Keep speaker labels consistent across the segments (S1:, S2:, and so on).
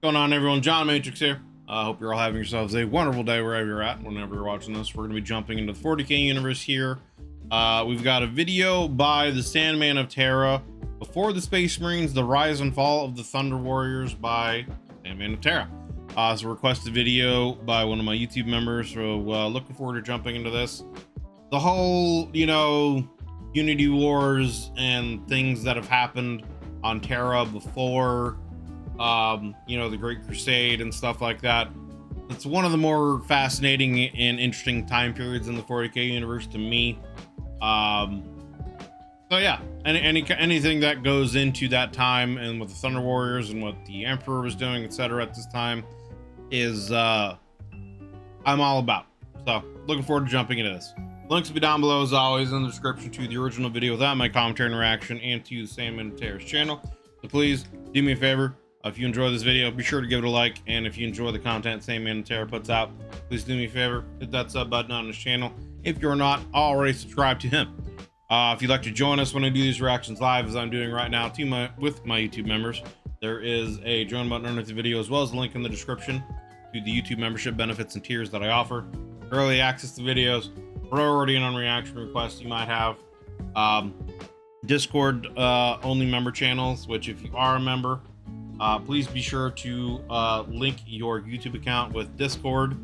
S1: Going on, everyone? John Matrix here. I hope you're all having yourselves a wonderful day wherever you're at, whenever you're watching this. We're going to be jumping into the 40K universe here. We've got a video by the Sandman of Terra, Before the Space Marines, The Rise and Fall of the Thunder Warriors by Sandman of Terra. It's a requested video by one of my YouTube members, so looking forward to jumping into this. The whole, Unity Wars and things that have happened on Terra before, the Great Crusade and stuff like that. It's one of the more fascinating and interesting time periods in the 40K universe to me. So yeah, anything that goes into that time and what the Thunder Warriors and what the Emperor was doing, etc. at this time is I'm all about. So looking forward to jumping into this. Links will be down below as always in the description to the original video without my commentary and reaction, and to the Sandman of Terra's channel. So please do me a favor. If you enjoy this video, be sure to give it a like, and if you enjoy the content Sandman of Terra puts out, please do me a favor, hit that sub button on his channel if you're not already subscribed to him. If you'd like to join us when I do these reactions live, as I'm doing right now with my YouTube members, there is a join button underneath the video, as well as a link in the description to the YouTube membership benefits and tiers that I offer. Early access to videos, priority and on reaction requests you might have, Discord only member channels, which if you are a member, please be sure to link your YouTube account with Discord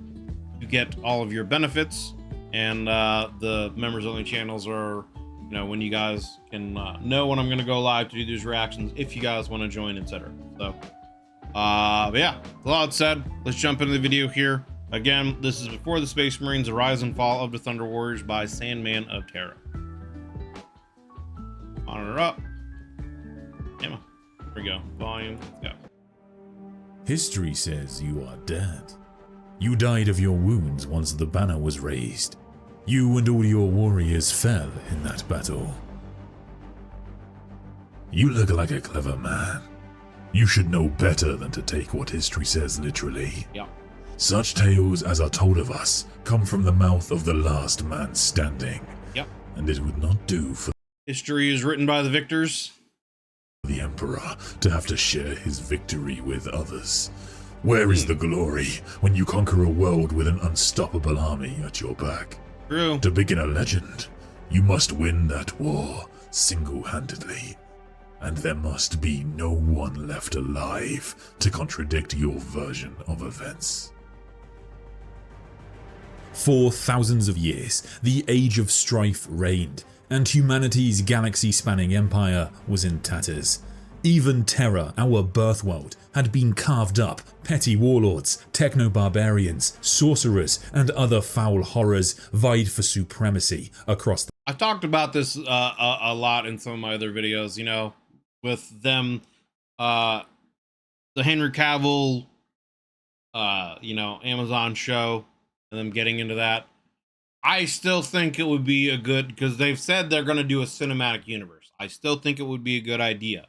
S1: to get all of your benefits. And the members only channels are, when you guys can know when I'm going to go live to do these reactions, if you guys want to join, etc. So, but yeah, with all that said, let's jump into the video here. Again, this is Before the Space Marines, The Rise and Fall of the Thunder Warriors by Sandman of Terra. Monitor up. Here we go. Volume. Let's go.
S2: History says you are dead. You died of your wounds once the banner was raised. You and all your warriors fell in that battle. You look like a clever man. You should know better than to take what history says literally.
S1: Yeah.
S2: Such tales as are told of us come from the mouth of the last man standing.
S1: Yep.
S2: And it would not do for
S1: history is written by the victors.
S2: The Emperor to have to share his victory with others. Where is the glory when you conquer a world with an unstoppable army at your back?
S1: True.
S2: To begin a legend, you must win that war single-handedly. And there must be no one left alive to contradict your version of events. For thousands of years, the Age of Strife reigned, and humanity's galaxy-spanning empire was in tatters. Even Terra, our birthworld, had been carved up. Petty warlords, techno-barbarians, sorcerers, and other foul horrors vied for supremacy across the—
S1: I've talked about this a lot in some of my other videos, with them, the Henry Cavill, Amazon show, and them getting into that. I still think it would be a good, because they've said they're going to do a cinematic universe. I still think it would be a good idea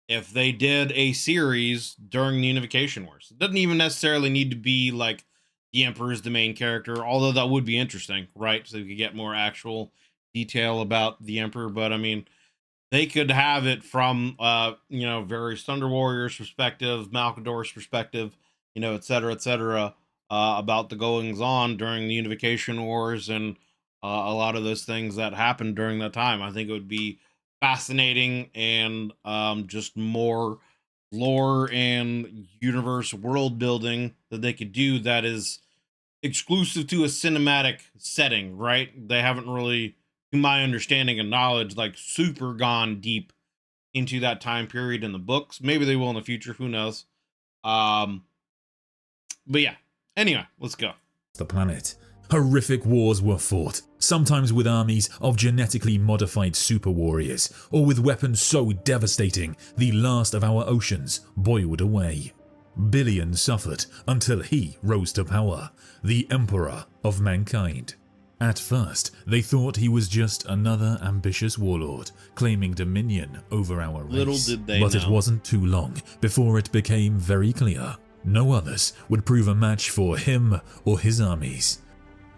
S1: if they did a series during the Unification Wars. It doesn't even necessarily need to be like the Emperor's the main character, although that would be interesting, right? So we could get more actual detail about the Emperor. But I mean, they could have it from, various Thunder Warriors perspective, Malcador's perspective, et cetera, about the goings on during the Unification Wars and a lot of those things that happened during that time. I think it would be fascinating and just more lore and universe world building that they could do that is exclusive to a cinematic setting, right? They haven't really, to my understanding and knowledge, like super gone deep into that time period in the books. Maybe they will in the future, who knows. But yeah, anyway, let's go.
S2: The planet. Horrific wars were fought, sometimes with armies of genetically modified super warriors, or with weapons so devastating the last of our oceans boiled away. Billions suffered until he rose to power, the Emperor of mankind. At first, they thought he was just another ambitious warlord claiming dominion over our race.
S1: Little did they
S2: But
S1: know.
S2: it wasn't too long before it became very clear no others would prove a match for him or his armies.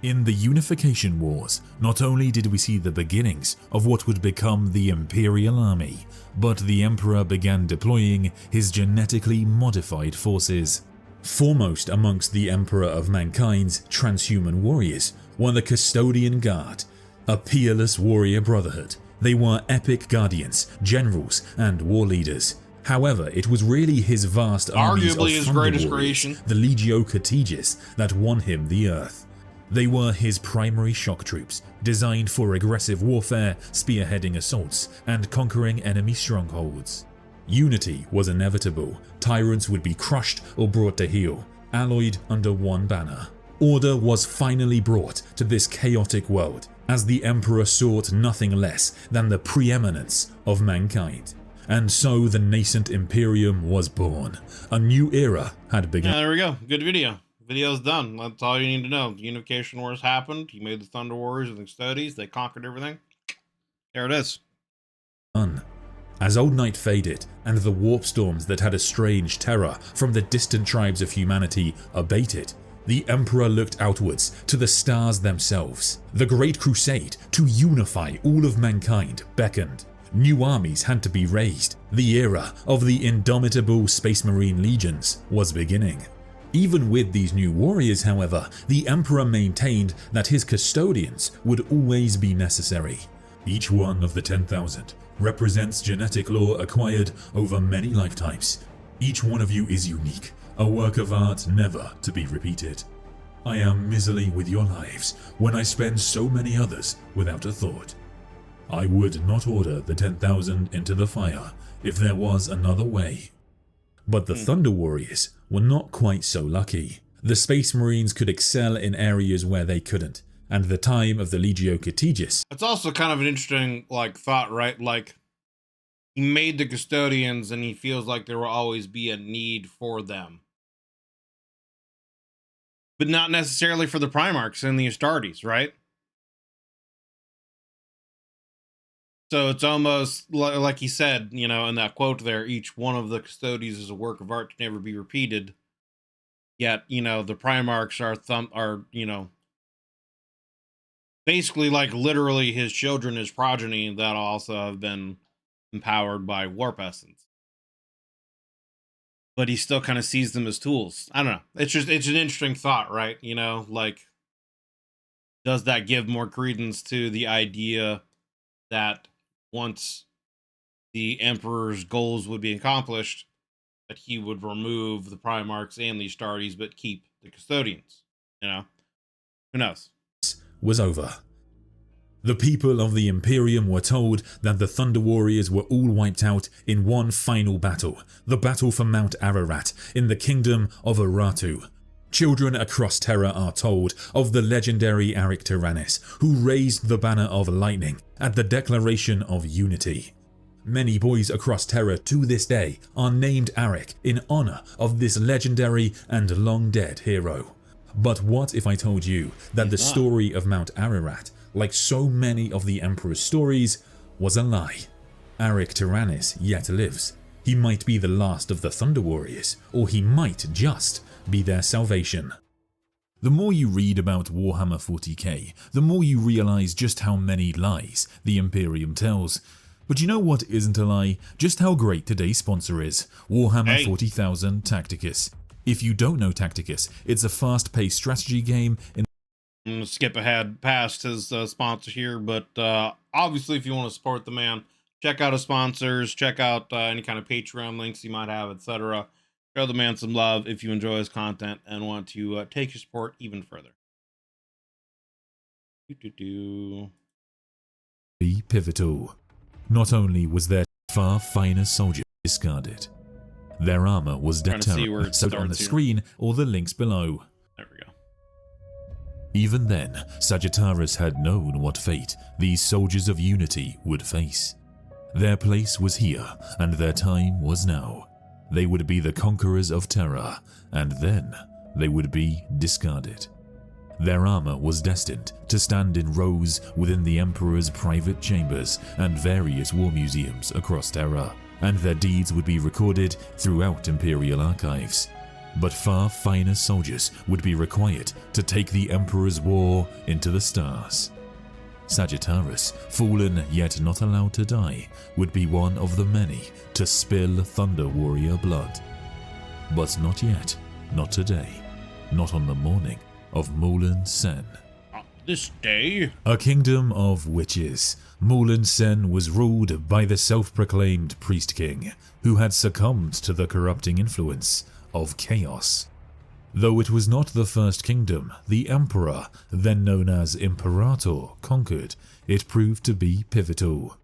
S2: In the Unification Wars, not only did we see the beginnings of what would become the Imperial Army, but the Emperor began deploying his genetically modified forces. Foremost amongst the Emperor of Mankind's transhuman warriors were the Custodian Guard, a peerless warrior brotherhood. They were epic guardians, generals, and war leaders. However, it was really his vast armies
S1: arguably
S2: of
S1: his
S2: thunder
S1: greatest
S2: warriors,
S1: creation,
S2: the Legio Cartiges, that won him the Earth. They were his primary shock troops, designed for aggressive warfare, spearheading assaults, and conquering enemy strongholds. Unity was inevitable. Tyrants would be crushed or brought to heel, alloyed under one banner. Order was finally brought to this chaotic world, as the Emperor sought nothing less than the preeminence of mankind. And so the nascent Imperium was born. A new era had begun.
S1: Yeah, there we go. Good video. Video's done. That's all you need to know. The Unification Wars happened. He made the Thunder Warriors and the Custodians. They conquered everything. There it is.
S2: As Old Night faded and the warp storms that had estranged terror from the distant tribes of humanity abated, the Emperor looked outwards to the stars themselves. The Great Crusade to unify all of mankind beckoned. New armies had to be raised. The era of the indomitable Space Marine legions was beginning. Even with these new warriors, however, the Emperor maintained that his custodians would always be necessary. Each one of the 10,000 represents genetic lore acquired over many lifetimes. Each one of you is unique, a work of art never to be repeated. I am miserly with your lives when I spend so many others without a thought. I would not order the 10,000 into the fire if there was another way. But the Thunder Warriors were not quite so lucky. The Space Marines could excel in areas where they couldn't, and the time of the Legio Cartiges.
S1: It's also kind of an interesting thought, right? Like, he made the Custodians and he feels like there will always be a need for them. But not necessarily for the Primarchs and the Astartes, right? So it's almost like he said, you know, in that quote there, each one of the Custodians is a work of art to never be repeated. Yet, you know, the Primarchs are, you know, basically like literally his children, his progeny that also have been empowered by warp essence. But he still kind of sees them as tools. I don't know. It's an interesting thought, right? You know, like, does that give more credence to the idea that once the Emperor's goals would be accomplished, that he would remove the Primarchs and the Astartes, but keep the Custodians? You know, who knows?
S2: Was over. The people of the Imperium were told that the Thunder Warriors were all wiped out in one final battle, the battle for Mount Ararat in the kingdom of Urartu. Children across Terra are told of the legendary Arik Tyrannis, who raised the banner of lightning at the Declaration of Unity. Many boys across Terra to this day are named Arik in honor of this legendary and long-dead hero. But what if I told you that the story of Mount Ararat, like so many of the Emperor's stories, was a lie? Arik Tyrannis yet lives. He might be the last of the Thunder Warriors, or he might just be their salvation. The more you read about Warhammer 40K, the more you realize just how many lies the Imperium tells. But you know what isn't a lie? Just how great today's sponsor is, Warhammer 40,000 Tacticus. If you don't know Tacticus, it's a fast-paced strategy game in...
S1: I'm going to skip ahead past his sponsor here, but obviously if you want to support the man, check out his sponsors, check out any kind of Patreon links he might have, etc. Show the man some love if you enjoy his content and want to take your support even further.
S2: Be pivotal. Not only was their far finer soldier discarded, their armor was determined, so on the screen or the links below.
S1: There we go.
S2: Even then, Sagittarius had known what fate these soldiers of Unity would face. Their place was here, and their time was now. They would be the conquerors of Terra, and then they would be discarded. Their armor was destined to stand in rows within the Emperor's private chambers and various war museums across Terra, and their deeds would be recorded throughout Imperial archives. But far finer soldiers would be required to take the Emperor's war into the stars. Sagittarius, fallen yet not allowed to die, would be one of the many to spill Thunder Warrior blood. But not yet, not today, not on the morning of Mulan Sen.
S1: This day?
S2: A kingdom of witches, Mulan Sen was ruled by the self-proclaimed Priest King, who had succumbed to the corrupting influence of chaos. Though it was not the first kingdom the Emperor, then known as Imperator, conquered, it proved to be pivotal.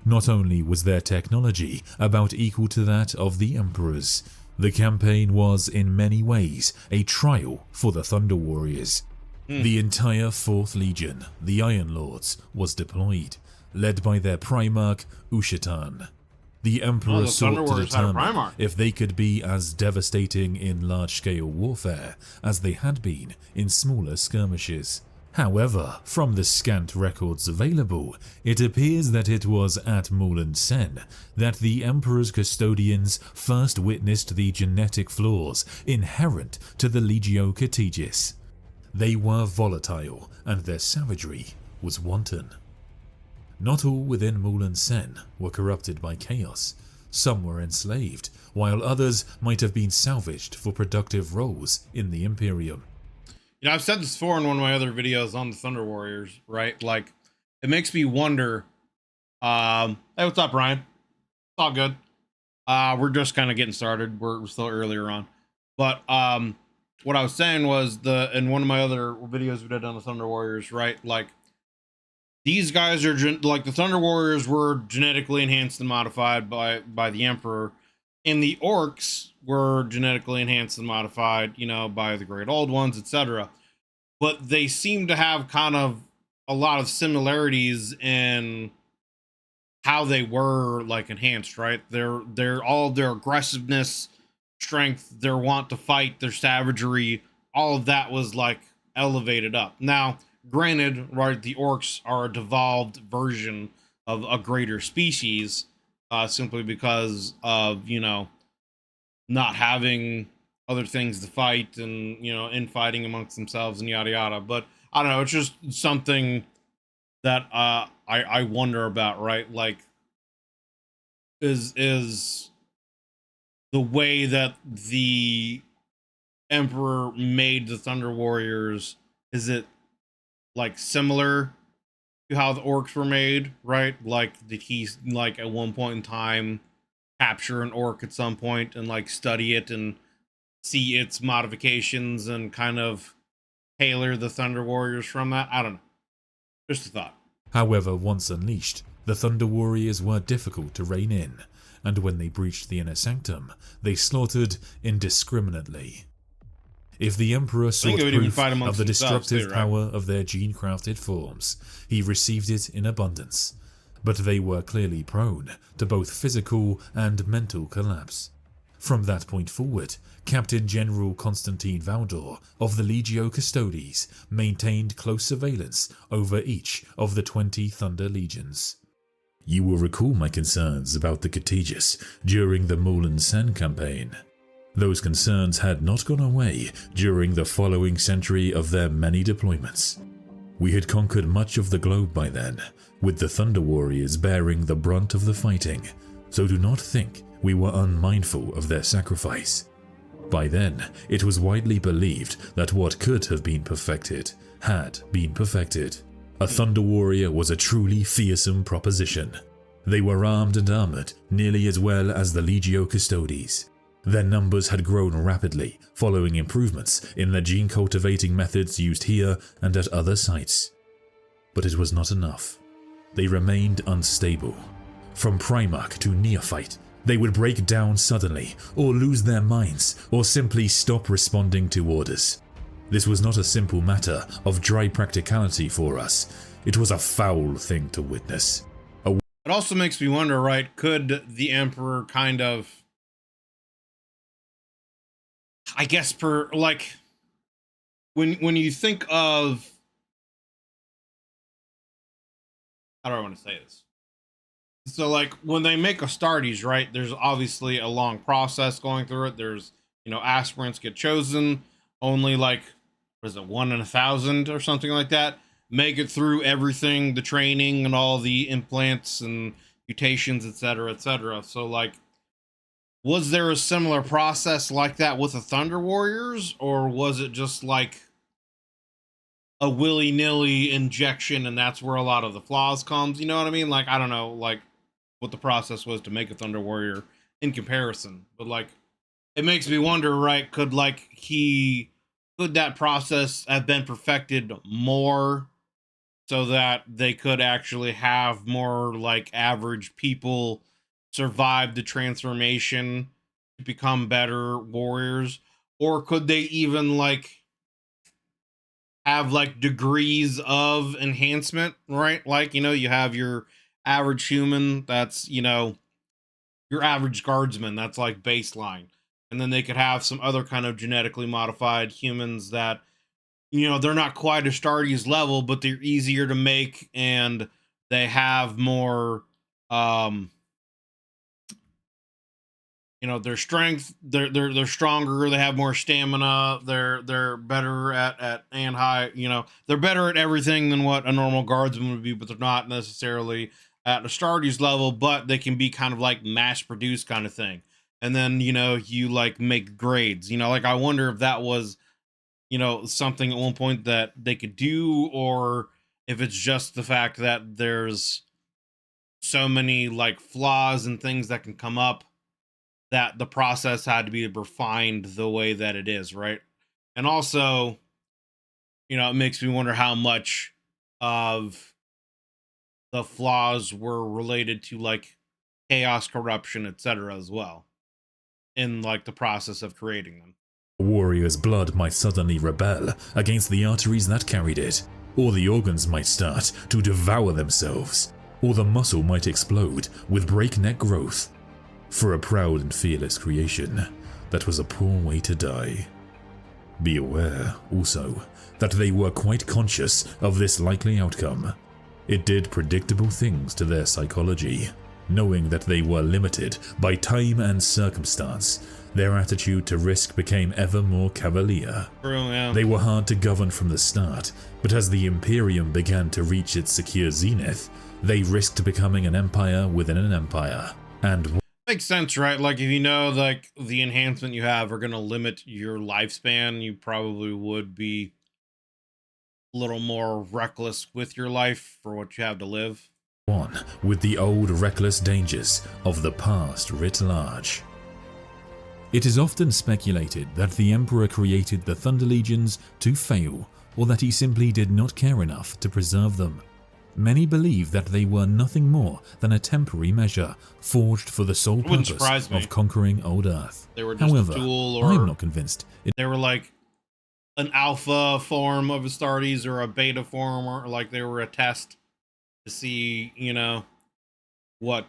S2: Not only was their technology about equal to that of the Emperor's, the campaign was in many ways a trial for the Thunder Warriors. The entire 4th Legion, the Iron Lords, was deployed, led by their Primarch Ushatan. The Emperor sought to determine if they could be as devastating in large-scale warfare as they had been in smaller skirmishes. However, from the scant records available, it appears that it was at Mulan Sen that the Emperor's custodians first witnessed the genetic flaws inherent to the Legio Categis. They were volatile, and their savagery was wanton. Not all within Mulan Sen were corrupted by chaos. Some were enslaved, while others might have been salvaged for productive roles in the Imperium.
S1: You know, I've said this before in one of my other videos on the Thunder Warriors, right? Like, it makes me wonder, hey, what's up, Ryan? It's all good. We're just kind of getting started. We're still earlier on. But what I was saying was, in one of my other videos we did on the Thunder Warriors, right? Like, these guys are like the Thunder Warriors were genetically enhanced and modified by the Emperor, and the Orcs were genetically enhanced and modified, you know, by the Great Old Ones, etc. But they seem to have kind of a lot of similarities in how they were like enhanced, right? They're all their aggressiveness, strength, their want to fight, their savagery, all of that was like elevated up. Now, granted, right, the Orcs are a devolved version of a greater species, simply because of, you know, not having other things to fight and, you know, infighting amongst themselves and yada yada. But I don't know, it's just something that I wonder about, right? Like, is the way that the Emperor made the Thunder Warriors, is it like similar to how the Orcs were made, right? Like, did he, like, at one point in time capture an Orc at some point and like study it and see its modifications and kind of tailor the Thunder Warriors from that? I don't know. Just a thought.
S2: However, once unleashed, the Thunder Warriors were difficult to rein in, and when they breached the inner sanctum, they slaughtered indiscriminately. If the Emperor sought proof of the destructive power of their gene-crafted forms, he received it in abundance, but they were clearly prone to both physical and mental collapse. From that point forward, Captain General Constantine Valdor of the Legio Custodes maintained close surveillance over each of the 20 Thunder Legions. You will recall my concerns about the Categis during the Mulan Sen campaign. Those concerns had not gone away during the following century of their many deployments. We had conquered much of the globe by then, with the Thunder Warriors bearing the brunt of the fighting, so do not think we were unmindful of their sacrifice. By then, it was widely believed that what could have been perfected had been perfected. A Thunder Warrior was a truly fearsome proposition. They were armed and armored nearly as well as the Legio Custodes. Their numbers had grown rapidly following improvements in the gene cultivating methods used here and at other sites. But it was not enough. They remained unstable. From Primarch to Neophyte, they would break down suddenly, or lose their minds, or simply stop responding to orders. This was not a simple matter of dry practicality for us. It was a foul thing to witness.
S1: It also makes me wonder, right, could the Emperor kind of, I guess, like, when you think of, how do I want to say this? So, like, when they make Astartes, right, there's obviously a long process going through it. There's, aspirants get chosen. Only like, what is it, 1 in 1,000 or something like that make it through everything, the training and all the implants and mutations, etc., etc. So like, was there a similar process like that with the Thunder Warriors, or was it just like a willy-nilly injection and that's where a lot of the flaws comes? You know what I mean? Like, I don't know, like what the process was to make a Thunder Warrior in comparison, but like, it makes me wonder, right? Could that process have been perfected more so that they could actually have more like average people survive the transformation to become better warriors? Or could they even like have like degrees of enhancement, right? Like, you have your average human, that's, your average guardsman, that's like baseline. And then they could have some other kind of genetically modified humans that, they're not quite Astartes level, but they're easier to make and they have more, um, their strength, they're stronger, they have more stamina, they're better at and high, they're better at everything than what a normal guardsman would be, but they're not necessarily at Astartes level, but they can be kind of like mass produced kind of thing. And then, you like make grades, like I wonder if that was, something at one point that they could do, or if it's just the fact that there's so many like flaws and things that can come up that the process had to be refined the way that it is, right? And also, it makes me wonder how much of the flaws were related to like chaos, corruption, etc. as well in like the process of creating them.
S2: A warrior's blood might suddenly rebel against the arteries that carried it, or the organs might start to devour themselves, or the muscle might explode with breakneck growth. For a proud and fearless creation, that was a poor way to die. Be aware, also, that they were quite conscious of this likely outcome. It did predictable things to their psychology. Knowing that they were limited by time and circumstance, their attitude to risk became ever more cavalier.
S1: True, yeah.
S2: They were hard to govern from the start, but as the Imperium began to reach its secure zenith, they risked becoming an empire within an empire. And
S1: makes sense, right? Like, if like the enhancement you have are going to limit your lifespan, you probably would be a little more reckless with your life for what you have to live.
S2: on with the old reckless dangers of the past writ large. It is often speculated that the Emperor created the Thunder Legions to fail, or that he simply did not care enough to preserve them. Many believe that they were nothing more than a temporary measure forged for the sole purpose of conquering old Earth.
S1: They were just
S2: However,
S1: a tool, or
S2: I am not convinced.
S1: They were like an alpha form of Astartes or a beta form, or like they were a test to see, what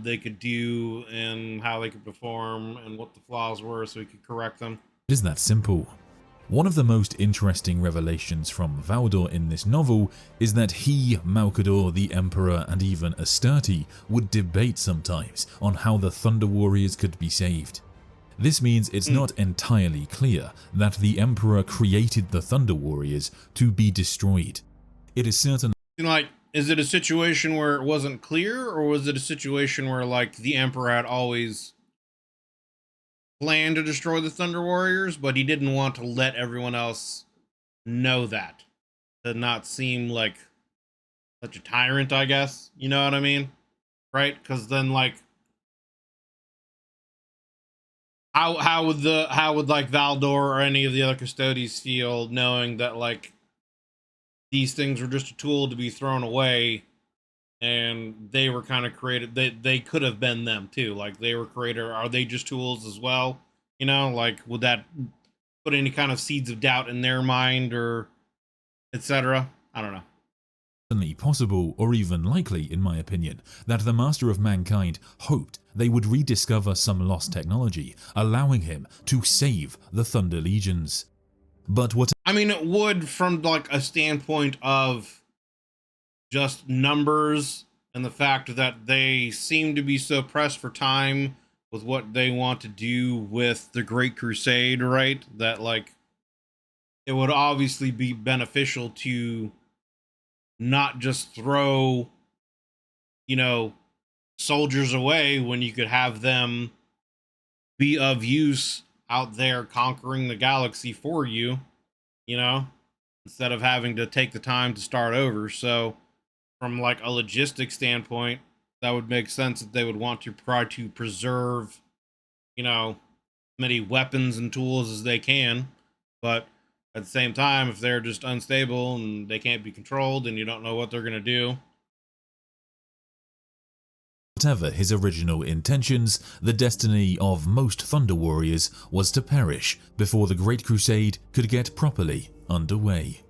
S1: they could do and how they could perform and what the flaws were so we could correct them.
S2: It is that simple. One of the most interesting revelations from Valdor in this novel is that he, Malkador, the Emperor, and even Astarte would debate sometimes on how the Thunder Warriors could be saved. This means it's not entirely clear that the Emperor created the Thunder Warriors to be destroyed. It is certain.
S1: Like, is it a situation where it wasn't clear, or was it a situation where like the Emperor had always planned to destroy the Thunder Warriors, but he didn't want to let everyone else know that, to not seem like such a tyrant, I guess? You know what I mean? Right? Because then, like, how would like Valdor or any of the other Custodes feel knowing that like these things were just a tool to be thrown away, and they were kind of created, they could have been them too, like they were created, are they just tools as well? Like, would that put any kind of seeds of doubt in their mind, or etc.? I don't know.
S2: Certainly possible, or even likely in my opinion, that the Master of Mankind hoped they would rediscover some lost technology, allowing him to save the Thunder Legions. But what
S1: I mean, it would, from like a standpoint of just numbers and the fact that they seem to be so pressed for time with what they want to do with the Great Crusade, right? That like it would obviously be beneficial to not just throw, you know, soldiers away when you could have them be of use out there conquering the galaxy for you, you know, instead of having to take the time to start over. So, from like a logistic standpoint, that would make sense that they would want to try to preserve, you know, many weapons and tools as they can. But at the same time, if they're just unstable and they can't be controlled and you don't know what they're going to do.
S2: Whatever his original intentions, the destiny of most Thunder Warriors was to perish before the Great Crusade could get properly underway.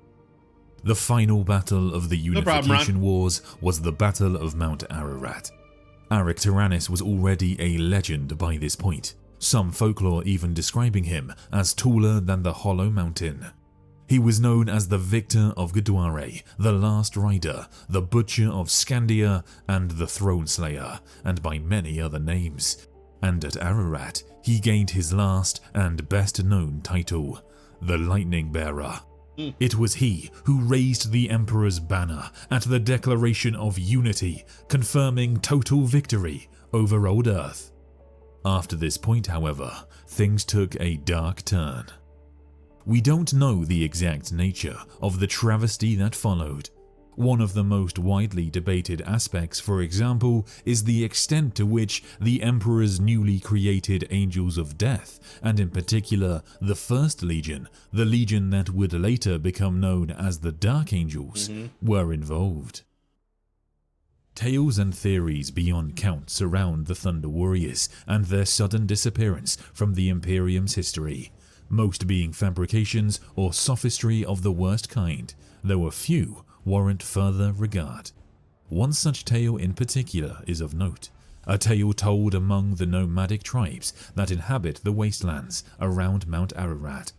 S2: The final battle of the Unification Wars was the Battle of Mount Ararat. Aric Tyrannus was already a legend by this point, some folklore even describing him as taller than the Hollow Mountain. He was known as the Victor of Gudware, the Last Rider, the Butcher of Scandia, and the Throne Slayer, and by many other names. And at Ararat, he gained his last and best known title, the Lightning Bearer. It was he who raised the Emperor's banner at the Declaration of Unity, confirming total victory over Old Earth. After this point, however, things took a dark turn. We don't know the exact nature of the travesty that followed. One of the most widely debated aspects, for example, is the extent to which the Emperor's newly created Angels of Death, and in particular the First Legion, the legion that would later become known as the Dark Angels, were involved. Tales and theories beyond count surround the Thunder Warriors and their sudden disappearance from the Imperium's history, most being fabrications or sophistry of the worst kind, though a few warrant further regard. One such tale in particular is of note, a tale told among the nomadic tribes that inhabit the wastelands around Mount Ararat,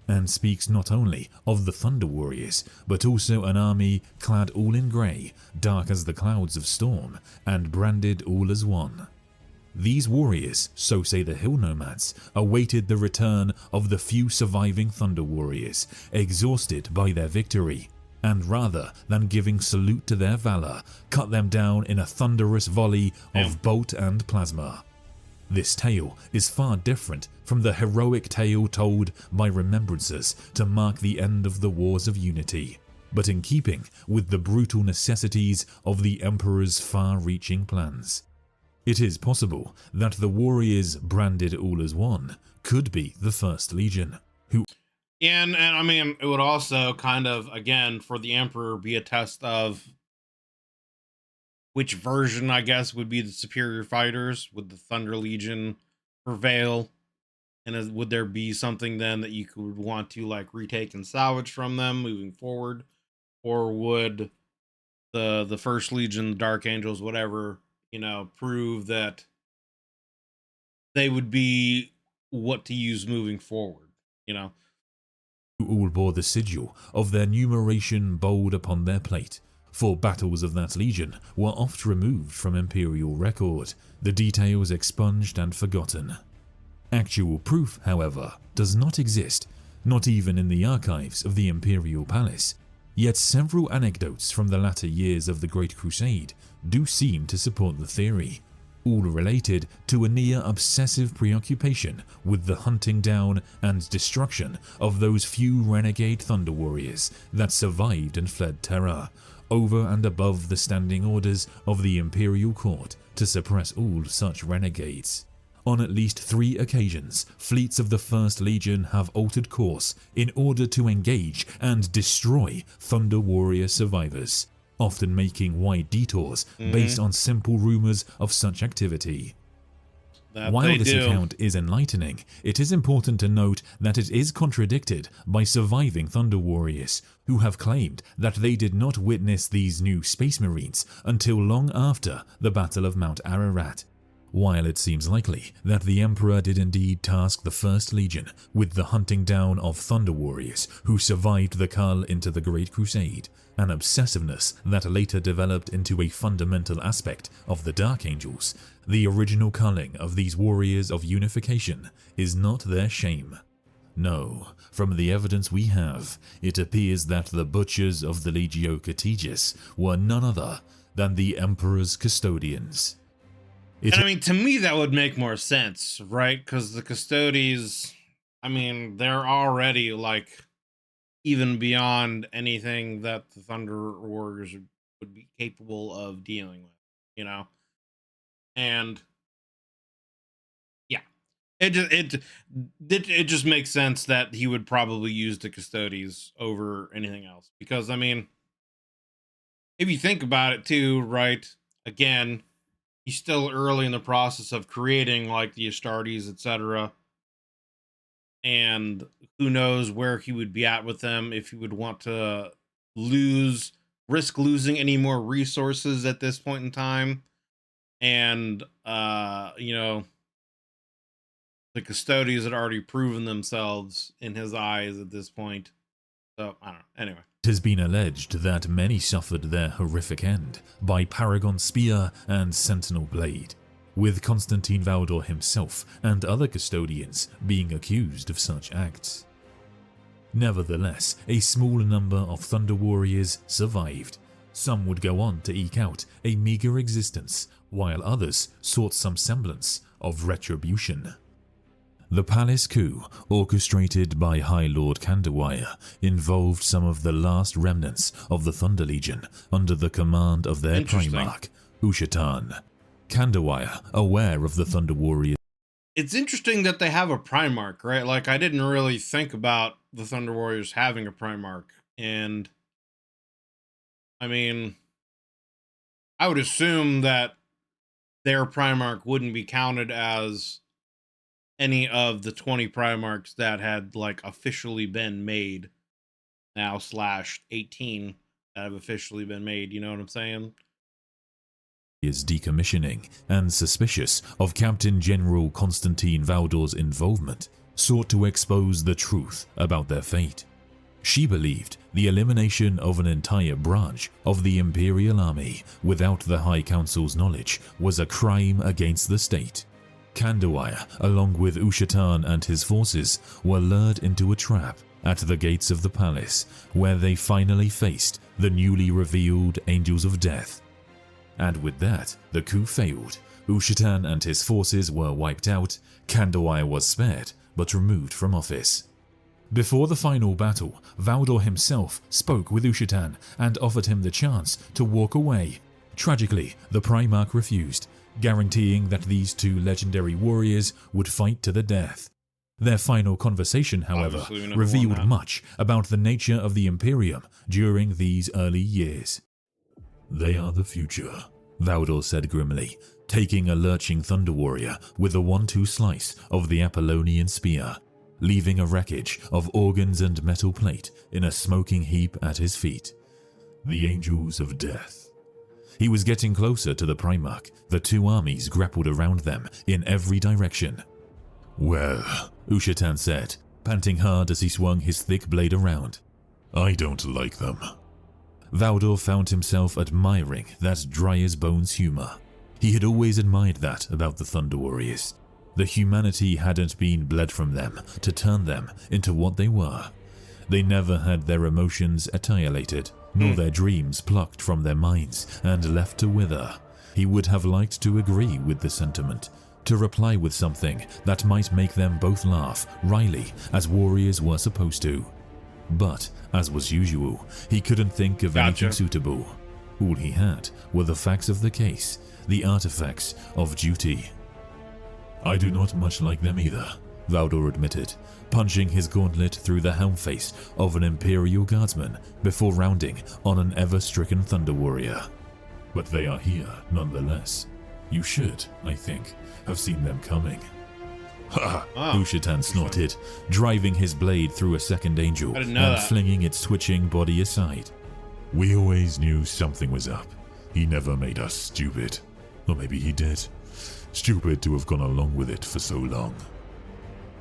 S2: and speaks not only of the Thunder Warriors, but also an army clad all in grey, dark as the clouds of storm, and branded all as one. These warriors, so say the hill nomads, awaited the return of the few surviving Thunder Warriors, exhausted by their victory, and rather than giving salute to their valor, cut them down in a thunderous volley of bolt and plasma. This tale is far different from the heroic tale told by remembrancers to mark the end of the Wars of Unity, but in keeping with the brutal necessities of the Emperor's far-reaching plans. It is possible that the warriors branded all as one could be the First Legion, who...
S1: And I mean, it would also kind of, again, for the Emperor, be a test of which version, I guess, would be the superior fighters. Would the Thunder Legion prevail? And would there be something then that you could want to like retake and salvage from them moving forward? Or would the First Legion, the Dark Angels, whatever, you know, prove that they would be what to use moving forward, you know?
S2: All bore the sigil of their numeration bold upon their plate, for battles of that legion were oft removed from imperial record, the details expunged and forgotten. Actual proof, however, does not exist, not even in the archives of the Imperial Palace, yet several anecdotes from the latter years of the Great Crusade do seem to support the theory, all related to a near-obsessive preoccupation with the hunting down and destruction of those few renegade Thunder Warriors that survived and fled Terra, over and above the standing orders of the Imperial Court to suppress all such renegades. On at least 3 occasions, fleets of the First Legion have altered course in order to engage and destroy Thunder Warrior survivors, often making wide detours based on simple rumors of such activity. While this account is enlightening, it is important to note that it is contradicted by surviving Thunder Warriors, who have claimed that they did not witness these new Space Marines until long after the Battle of Mount Ararat. While it seems likely that the Emperor did indeed task the First Legion with the hunting down of Thunder Warriors who survived the cull into the Great Crusade, an obsessiveness that later developed into a fundamental aspect of the Dark Angels, the original culling of these warriors of unification is not their shame. No, from the evidence we have, it appears that the butchers of the Legio Catigis were none other than the Emperor's custodians.
S1: And I mean, to me, that would make more sense, right? Because the Custodes, I mean, they're already like even beyond anything that the Thunder Warriors would be capable of dealing with, you know? And yeah, it just makes sense that he would probably use the Custodes over anything else. Because I mean, if you think about it too, right? Again, he's still early in the process of creating like the Astartes, etc. And who knows where he would be at with them, if he would want to risk losing any more resources at this point in time. And you know, the Custodes had already proven themselves in his eyes at this point. So I don't know. Anyway.
S2: It has been alleged that many suffered their horrific end by Paragon Spear and Sentinel Blade, with Constantine Valdor himself and other custodians being accused of such acts. Nevertheless, a small number of Thunder Warriors survived. Some would go on to eke out a meager existence, while others sought some semblance of retribution. The palace coup, orchestrated by High Lord Kandawire, involved some of the last remnants of the Thunder Legion under the command of their Primarch, Ushatan. Kandawire, aware of the Thunder Warriors.
S1: It's interesting that they have a Primarch, right? Like, I didn't really think about the Thunder Warriors having a Primarch. And, I mean, I would assume that their Primarch wouldn't be counted as any of the 20 Primarchs that had, like, officially been made now /18 that have officially been made. You know what I'm saying?
S2: Is decommissioning and suspicious of Captain General Constantine Valdor's involvement, sought to expose the truth about their fate. She believed the elimination of an entire branch of the Imperial Army without the High Council's knowledge was a crime against the state. Kandawire, along with Ushatan and his forces, were lured into a trap at the gates of the palace, where they finally faced the newly revealed Angels of Death. And with that, the coup failed. Ushatan and his forces were wiped out. Kandawire was spared, but removed from office. Before the final battle, Valdor himself spoke with Ushatan and offered him the chance to walk away. Tragically, the Primarch refused, guaranteeing that these two legendary warriors would fight to the death. Their final conversation, however, revealed much about the nature of the Imperium during these early years. "They are the future," Valdor said grimly, taking a lurching Thunder Warrior with a 1-2 slice of the Apollonian spear, leaving a wreckage of organs and metal plate in a smoking heap at his feet. "The Angels of Death." He was getting closer to the Primarch. The two armies grappled around them in every direction. "Well," Ushatan said, panting hard as he swung his thick blade around, "I don't like them." Valdor found himself admiring that dry-as-bones humor. He had always admired that about the Thunder Warriors. The humanity hadn't been bled from them to turn them into what they were. They never had their emotions annihilated, nor their dreams plucked from their minds and left to wither. He would have liked to agree with the sentiment, to reply with something that might make them both laugh wryly as warriors were supposed to. But, as was usual, he couldn't think of anything suitable. All he had were the facts of the case, the artifacts of duty. "I do not much like them either," Valdor admitted, punching his gauntlet through the helm face of an Imperial Guardsman before rounding on an ever-stricken Thunder Warrior. "But they are here nonetheless. You should, I think, have seen them coming." "Ha!" Ushatan snorted, driving his blade through a second angel and flinging its twitching body aside. "We always knew something was up. He never made us stupid. Or maybe he did. Stupid to have gone along with it for so long.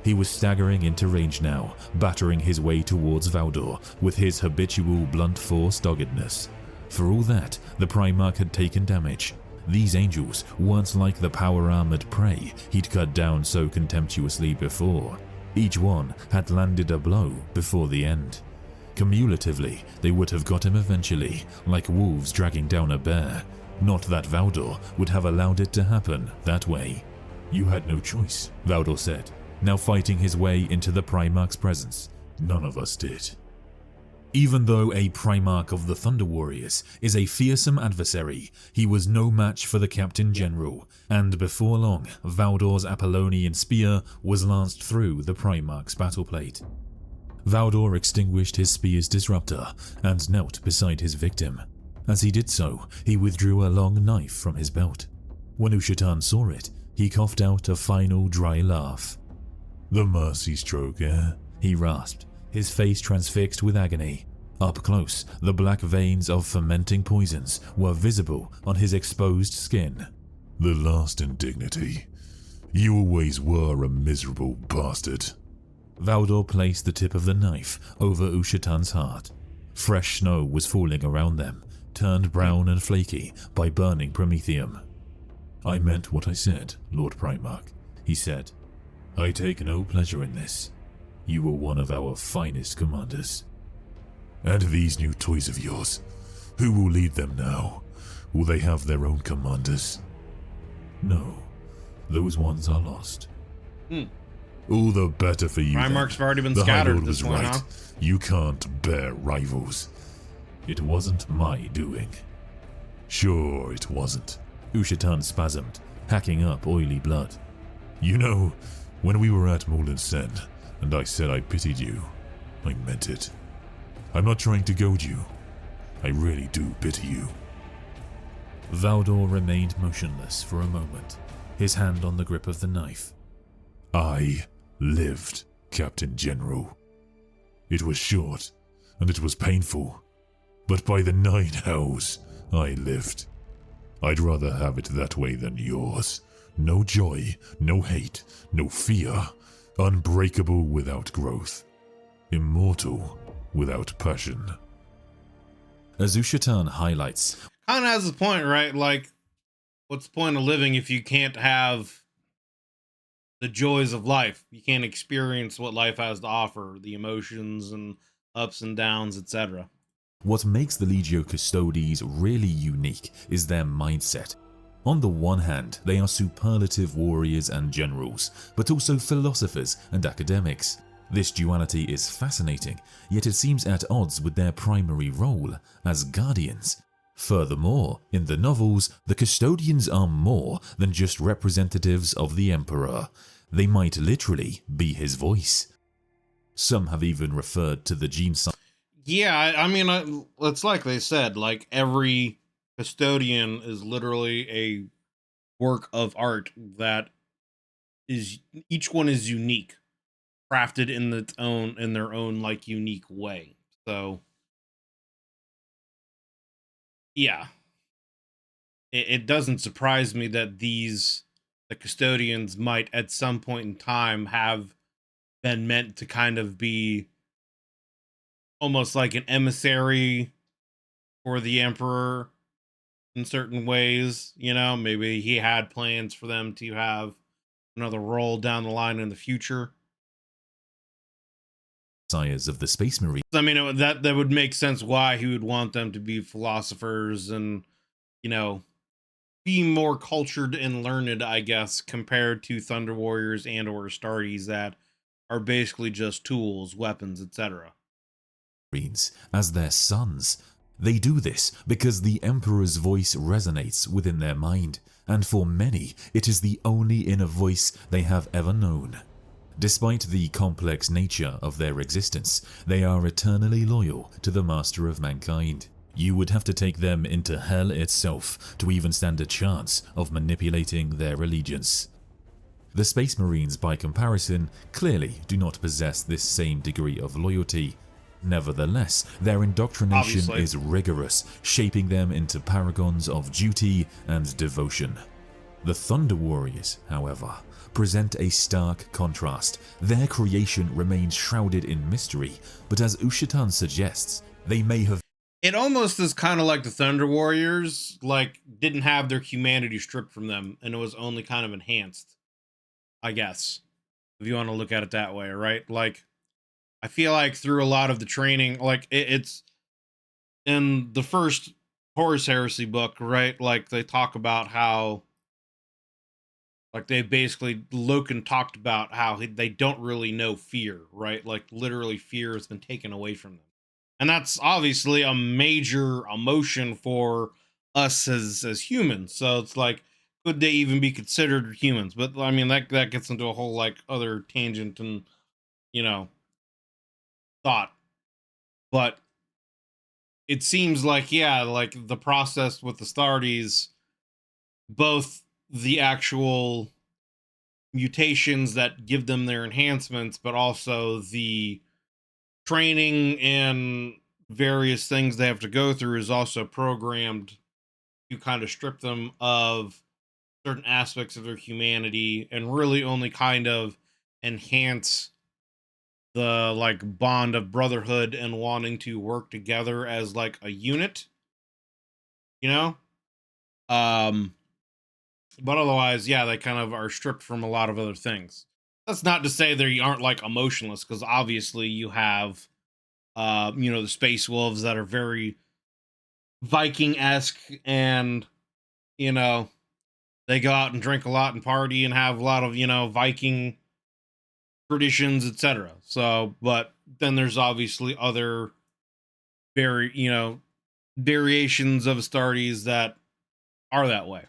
S2: He was staggering into range now, battering his way towards Valdor with his habitual blunt force doggedness. For all that, the Primarch had taken damage. These angels weren't like the power-armored prey he'd cut down so contemptuously before. Each one had landed a blow before the end. Cumulatively, they would have got him eventually, like wolves dragging down a bear. Not that Valdor would have allowed it to happen that way. You had no choice, Valdor said, now fighting his way into the Primarch's presence. None of us did. Even though a Primarch of the Thunder Warriors is a fearsome adversary, he was no match for the Captain General, and before long, Valdor's Apollonian spear was lanced through the Primarch's battleplate. Valdor extinguished his spear's disruptor and knelt beside his victim. As he did so, he withdrew a long knife from his belt. When Ushatan saw it, he coughed out a final dry laugh. "The mercy stroke, eh?" he rasped, his face transfixed with agony. Up close, the black veins of fermenting poisons were visible on his exposed skin. "The last indignity. You always were a miserable bastard." Valdor placed the tip of the knife over Ushatan's heart. Fresh snow was falling around them, turned brown and flaky by burning promethium. "I meant what I said, Lord Primarch," he said. "I take no pleasure in this. You were one of our finest commanders. And these new toys of yours, who will lead them now? Will they have their own commanders?" "No, those ones are lost." "All the better for you.
S1: Primarchs have already been
S2: the
S1: scattered
S2: High
S1: at
S2: Lord
S1: this
S2: was
S1: point,
S2: right.
S1: huh?
S2: You can't bear rivals." "It wasn't my doing." "Sure it wasn't." Ushatan spasmed, hacking up oily blood. "You know, when we were at Moulin Sen, and I said I pitied you, I meant it. I'm not trying to goad you. I really do pity you." Valdor remained motionless for a moment, his hand on the grip of the knife. "I lived, Captain General. It was short, and it was painful, but by the 9 hells, I lived. I'd rather have it that way than yours. No joy, no hate, no fear. Unbreakable without growth. Immortal without passion." As Ushatan highlights,
S1: Kind of has a point, right? Like, what's the point of living if you can't have the joys of life? You can't experience what life has to offer, the emotions and ups and downs, etc.
S2: what makes the Legio Custodes really unique is their mindset. On the one hand, they are superlative warriors and generals, but also philosophers and academics. This duality is fascinating, yet it seems at odds with their primary role as guardians. Furthermore, in the novels, the custodians are more than just representatives of the Emperor. They might literally be his voice. Some have even referred to the gene science.
S1: Yeah, I mean, it's like they said, like every custodian is literally a work of art that is, each one is unique, crafted in their own like unique way. So yeah, it doesn't surprise me that the custodians might at some point in time have been meant to kind of be almost like an emissary for the Emperor in certain ways. You know, maybe he had plans for them to have another role down the line in the future.
S2: Sires of the Space Marine.
S1: I mean, that would make sense why he would want them to be philosophers and, you know, be more cultured and learned, I guess, compared to Thunder Warriors and or Astartes that are basically just tools, weapons, etc.
S2: As their sons. They do this because the Emperor's voice resonates within their mind, and for many, it is the only inner voice they have ever known. Despite the complex nature of their existence, they are eternally loyal to the Master of Mankind. You would have to take them into hell itself to even stand a chance of manipulating their allegiance. The Space Marines, by comparison, clearly do not possess this same degree of loyalty. Nevertheless, their indoctrination is rigorous, shaping them into paragons of duty and devotion. The Thunder Warriors, however, present a stark contrast. Their creation remains shrouded in mystery, but as Ushatan suggests, they may have...
S1: It almost is kind of like the Thunder Warriors, like, didn't have their humanity stripped from them, and it was only kind of enhanced, I guess, if you want to look at it that way, right? Like, I feel like through a lot of the training, like, it's in the first Horus Heresy book, right? Like, they talk about how, like, they basically, Loken talked about how they don't really know fear, right? Like, literally, fear has been taken away from them. And that's obviously a major emotion for us as humans. So it's like, could they even be considered humans? But I mean, that gets into a whole, like, other tangent and, you know, thought. But it seems like, yeah, like the process with the Astartes, both the actual mutations that give them their enhancements, but also the training and various things they have to go through is also programmed to kind of strip them of certain aspects of their humanity and really only kind of enhance the, like, bond of brotherhood and wanting to work together as, like, a unit, you know. um but otherwise, yeah, they kind of are stripped from a lot of other things. That's not to say they aren't, like, emotionless, because obviously you have the space wolves that are very Viking-esque, and you know they go out and drink a lot and party and have a lot of Viking traditions, etc. So, but then there's obviously other very variations of Astartes that are that way.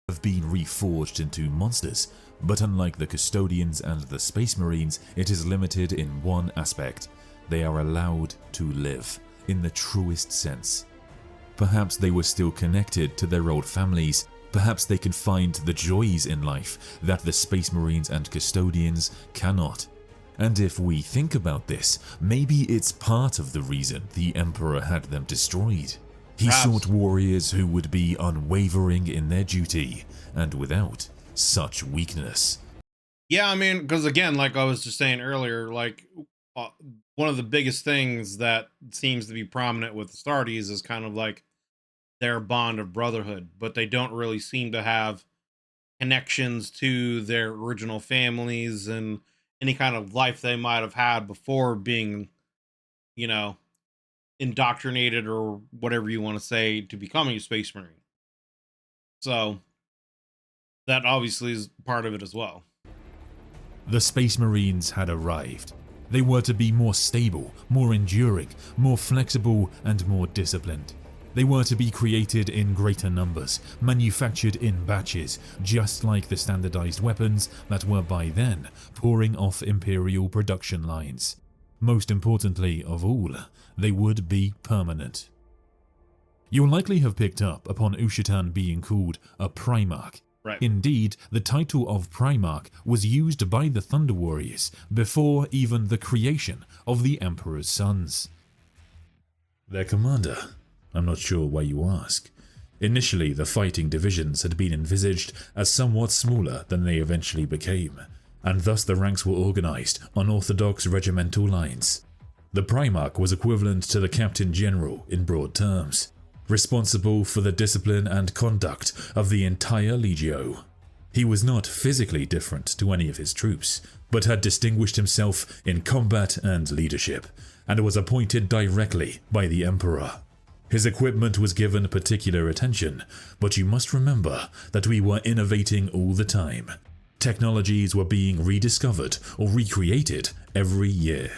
S2: have been reforged into monsters, but unlike the Custodians and the Space Marines, it is limited in one aspect. They are allowed to live, in the truest sense. Perhaps they were still connected to their old families. Perhaps they can find the joys in life that the Space Marines and Custodians cannot. And if we think about this, maybe it's part of the reason the Emperor had them destroyed. He sought warriors who would be unwavering in their duty, and without such weakness.
S1: Yeah, I mean, because again, like I was just saying earlier, like one of the biggest things that seems to be prominent with the Astartes is kind of like their bond of brotherhood, but they don't really seem to have connections to their original families and any kind of life they might have had before being, you know, indoctrinated or whatever you want to say to becoming a space marine. So that obviously is part of it as well.
S2: The Space Marines had arrived. They were to be more stable, more enduring, more flexible, and more disciplined. They were to be created in greater numbers, manufactured in batches, just like the standardized weapons that were by then pouring off Imperial production lines. Most importantly of all, they would be permanent. You'll likely have picked up upon Ushatan being called a Primarch.
S1: Right.
S2: Indeed, the title of Primarch was used by the Thunder Warriors before even the creation of the Emperor's sons. Their commander? I'm not sure why you ask. Initially, the fighting divisions had been envisaged as somewhat smaller than they eventually became, and thus the ranks were organized on orthodox regimental lines. The Primarch was equivalent to the Captain General in broad terms, responsible for the discipline and conduct of the entire legio. He was not physically different to any of his troops, but had distinguished himself in combat and leadership, and was appointed directly by the Emperor. His equipment was given particular attention, but you must remember that we were innovating all the time. Technologies were being rediscovered or recreated every year.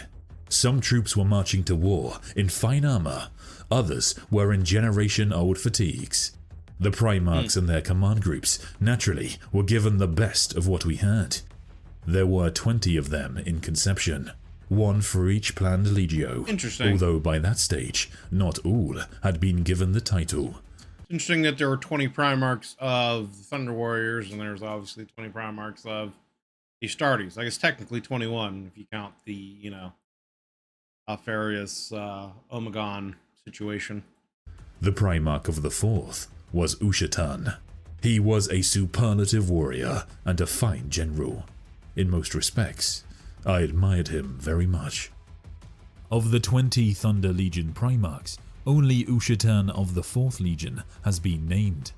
S2: Some troops were marching to war in fine armor, others were in generation-old fatigues. The Primarchs and their command groups, naturally, were given the best of what we had. There were 20 of them in conception, one for each planned legio.
S1: Interesting.
S2: Although by that stage, not all had been given the title.
S1: It's interesting that there were 20 Primarchs of the Thunder Warriors, and there's obviously 20 Primarchs of the Astartes. I guess technically 21 if you count the, Alfarius Omegon situation.
S2: The Primarch of the Fourth was Ushatan. He was a superlative warrior and a fine general. In most respects, I admired him very much. Of the 20 Thunder Legion Primarchs, only Ushatan of the 4th Legion has been named.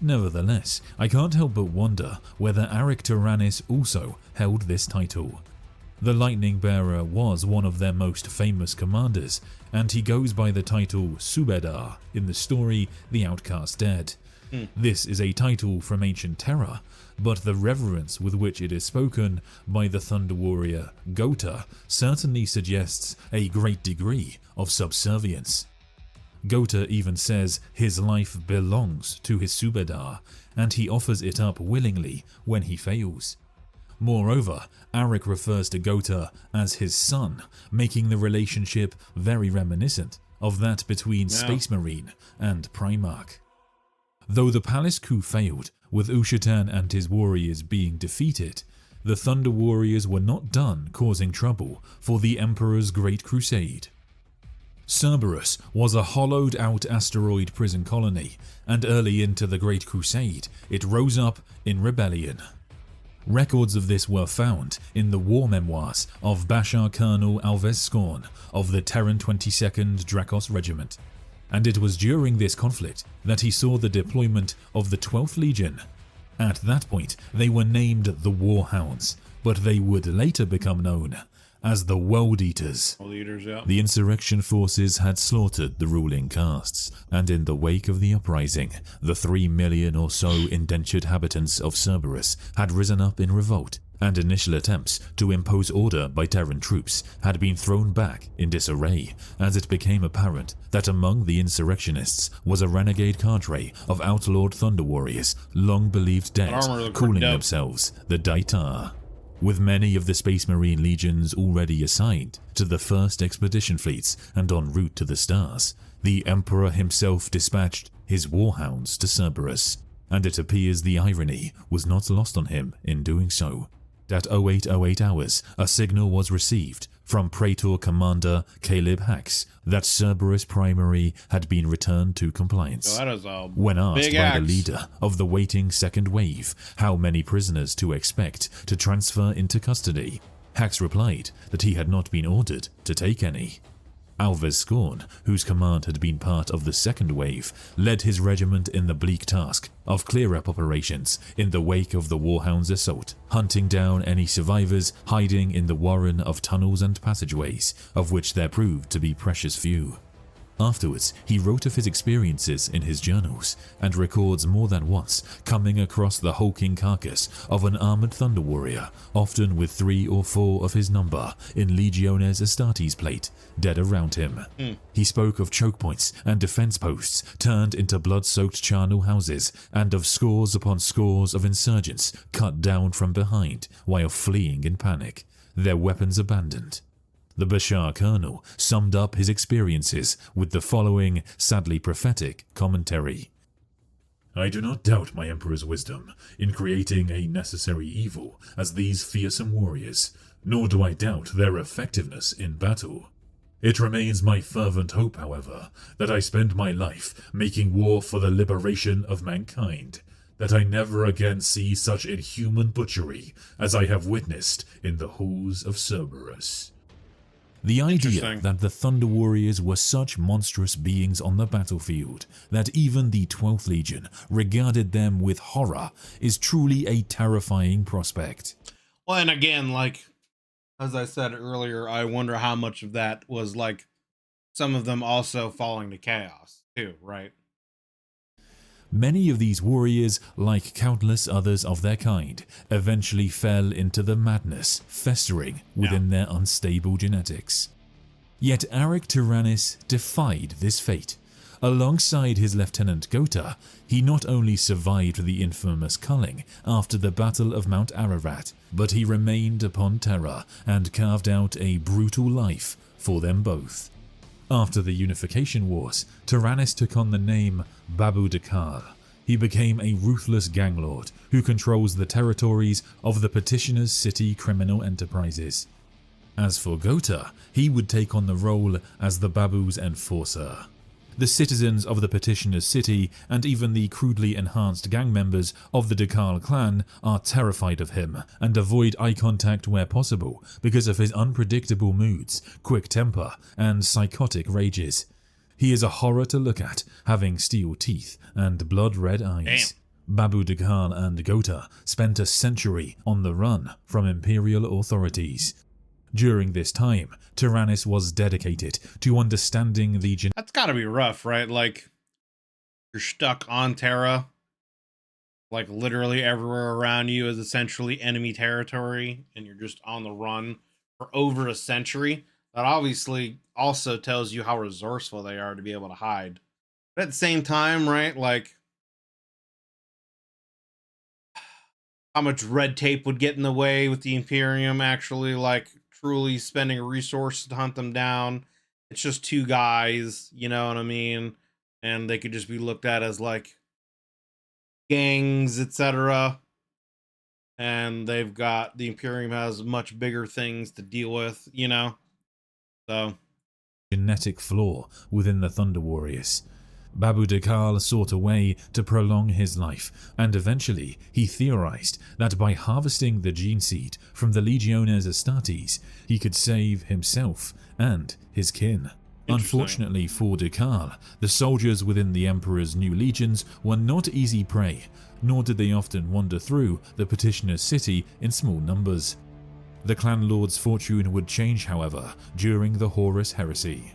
S2: Nevertheless, I can't help but wonder whether Aric Tyrannus also held this title. The Lightning Bearer was one of their most famous commanders, and he goes by the title Subedar in the story The Outcast Dead. This is a title from ancient Terra, but the reverence with which it is spoken by the Thunder Warrior Gota certainly suggests a great degree of subservience. Gota even says his life belongs to his Subedar, and he offers it up willingly when he fails. Moreover, Aric refers to Gota as his son, making the relationship very reminiscent of that between Space Marine and Primarch. Though the palace coup failed, with Ushatan and his warriors being defeated, the Thunder Warriors were not done causing trouble for the Emperor's Great Crusade. Cerberus was a hollowed-out asteroid prison colony, and early into the Great Crusade, it rose up in rebellion. Records of this were found in the war memoirs of Bashar Colonel Alves Scorn of the Terran 22nd Dracos Regiment, and it was during this conflict that he saw the deployment of the 12th Legion. At that point, they were named the Warhounds, but they would later become known as the World Eaters. The insurrection forces had slaughtered the ruling castes, and in the wake of the uprising, the 3 million or so indentured inhabitants of Cerberus had risen up in revolt, and initial attempts to impose order by Terran troops had been thrown back in disarray as it became apparent that among the insurrectionists was a renegade cadre of outlawed Thunder Warriors long believed dead, calling themselves the Daitar. With many of the Space Marine legions already assigned to the first expedition fleets and en route to the stars, the Emperor himself dispatched his warhounds to Cerberus, and it appears the irony was not lost on him in doing so. At 0808 hours, a signal was received from Praetor Commander Caleb Hax that Cerberus Primary had been returned to compliance. When asked by the leader of the waiting second wave how many prisoners to expect to transfer into custody, Hax replied that he had not been ordered to take any. Alves Scorn, whose command had been part of the second wave, led his regiment in the bleak task of clear-up operations in the wake of the Warhounds' assault, hunting down any survivors hiding in the warren of tunnels and passageways, of which there proved to be precious few. Afterwards, he wrote of his experiences in his journals, and records more than once coming across the hulking carcass of an armored Thunder Warrior, often with 3 or 4 of his number in Legiones Astartes plate, dead around him. He spoke of choke points and defense posts turned into blood-soaked charnel houses, and of scores upon scores of insurgents cut down from behind while fleeing in panic, their weapons abandoned. The Bashar Colonel summed up his experiences with the following sadly prophetic commentary. I do not doubt my Emperor's wisdom in creating a necessary evil as these fearsome warriors, nor do I doubt their effectiveness in battle. It remains my fervent hope, however, that I spend my life making war for the liberation of mankind, that I never again see such inhuman butchery as I have witnessed in the halls of Cerberus. The idea that the Thunder Warriors were such monstrous beings on the battlefield that even the 12th Legion regarded them with horror is truly a terrifying prospect.
S1: Well, and again, like, as I said earlier, I wonder how much of that was, like, some of them also falling to chaos, too, right?
S2: Many of these warriors, like countless others of their kind, eventually fell into the madness festering within their unstable genetics. Yet Aric Tyrannus defied this fate. Alongside his lieutenant Gota, he not only survived the infamous culling after the Battle of Mount Ararat, but he remained upon Terra and carved out a brutal life for them both. After the Unification Wars, Tyrannus took on the name Babu Dakar. He became a ruthless gang lord who controls the territories of the Petitioner's City criminal enterprises. As for Gota, he would take on the role as the Babu's enforcer. The citizens of the petitioner's city and even the crudely enhanced gang members of the Dakal clan are terrified of him and avoid eye contact where possible because of his unpredictable moods, quick temper, and psychotic rages. He is a horror to look at, having steel teeth and blood-red eyes. Babu Dakal and Gota spent a century on the run from imperial authorities. During this time, Tyrannus was dedicated to understanding the
S1: That's gotta be rough, right? Like, you're stuck on Terra. Like, literally everywhere around you is essentially enemy territory, and you're just on the run for over a century. That obviously also tells you how resourceful they are to be able to hide. But at the same time, right, like, how much red tape would get in the way with the Imperium actually, like, truly spending resources to hunt them down. It's just two guys, you know what I mean? And they could just be looked at as like gangs, etc. And they've got, the Imperium has much bigger things to deal with, you know? So,
S2: genetic flaw within the Thunder Warriors. Babu Dakal sought a way to prolong his life, and eventually he theorized that by harvesting the gene seed from the Legiones Astartes, he could save himself and his kin. Unfortunately for Dakal, the soldiers within the Emperor's new legions were not easy prey, nor did they often wander through the petitioner's city in small numbers. The clan lord's fortune would change, however, during the Horus Heresy.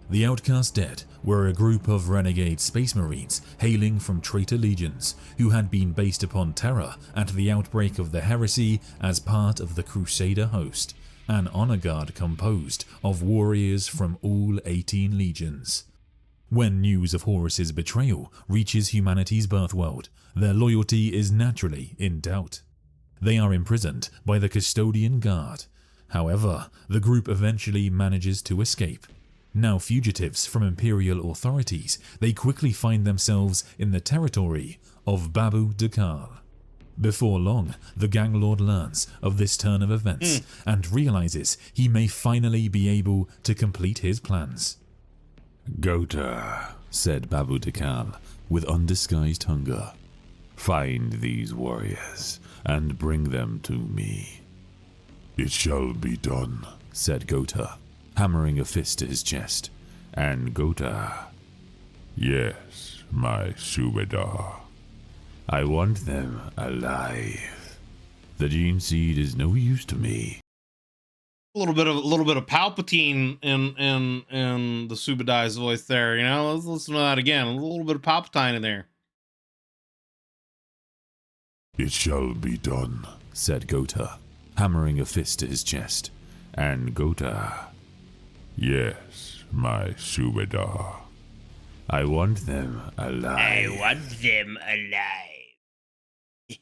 S2: The Outcast Dead were a group of renegade space marines hailing from traitor legions who had been based upon Terra at the outbreak of the heresy as part of the Crusader host, an honor guard composed of warriors from all 18 legions. When news of Horus's betrayal reaches humanity's birthworld, their loyalty is naturally in doubt. They are imprisoned by the Custodian Guard. However, the group eventually manages to escape. Now fugitives from imperial authorities, they quickly find themselves in the territory of Babu Dakal. Before long, the gang lord learns of this turn of events and realizes he may finally be able to complete his plans.
S3: Gota, said Babu Dakal with undisguised hunger, find these warriors and bring them to me. It shall be done, said Gota, hammering a fist to his chest. And Gota, yes, my Subedar. I want them alive. The gene seed is no use to me.
S1: a little bit of Palpatine in the Subadai's voice there, you know? Let's listen to that again. A little bit of Palpatine in there.
S3: It shall be done, said Gota, hammering a fist to his chest. And Gota, yes, my Subedar. I want them alive.
S1: I want them alive.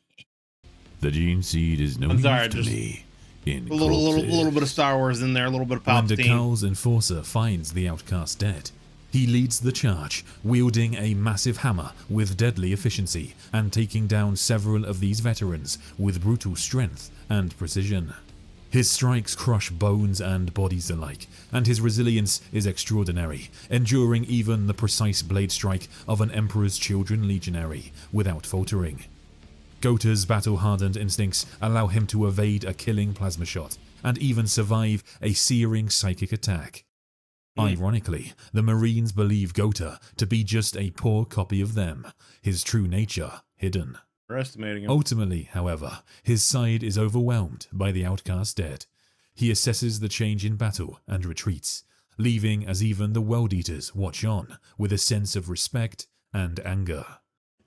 S3: The gene seed is no use to me.
S1: A little bit of Star Wars in there, a little bit of Palpatine.
S2: When Dakal's enforcer finds the Outcast dead, he leads the charge, wielding a massive hammer with deadly efficiency and taking down several of these veterans with brutal strength and precision. His strikes crush bones and bodies alike, and his resilience is extraordinary, enduring even the precise blade strike of an Emperor's Children legionary without faltering. Gota's battle-hardened instincts allow him to evade a killing plasma shot, and even survive a searing psychic attack. Ironically, the Marines believe Gota to be just a poor copy of them, his true nature hidden.
S1: Underestimating him.
S2: Ultimately, however, his side is overwhelmed by the Outcast dead. He assesses the change in battle and retreats, leaving as even the World Eaters watch on with a sense of respect and anger.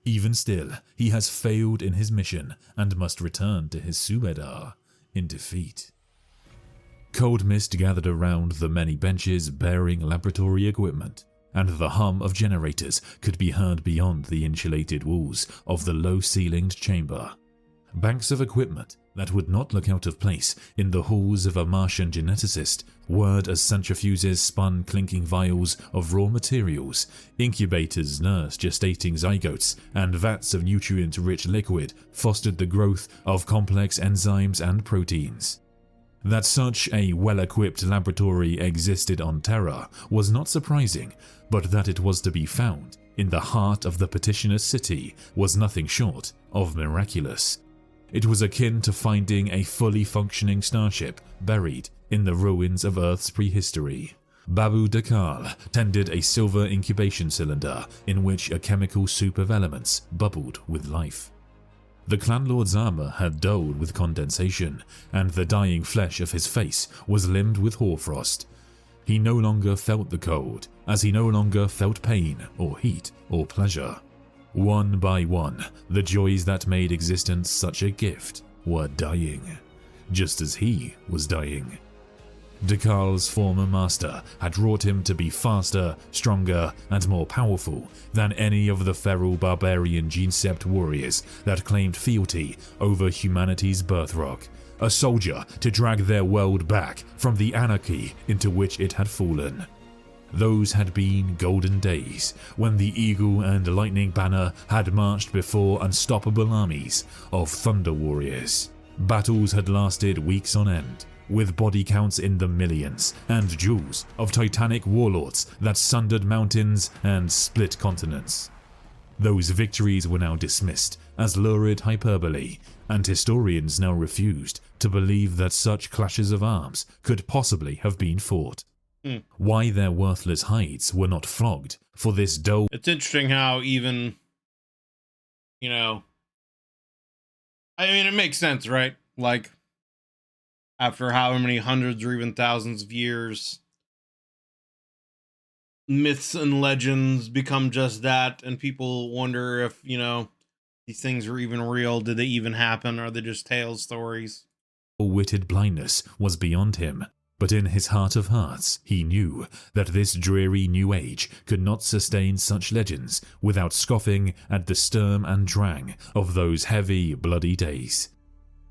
S2: Even still, he has failed in his mission and must return to his Subedar in defeat. Cold mist gathered around the many benches bearing laboratory equipment, and the hum of generators could be heard beyond the insulated walls of the low-ceilinged chamber. Banks of equipment that would not look out of place in the halls of a Martian geneticist whirred as centrifuges spun clinking vials of raw materials, incubators nursed gestating zygotes, and vats of nutrient-rich liquid fostered the growth of complex enzymes and proteins. That such a well-equipped laboratory existed on Terra was not surprising, but that it was to be found in the heart of the petitioner's city was nothing short of miraculous. It was akin to finding a fully functioning starship buried in the ruins of Earth's prehistory. Babu Dakal tended a silver incubation cylinder in which a chemical soup of elements bubbled with life. The clanlord's armor had dulled with condensation, and the dying flesh of his face was limned with hoarfrost. He no longer felt the cold, as he no longer felt pain or heat or pleasure. One by one, the joys that made existence such a gift were dying, just as he was dying. Dakal's former master had wrought him to be faster, stronger, and more powerful than any of the feral barbarian gene-sept warriors that claimed fealty over humanity's birthrock, a soldier to drag their world back from the anarchy into which it had fallen. Those had been golden days when the Eagle and Lightning Banner had marched before unstoppable armies of Thunder Warriors. Battles had lasted weeks on end, with body counts in the millions and duels of titanic warlords that sundered mountains and split continents. Those victories were now dismissed as lurid hyperbole, and historians now refused to believe that such clashes of arms could possibly have been fought. Why their worthless hides were not flogged for this dull...
S1: It's interesting how even, you know, I mean, it makes sense, right? Like, after how many hundreds or even thousands of years, myths and legends become just that, and people wonder if, you know, these things are even real. Did they even happen? Or are they just tale stories?
S2: Witted blindness was beyond him, but in his heart of hearts he knew that this dreary new age could not sustain such legends without scoffing at the sturm and drang of those heavy, bloody days.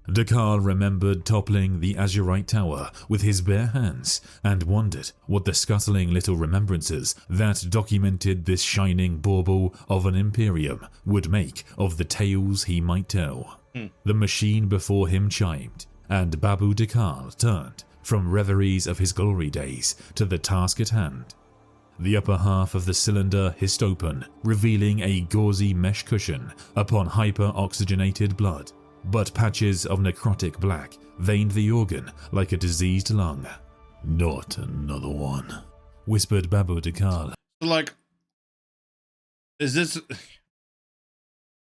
S2: Dakal remembered toppling the Azurite Tower with his bare hands and wondered what the scuttling little remembrances that documented this shining bauble of an Imperium would make of the tales he might tell. The machine before him chimed, and Babu Dakal turned from reveries of his glory days to the task at hand. The upper half of the cylinder hissed open, revealing a gauzy mesh cushion upon hyper-oxygenated blood, but patches of necrotic black veined the organ like a diseased lung. "Not another one," whispered Babu Dakal.
S1: Like, is this...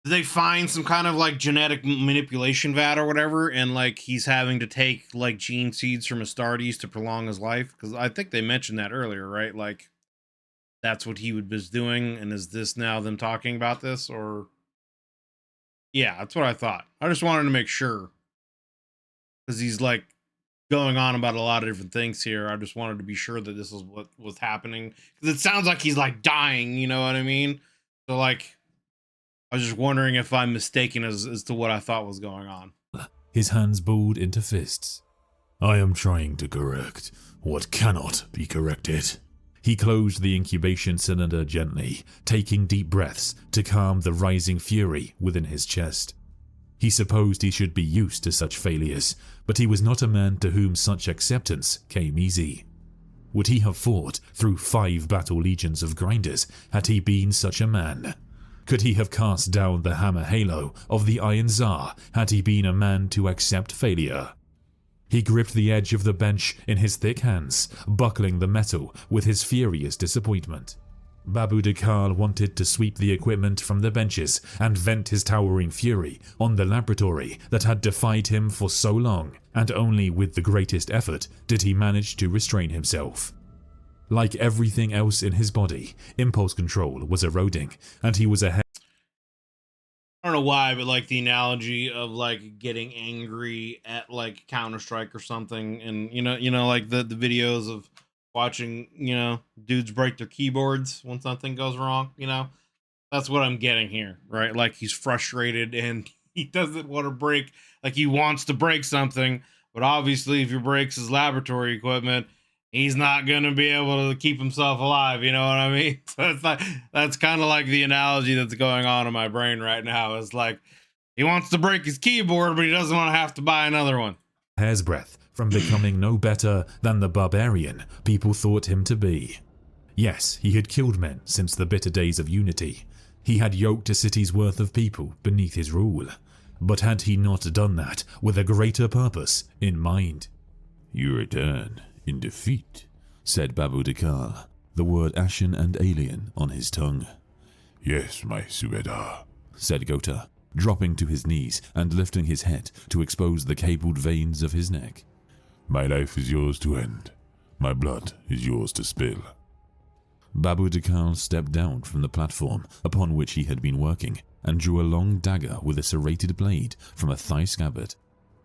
S1: Did they find some kind of like genetic manipulation vat or whatever, and like he's having to take like gene seeds from Astartes to prolong his life? Because I think they mentioned that earlier, right? Like that's what he was doing, and is this now them talking about this? Or yeah, that's what I thought. I just wanted to make sure, because he's like going on about a lot of different things here. I just wanted to be sure that this is what was happening, because it sounds like he's like dying, you know what I mean? So like, I was just wondering if I'm mistaken as to what I thought was going on.
S2: His hands balled into fists.
S3: "I am trying to correct what cannot be corrected."
S2: He closed the incubation cylinder gently, taking deep breaths to calm the rising fury within his chest. He supposed he should be used to such failures, but he was not a man to whom such acceptance came easy. Would he have fought through 5 battle legions of grinders had he been such a man? Could he have cast down the hammer halo of the Iron Tsar had he been a man to accept failure? He gripped the edge of the bench in his thick hands, buckling the metal with his furious disappointment. Babu Dakal wanted to sweep the equipment from the benches and vent his towering fury on the laboratory that had defied him for so long, and only with the greatest effort did he manage to restrain himself. Like everything else in his body, impulse control was eroding, and he was ahead.
S1: I don't know why, but like the analogy of like getting angry at like Counter-Strike or something, and you know, like the videos of watching, you know, dudes break their keyboards when something goes wrong, you know, that's what I'm getting here, right? Like he's frustrated and he doesn't want to break, like he wants to break something, but obviously if he breaks his laboratory equipment, he's not going to be able to keep himself alive. You know what I mean? So it's like, that's kind of like the analogy that's going on in my brain right now. It's like he wants to break his keyboard, but he doesn't want to have to buy another one.
S2: Hair's breadth from becoming no better than the barbarian people thought him to be. Yes, he had killed men since the bitter days of Unity. He had yoked a city's worth of people beneath his rule. But had he not done that with a greater purpose in mind?
S3: You return in defeat, said Babu Dekal, the word ashen and alien on his tongue. Yes, my Subedar, said Gota, dropping to his knees and lifting his head to expose the cabled veins of his neck. My life is yours to end. My blood is yours to spill. Babu Dekal stepped down from the platform upon which he had been working and drew a long dagger with a serrated blade from a thigh scabbard.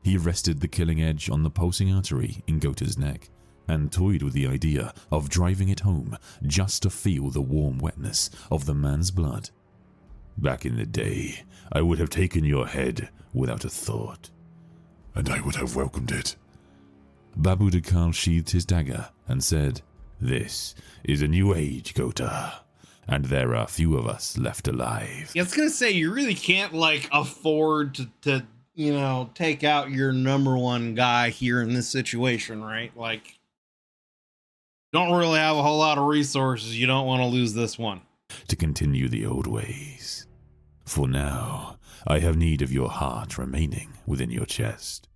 S3: He rested the killing edge on the pulsing artery in Gota's neck and toyed with the idea of driving it home just to feel the warm wetness of the man's blood. Back in the day, I would have taken your head without a thought. And I would have welcomed it. Babu Dekal sheathed his dagger and said, This is a new age, Gota, and there are few of us left alive.
S1: Yeah, I was gonna say, you really can't, like, afford to take out your number one guy here in this situation, right? Like, don't really have a whole lot of resources. You don't want to lose this one.
S3: To continue the old ways. For now, I have need of your heart remaining within your chest.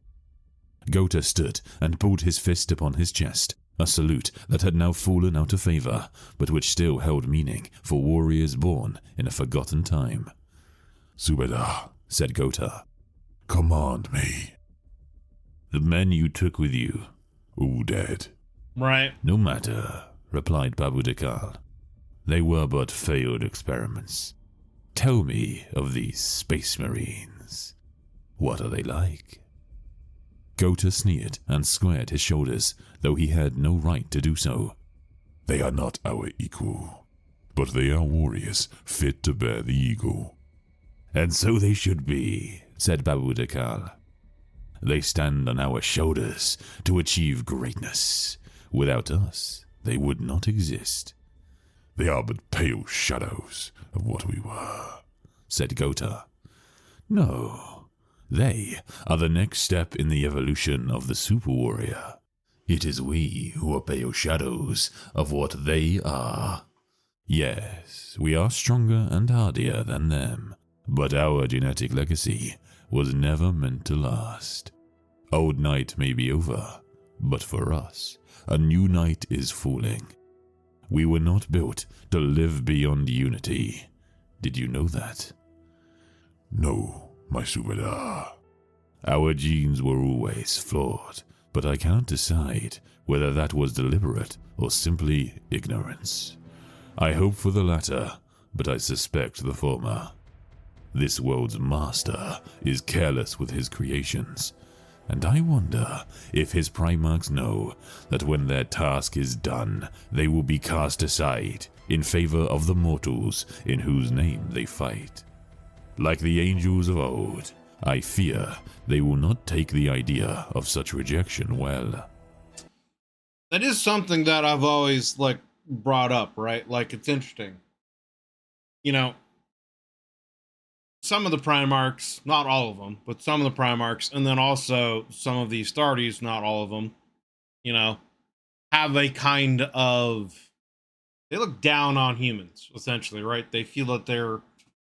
S3: Gota stood and pulled his fist upon his chest, a salute that had now fallen out of favor, but which still held meaning for warriors born in a forgotten time. Subedar, said Gota, command me. The men you took with you, all dead.
S1: Right.
S3: No matter, replied Babu Dekal. They were but failed experiments. Tell me of these space marines. What are they like? Gota sneered and squared his shoulders, though he had no right to do so. They are not our equal, but they are warriors fit to bear the eagle. And so they should be, said Babu Dekal. They stand on our shoulders to achieve greatness. Without us, they would not exist. They are but pale shadows of what we were, said Gota. No, they are the next step in the evolution of the super warrior. It is we who are pale shadows of what they are. Yes, we are stronger and hardier than them, but our genetic legacy was never meant to last. Old night may be over, but for us, a new night is falling. We were not built to live beyond Unity. Did you know that? No, my Subedar. Our genes were always flawed, but I cannot decide whether that was deliberate or simply ignorance. I hope for the latter, but I suspect the former. This world's master is careless with his creations, and I wonder if his Primarchs know that when their task is done, they will be cast aside in favor of the mortals in whose name they fight. Like the angels of old, I fear they will not take the idea of such rejection well.
S1: That is something that I've always, brought up, right? Like, it's interesting. Some of the Primarchs, not all of them, but some of the Primarchs, and then also some of the Astartes, not all of them, have a kind of, they look down on humans, essentially, right? They feel that they're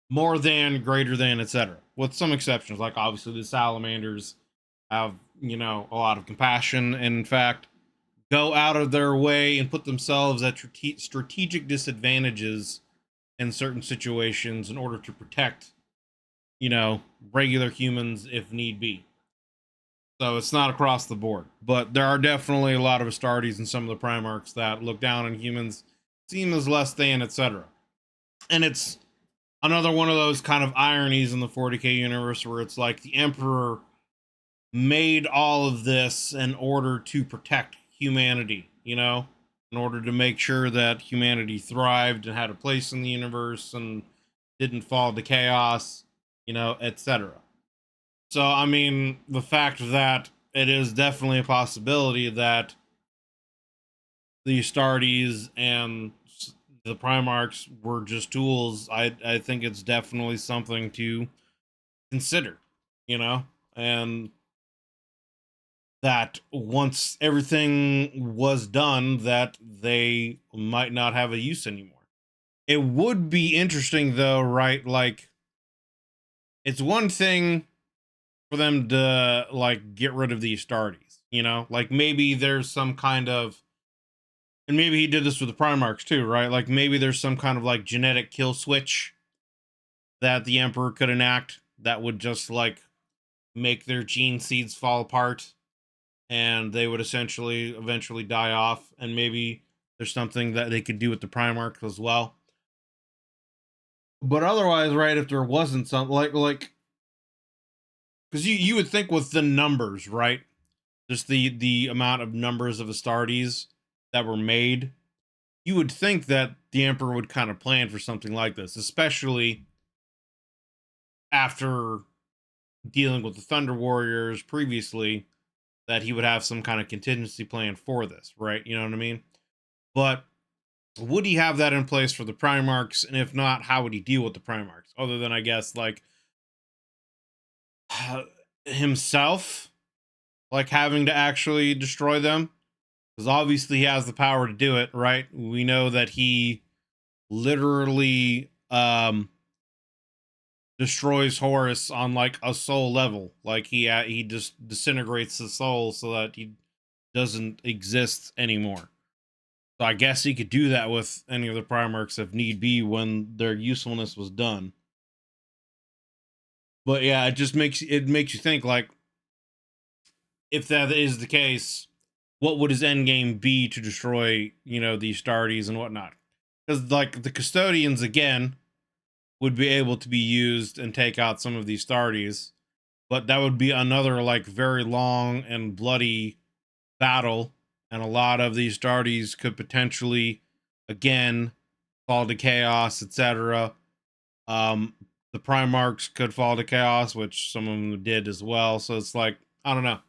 S1: more than, greater than, etc. With some exceptions, like obviously the Salamanders have, a lot of compassion, and in fact, go out of their way and put themselves at strategic disadvantages in certain situations in order to protect regular humans if need be. So it's not across the board, but there are definitely a lot of Astartes and some of the Primarchs that look down on humans, seem as less than, etc. And it's another one of those kind of ironies in the 40K universe where it's like the Emperor made all of this in order to protect humanity, in order to make sure that humanity thrived and had a place in the universe and didn't fall to chaos, etc. So, I mean, the fact that it is definitely a possibility that the Astartes and the Primarchs were just tools, I think it's definitely something to consider, and that once everything was done, that they might not have a use anymore. It would be interesting though, right? Like, it's one thing for them to like get rid of the Astartes, you know? Like maybe there's some kind of, and maybe he did this with the Primarchs too, right? Like maybe there's some kind of like genetic kill switch that the Emperor could enact that would just like make their gene seeds fall apart and they would essentially eventually die off. And maybe there's something that they could do with the Primarchs as well. But otherwise, right, if there wasn't something like because you would think with the numbers, right? Just the amount of numbers of Astartes that were made, you would think that the Emperor would kind of plan for something like this, especially after dealing with the Thunder Warriors previously, that he would have some kind of contingency plan for this, right? You know what I mean? But would he have that in place for the Primarchs? And if not, how would he deal with the Primarchs? Other than, I guess, like himself, like having to actually destroy them? Because obviously he has the power to do it, right? We know that he literally destroys Horus on like a soul level. Like he just disintegrates the soul so that he doesn't exist anymore. So I guess he could do that with any of the Primarchs if need be when their usefulness was done. But yeah, it makes you think like, if that is the case, what would his end game be to destroy, you know, these Astartes and whatnot? Because like the custodians again would be able to be used and take out some of these Astartes, but that would be another like very long and bloody battle, and a lot of these Astartes could potentially again fall to chaos, etc. Um, the Primarchs could fall to chaos, which some of them did as well. So it's like, I don't know.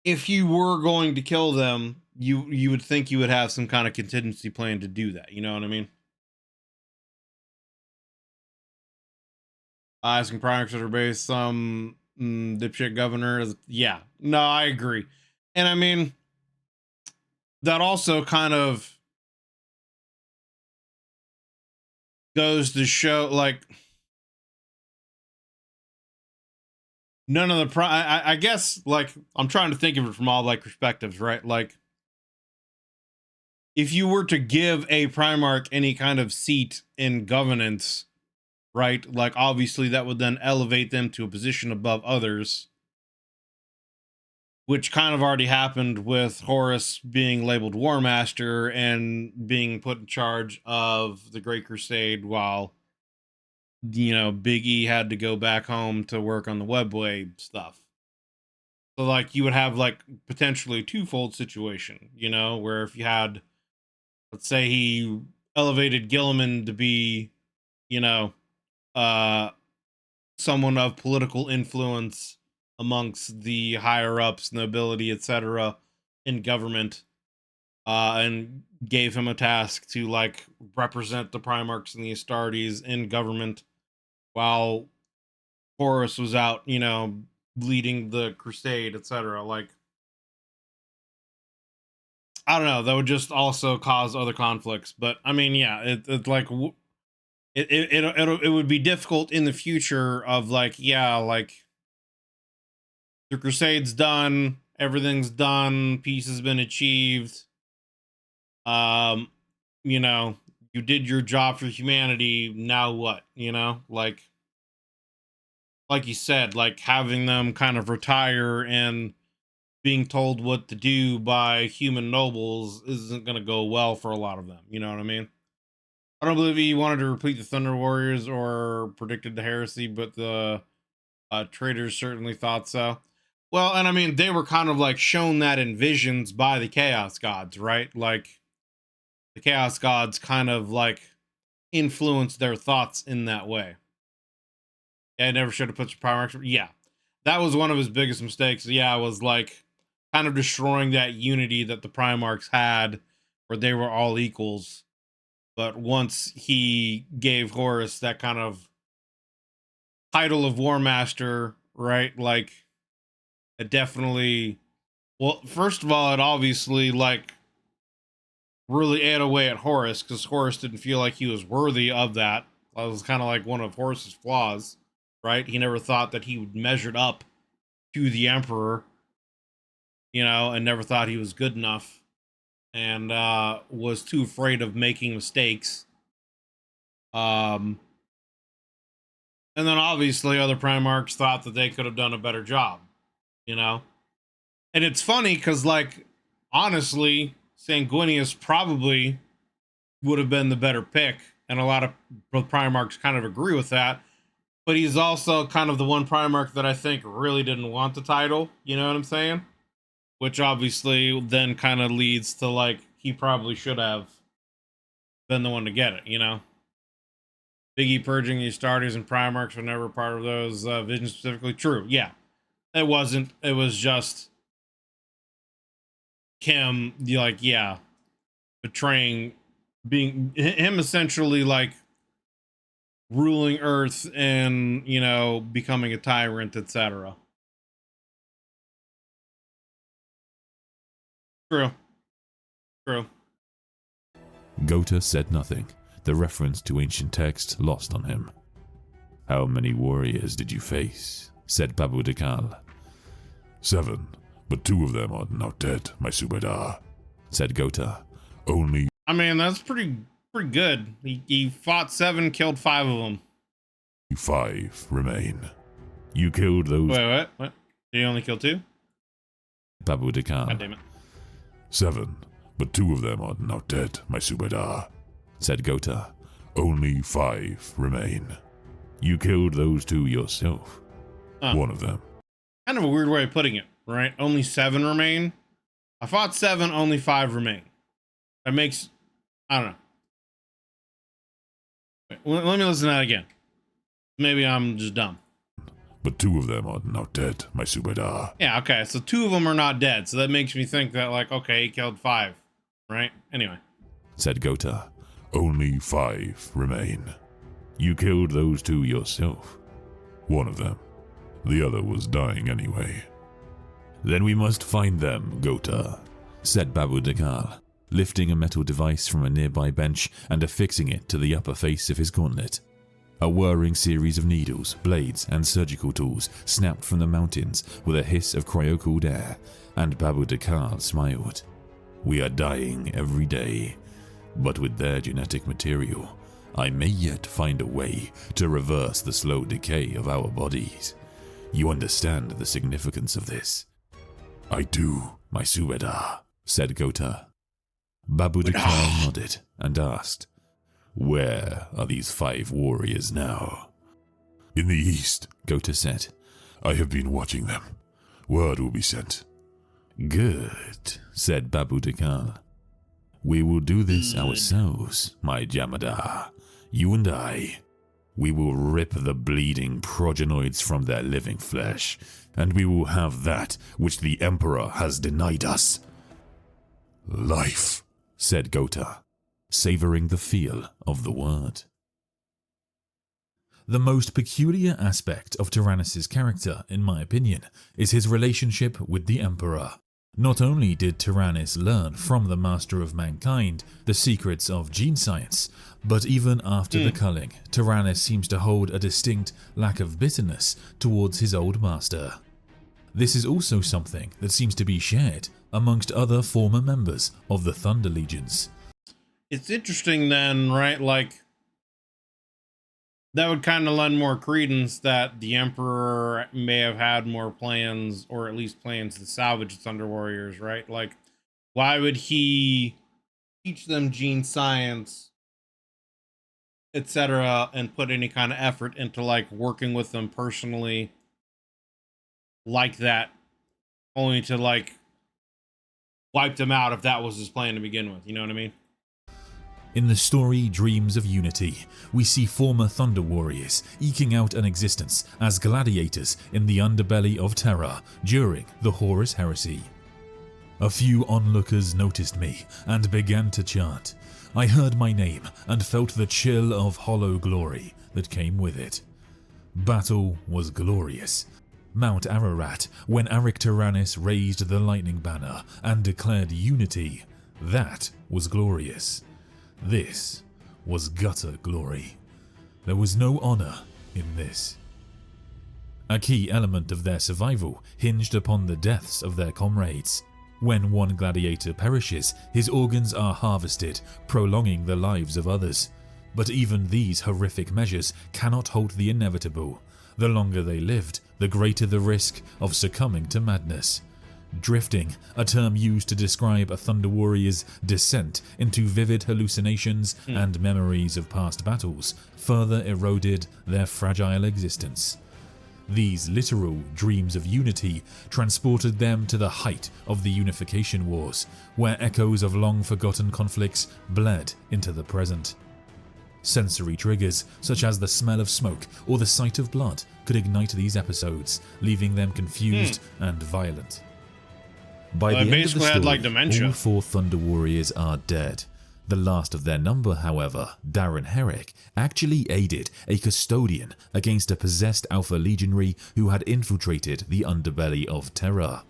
S1: If you were going to kill them, you would think you would have some kind of contingency plan to do that. You know what I mean? Asking Primarchs at her base, some dipshit governor. Yeah, no, I agree. And I mean, that also kind of goes to show like none of the I guess like I'm trying to think of it from all like perspectives, right? Like if you were to give a Primarch any kind of seat in governance, right? Like obviously that would then elevate them to a position above others, which kind of already happened with Horus being labeled War Master and being put in charge of the Great Crusade while, you know, Big E had to go back home to work on the Webway stuff. So like you would have like potentially a twofold situation, you know, where if you had, let's say he elevated Gilliman to be, you know, uh someone of political influence amongst the higher ups, nobility, etc., in government, and gave him a task to like represent the Primarchs and the Astartes in government while Horus was out, you know, leading the crusade, etc. Like, I don't know, that would just also cause other conflicts. But I mean, yeah, it like it would be difficult in the future of like, yeah, like the crusade's done, everything's done, peace has been achieved. Um, you know, you did your job for humanity, now what? You know, like you said, like having them kind of retire and being told what to do by human nobles isn't going to go well for a lot of them. You know what I mean? I don't believe he wanted to repeat the Thunder Warriors or predicted the heresy, but the traders certainly thought so. Well, and I mean, they were kind of like shown that in visions by the Chaos Gods, right? Like the Chaos Gods kind of like influenced their thoughts in that way. Yeah, I never should have put your Primarchs. Yeah, that was one of his biggest mistakes. Yeah, was like kind of destroying that unity that the Primarchs had, where they were all equals. But once he gave Horus that kind of title of War Master, right? Like it definitely, well, first of all, it obviously like really ate away at Horus because Horus didn't feel like he was worthy of that. That was kind of like one of Horus's flaws, right? He never thought that he would measured up to the Emperor, and never thought he was good enough, and was too afraid of making mistakes. And then obviously other Primarchs thought that they could have done a better job, And it's funny because, like, honestly, Sanguinius probably would have been the better pick, and a lot of Primarchs kind of agree with that. But he's also kind of the one Primarch that I think really didn't want the title, you know what I'm saying? Which obviously then kind of leads to, like, he probably should have been the one to get it, Biggie purging these starters and Primarchs were never part of those visions specifically. True, yeah. It wasn't. It was just him, betraying, being him essentially, like, ruling Earth and, becoming a tyrant, etc. True. True.
S3: Gota said nothing, the reference to ancient text lost on him. How many warriors did you face? Said Babu Dekal. 7, but 2 of them are now dead, my Subedar, said Gota. Only...
S1: I mean, that's pretty good. He fought 7, killed 5 of them.
S3: 5 remain. You killed those...
S1: Wait, what? Did he only kill 2?
S3: Babu Dekal.
S1: God damn it.
S3: 7, but 2 of them are now dead, my Subedar, said Gota. Only 5 remain. You killed those 2 yourself. One of them.
S1: Kind of a weird way of putting it, right? Only 7 remain. I fought 7, only 5 remain. That makes... I don't know. Wait, let me listen to that again. Maybe I'm just dumb.
S3: But 2 of them are now dead, my Subedar.
S1: Yeah, okay, so 2 of them are not dead, so that makes me think that, like, okay, he killed 5, right? Anyway.
S3: Said Gota. Only 5 remain. You killed those 2 yourself. One of them. The other was dying anyway. Then we must find them, Gota, said Babu Dekal, lifting a metal device from a nearby bench and affixing it to the upper face of his gauntlet. A whirring series of needles, blades, and surgical tools snapped from the mountains with a hiss of cryo-cooled air, and Babu Dekal smiled. We are dying every day, but with their genetic material, I may yet find a way to reverse the slow decay of our bodies. You understand the significance of this? I do, my Subedar, said Gota. Babu Dekal nodded and asked, where are these 5 warriors now? In the east, Gota said. I have been watching them. Word will be sent. Good, said Babu Dekal. We will do this ourselves, my Jamadar. You and I. We will rip the bleeding progenoids from their living flesh, and we will have that which the Emperor has denied us. Life, said Gota, savoring the feel of the word.
S2: The most peculiar aspect of Tyrannus' character, in my opinion, is his relationship with the Emperor. Not only did Tyrannus learn from the master of mankind the secrets of gene science, but even after the culling, Tyrannus seems to hold a distinct lack of bitterness towards his old master. This is also something that seems to be shared amongst other former members of the Thunder Legions.
S1: It's interesting then, right? Like, that would kind of lend more credence that the Emperor may have had more plans, or at least plans to salvage Thunder Warriors, right? Like, why would he teach them gene science, etc., and put any kind of effort into, like, working with them personally like that, only to, like, wipe them out if that was his plan to begin with? You know what I mean?
S2: In the story Dreams of Unity, we see former Thunder Warriors eking out an existence as gladiators in the underbelly of Terra during the Horus Heresy. A few onlookers noticed me and began to chant. I heard my name and felt the chill of hollow glory that came with it. Battle was glorious. Mount Ararat, when Aricturanis raised the lightning banner and declared unity, that was glorious. This was gutter glory. There was no honor in this. A key element of their survival hinged upon the deaths of their comrades. When one gladiator perishes, his organs are harvested, prolonging the lives of others. But even these horrific measures cannot halt the inevitable. The longer they lived, the greater the risk of succumbing to madness. Drifting, a term used to describe a Thunder Warrior's descent into vivid hallucinations and memories of past battles, further eroded their fragile existence. These literal dreams of unity transported them to the height of the Unification Wars, where echoes of long-forgotten conflicts bled into the present. Sensory triggers, such as the smell of smoke or the sight of blood, could ignite these episodes, leaving them confused and violent. By the end of the story, all 4 Thunder Warriors are dead. The last of their number, however, Darren Herrick, actually aided a custodian against a possessed Alpha Legionary who had infiltrated the underbelly of Terra.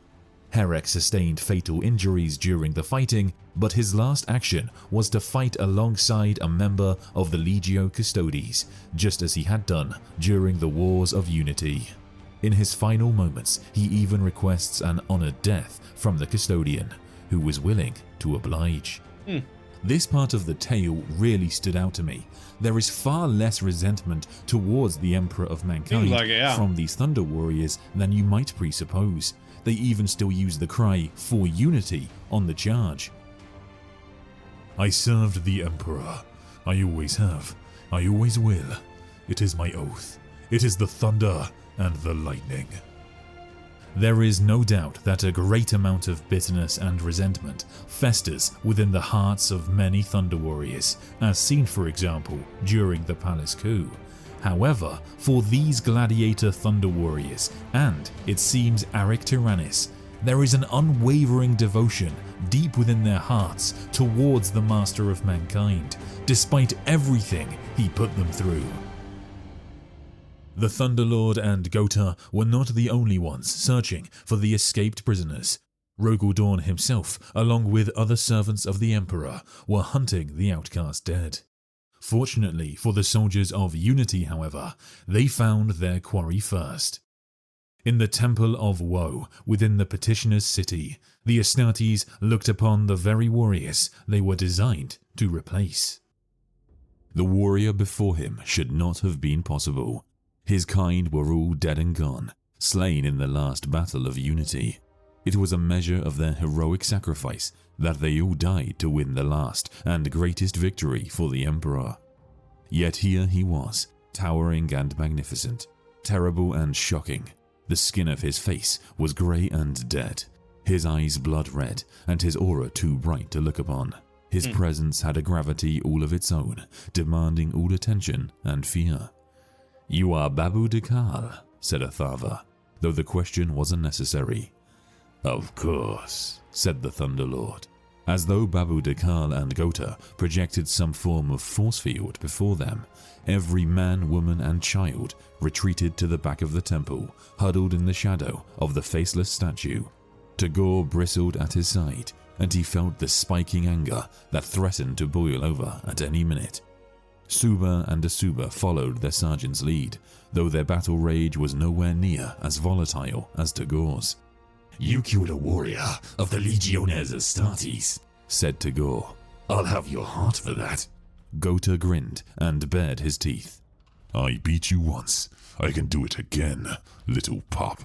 S2: Herrick sustained fatal injuries during the fighting, but his last action was to fight alongside a member of the Legio Custodes, just as he had done during the Wars of Unity. In his final moments, he even requests an honored death from the custodian, who was willing to oblige. This part of the tale really stood out to me. There is far less resentment towards the Emperor of Mankind from these Thunder Warriors than you might presuppose. They even still use the cry for unity on the charge. I served the Emperor. I always have. I always will. It is my oath. It is the thunder and the lightning. There is no doubt that a great amount of bitterness and resentment festers within the hearts of many Thunder Warriors, as seen for example during the Palace Coup. However, for these gladiator Thunder Warriors, and it seems Aricturanis, there is an unwavering devotion deep within their hearts towards the Master of Mankind, despite everything he put them through. The Thunderlord and Gota were not the only ones searching for the escaped prisoners. Rogaldorn himself, along with other servants of the Emperor, were hunting the outcast dead. Fortunately for the soldiers of Unity, however, they found their quarry first. In the Temple of Woe, within the Petitioner's city, the Astartes looked upon the very warriors they were designed to replace.
S3: The warrior before him should not have been possible. His kind were all dead and gone, slain in the last battle of Unity. It was a measure of their heroic sacrifice that they all died to win the last and greatest victory for the Emperor. Yet here he was, towering and magnificent, terrible and shocking. The skin of his face was grey and dead, his eyes blood red, and his aura too bright to look upon. His presence had a gravity all of its own, demanding all attention and fear. "You are Babu Dekal," said Atharva, though the question was unnecessary. "Of course," said the Thunderlord, as though Babu Dekal and Gota projected some form of force field before them. Every man, woman, and child retreated to the back of the temple, huddled in the shadow of the faceless statue. Tagore bristled at his side, and he felt the spiking anger that threatened to boil over at any minute. Suba and Asuba followed their sergeant's lead, though their battle rage was nowhere near as volatile as Tagore's.
S4: "You killed a warrior of the Legiones Astartes," said Tagore. "I'll have your heart for that."
S3: Gota grinned and bared his teeth.
S4: "I beat you once. I can do it again, little pup."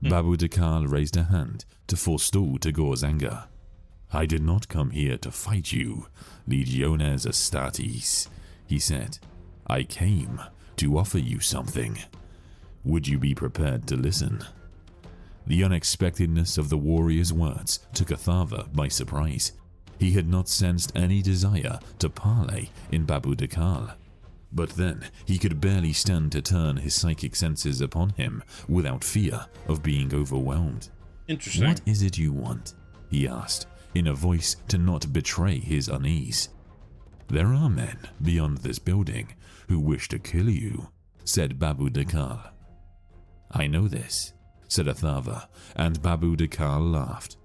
S3: Babu Dekal raised a hand to forestall Tagore's anger. "I did not come here to fight you, Legiones Astartes," he said. "I came to offer you something. Would you be prepared to listen?" The unexpectedness of the warrior's words took Atharva by surprise. He had not sensed any desire to parley in Babu Dekal. But then he could barely stand to turn his psychic senses upon him without fear of being overwhelmed.
S1: Interesting.
S3: "What is it you want?" he asked, in a voice to not betray his unease. "There are men beyond this building who wish to kill you," said Babu Dekal. "I know this. said Athava, and Babu Dakal laughed,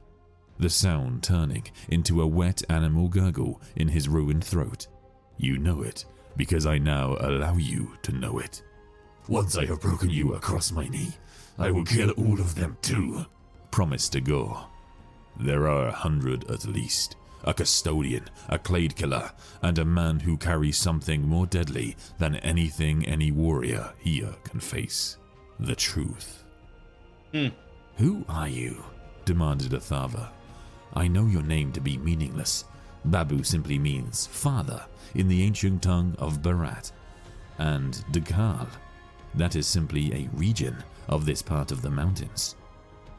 S3: the sound turning into a wet animal gurgle in his ruined throat. You know it, because I now allow you to know it.
S4: Once I have broken you across my knee, I will kill all of them too,
S3: promised Tagore. There are 100 at least. A custodian, a clade killer, and a man who carries something more deadly than anything any warrior here can face. The truth. Who are you? Demanded Athava. I know your name to be meaningless. Babu simply means father in the ancient tongue of Bharat. And Dakal, that is simply a region of this part of the mountains.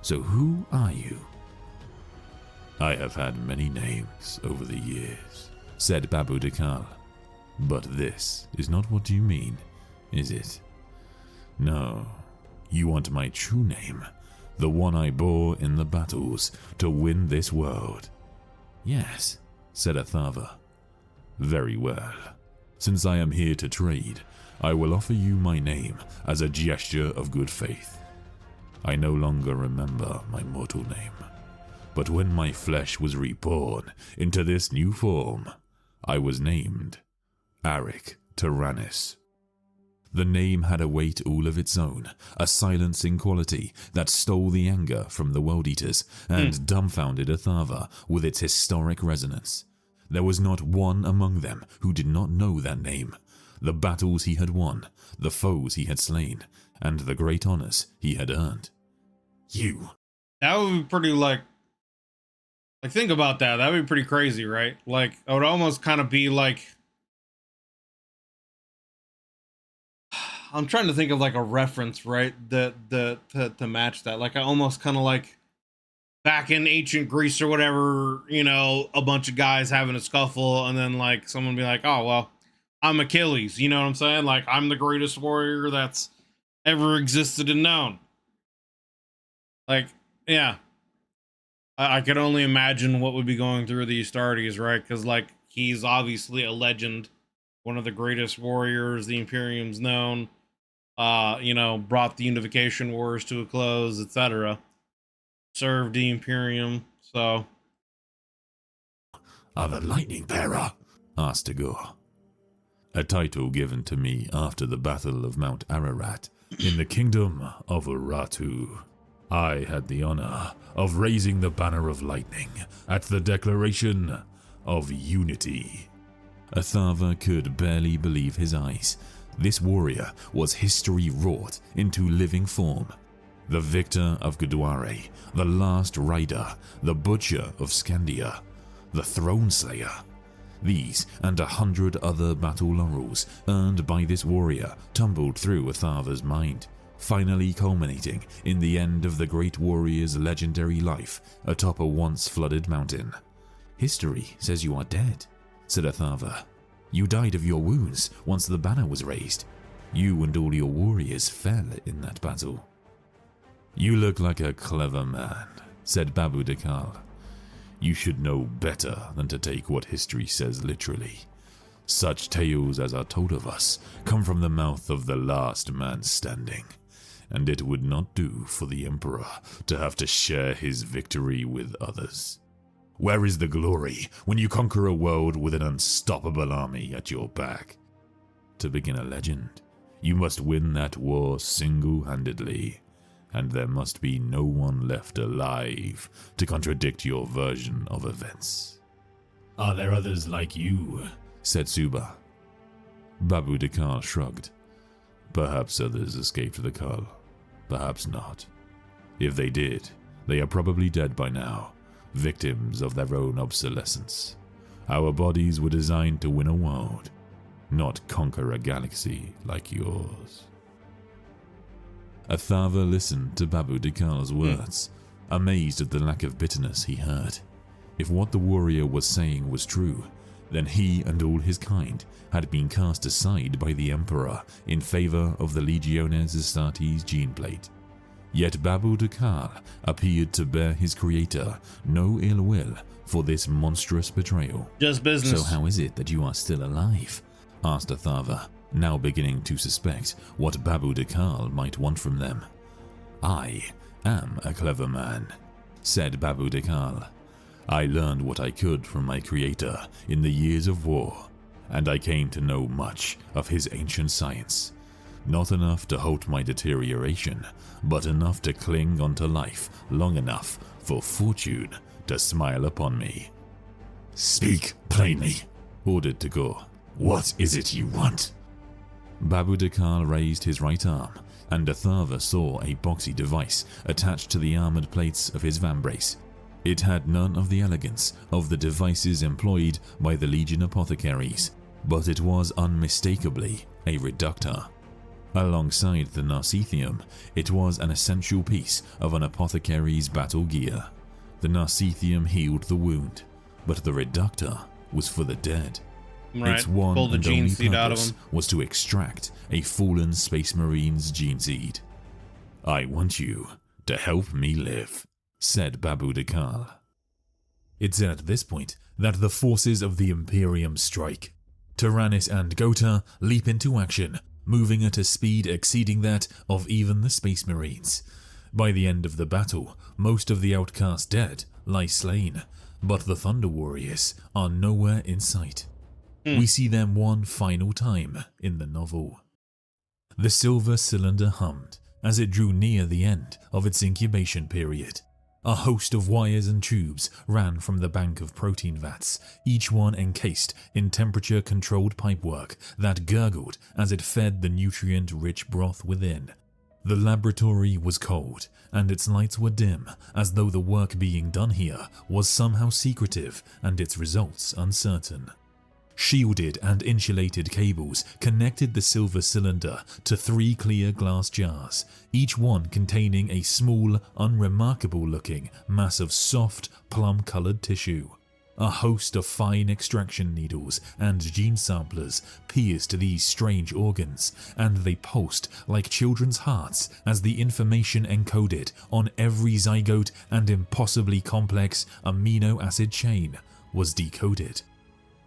S3: So who are you? I have had many names over the years, said Babu Dakal. But this is not what you mean, is it? No, you want my true name, the one I bore in the battles to win this world. Yes, said Athava. Very well. Since I am here to trade, I will offer you my name as a gesture of good faith. I no longer remember my mortal name, but when my flesh was reborn into this new form, I was named Arik Tyrannus. The name had a weight all of its own, a silencing quality that stole the anger from the World Eaters and dumbfounded Athava with its historic resonance. There was not one among them who did not know that name, the battles he had won, the foes he had slain, and the great honors he had earned. You.
S1: That would be pretty like think about that. That would be pretty crazy, right? Like, it would almost kind of be like, I'm trying to think of like a reference, right? To match that. Like, I almost kind of like back in ancient Greece or whatever, you know, a bunch of guys having a scuffle and then like someone be like, oh, well, I'm Achilles. You know what I'm saying? Like, I'm the greatest warrior that's ever existed and known. Like, yeah. I could only imagine what would be going through the Astartes, right? Because, like, he's obviously a legend, one of the greatest warriors the Imperium's known, you know, brought the Unification Wars to a close, etc. Served the Imperium, so...
S4: Are the Lightning Bearer?
S3: Asked Tagore. A title given to me after the Battle of Mount Ararat in the Kingdom of Urartu. I had the honor of raising the banner of lightning at the Declaration of Unity. Athava could barely believe his eyes. This warrior was history wrought into living form. The victor of Gudwari, the last rider, the butcher of Scandia, the throne slayer. These and 100 other battle laurels earned by this warrior tumbled through Athava's mind, finally culminating in the end of the great warrior's legendary life atop a once flooded mountain. History says you are dead, said Athava. You died of your wounds once the banner was raised. You and all your warriors fell in that battle. You look like a clever man, said Babu Dakal. You should know better than to take what history says literally. Such tales as are told of us come from the mouth of the last man standing, and it would not do for the Emperor to have to share his victory with others. Where is the glory when you conquer a world with an unstoppable army at your back? To begin a legend, you must win that war single-handedly, and there must be no one left alive to contradict your version of events.
S4: Are there others like you?
S3: Said Suba. Babu Dakal shrugged. Perhaps others escaped the Kull. Perhaps not. If they did, they are probably dead by now, victims of their own obsolescence. Our bodies were designed to win a world, not conquer a galaxy like yours. Athava listened to Babu Dakal's words, amazed at the lack of bitterness he heard. If what the warrior was saying was true, then he and all his kind had been cast aside by the Emperor in favor of the Legiones Astartes gene plate. Yet Babu Dakal appeared to bear his creator no ill will for this monstrous betrayal.
S1: Just business.
S3: So how is it that you are still alive? Asked Athava, now beginning to suspect what Babu Dakal might want from them. I am a clever man, said Babu Dekal. I learned what I could from my creator in the years of war, and I came to know much of his ancient science. Not enough to halt my deterioration, but enough to cling onto life long enough for fortune to smile upon me.
S4: Speak plainly,
S3: ordered Tagore.
S4: What is it you want?
S3: Babu Dekal raised his right arm, and Atharva saw a boxy device attached to the armored plates of his vambrace. It had none of the elegance of the devices employed by the Legion apothecaries, but it was unmistakably a reductor. Alongside the Narcithium, it was an essential piece of an apothecary's battle gear. The Narcithium healed the wound, but the reductor was for the dead.
S1: Right.
S3: Its one
S1: Pull the
S3: and
S1: gene
S3: only
S1: seed out of
S3: purpose
S1: him.
S3: was to extract a fallen Space Marine's gene seed. I want you to help me live, said Babu Dekal.
S2: It's at this point that the forces of the Imperium strike. Tyrannus and Gota leap into action, moving at a speed exceeding that of even the Space Marines. By the end of the battle, most of the outcast dead lie slain, but the Thunder Warriors are nowhere in sight. We see them one final time in the novel. The Silver Cylinder hummed as it drew near the end of its incubation period. A host of wires and tubes ran from the bank of protein vats, each one encased in temperature-controlled pipework that gurgled as it fed the nutrient-rich broth within. The laboratory was cold, and its lights were dim, as though the work being done here was somehow secretive and its results uncertain. Shielded and insulated cables connected the silver cylinder to 3 clear glass jars, each one containing a small, unremarkable-looking mass of soft, plum-colored tissue. A host of fine extraction needles and gene samplers pierced these strange organs, and they pulsed like children's hearts as the information encoded on every zygote and impossibly complex amino acid chain was decoded.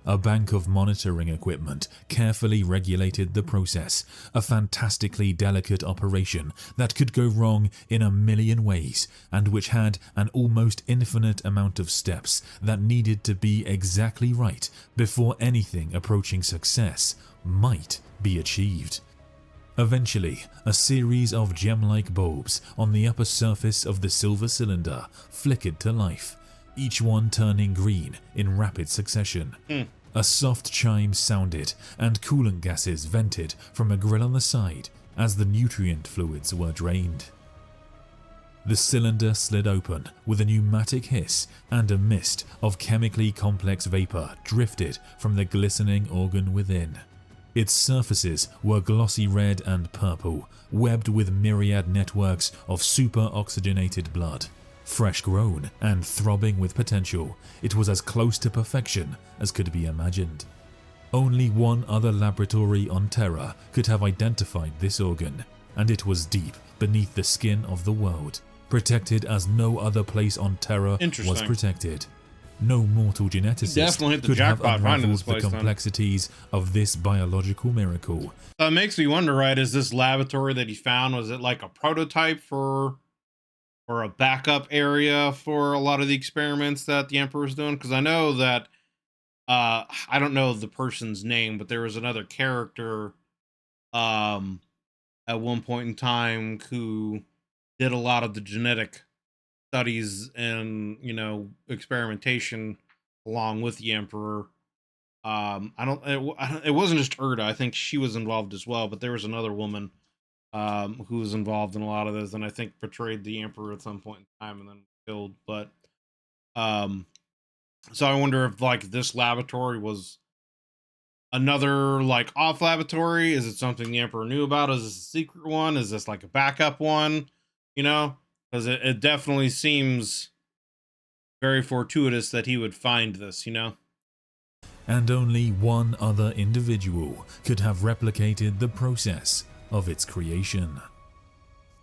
S2: A bank of monitoring equipment carefully regulated the process, a fantastically delicate operation that could go wrong in a million ways, and which had an almost infinite amount of steps that needed to be exactly right before anything approaching success might be achieved. Eventually, a series of gem-like bulbs on the upper surface of the silver cylinder flickered to life, each one turning green in rapid succession. A soft chime sounded, and coolant gases vented from a grill on the side as the nutrient fluids were drained. The cylinder slid open with a pneumatic hiss, and a mist of chemically complex vapor drifted from the glistening organ within. Its surfaces were glossy red and purple, webbed with myriad networks of super-oxygenated blood. Fresh grown and throbbing with potential, it was as close to perfection as could be imagined. Only one other laboratory on Terra could have identified this organ, and it was deep beneath the skin of the world, protected as no other place on Terra was protected. No mortal geneticist could have unraveled the complexities of this biological miracle.
S1: It makes me wonder, right, is this laboratory that he found, was it like a prototype for, or a backup area for a lot of the experiments that the Emperor's doing? Because I know that, I don't know the person's name, but there was another character at one point in time who did a lot of the genetic studies and, you know, experimentation along with the Emperor. It wasn't just Erda. I think she was involved as well, but there was another woman who was involved in a lot of this, and I think betrayed the Emperor at some point in time and then killed. But so I wonder if like this laboratory was another like off laboratory. Is it something the Emperor knew about? Is this a secret one? Is this like a backup one? You know, because it definitely seems very fortuitous that he would find this, you know?
S2: And only one other individual could have replicated the process of its creation.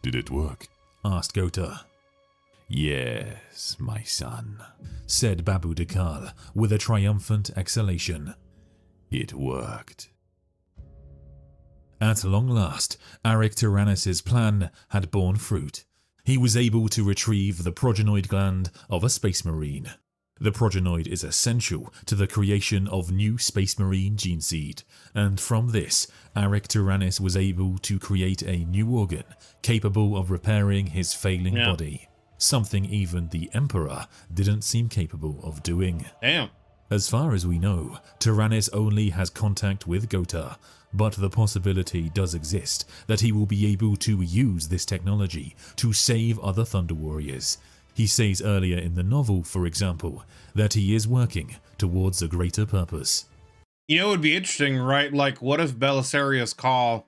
S3: Did it work?
S2: Asked Gota.
S3: Yes, my son,
S2: said Babu Dekal with a triumphant exhalation.
S3: It worked.
S2: At long last, Arik Tyrannus' plan had borne fruit. he was able to retrieve the progenoid gland of a Space Marine. The progenoid is essential to the creation of new Space Marine gene seed, and from this, Arik Tyrannis was able to create a new organ capable of repairing his failing body, something even the Emperor didn't seem capable of doing.
S1: Damn.
S2: As far as we know, Tyrannis only has contact with Gota, but the possibility does exist that he will be able to use this technology to save other Thunder Warriors. He says earlier in the novel, for example, that he is working towards a greater purpose.
S1: You know, it would be interesting, right? Like, what if Belisarius Cawl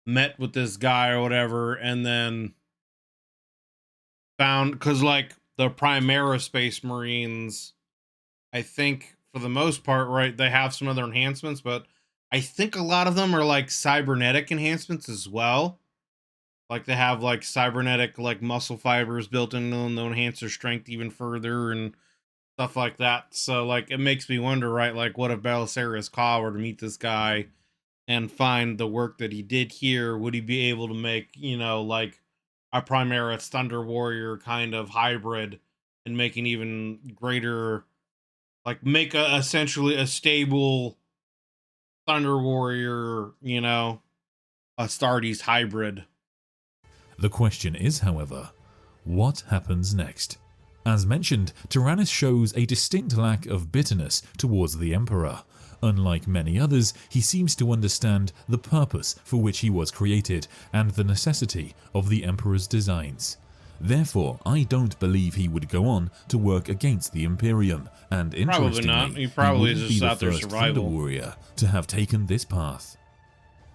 S1: met with this guy or whatever, and then found, because like the Primera Space Marines, I think for the most part, right, they have some other enhancements, but I think a lot of them are like cybernetic enhancements as well. Like they have like cybernetic like muscle fibers built into them to enhance their strength even further and stuff like that. So like it makes me wonder, right? Like what if Belisarius Cawl were to meet this guy and find the work that he did here? Would he be able to make, you know, like a Primaris Thunder Warrior kind of hybrid and make an even greater, like make a essentially a stable Thunder Warrior, you know, Astartes hybrid?
S2: The question is, however, what happens next? As mentioned, Tyrannis shows a distinct lack of bitterness towards the Emperor. Unlike many others, he seems to understand the purpose for which he was created and the necessity of the Emperor's designs. Therefore, I don't believe he would go on to work against the Imperium, and interestingly,
S1: Probably not. He probably is
S2: wouldn't
S1: just
S2: be
S1: out
S2: the
S1: there
S2: first
S1: survival.
S2: Thunder Warrior to have taken this path.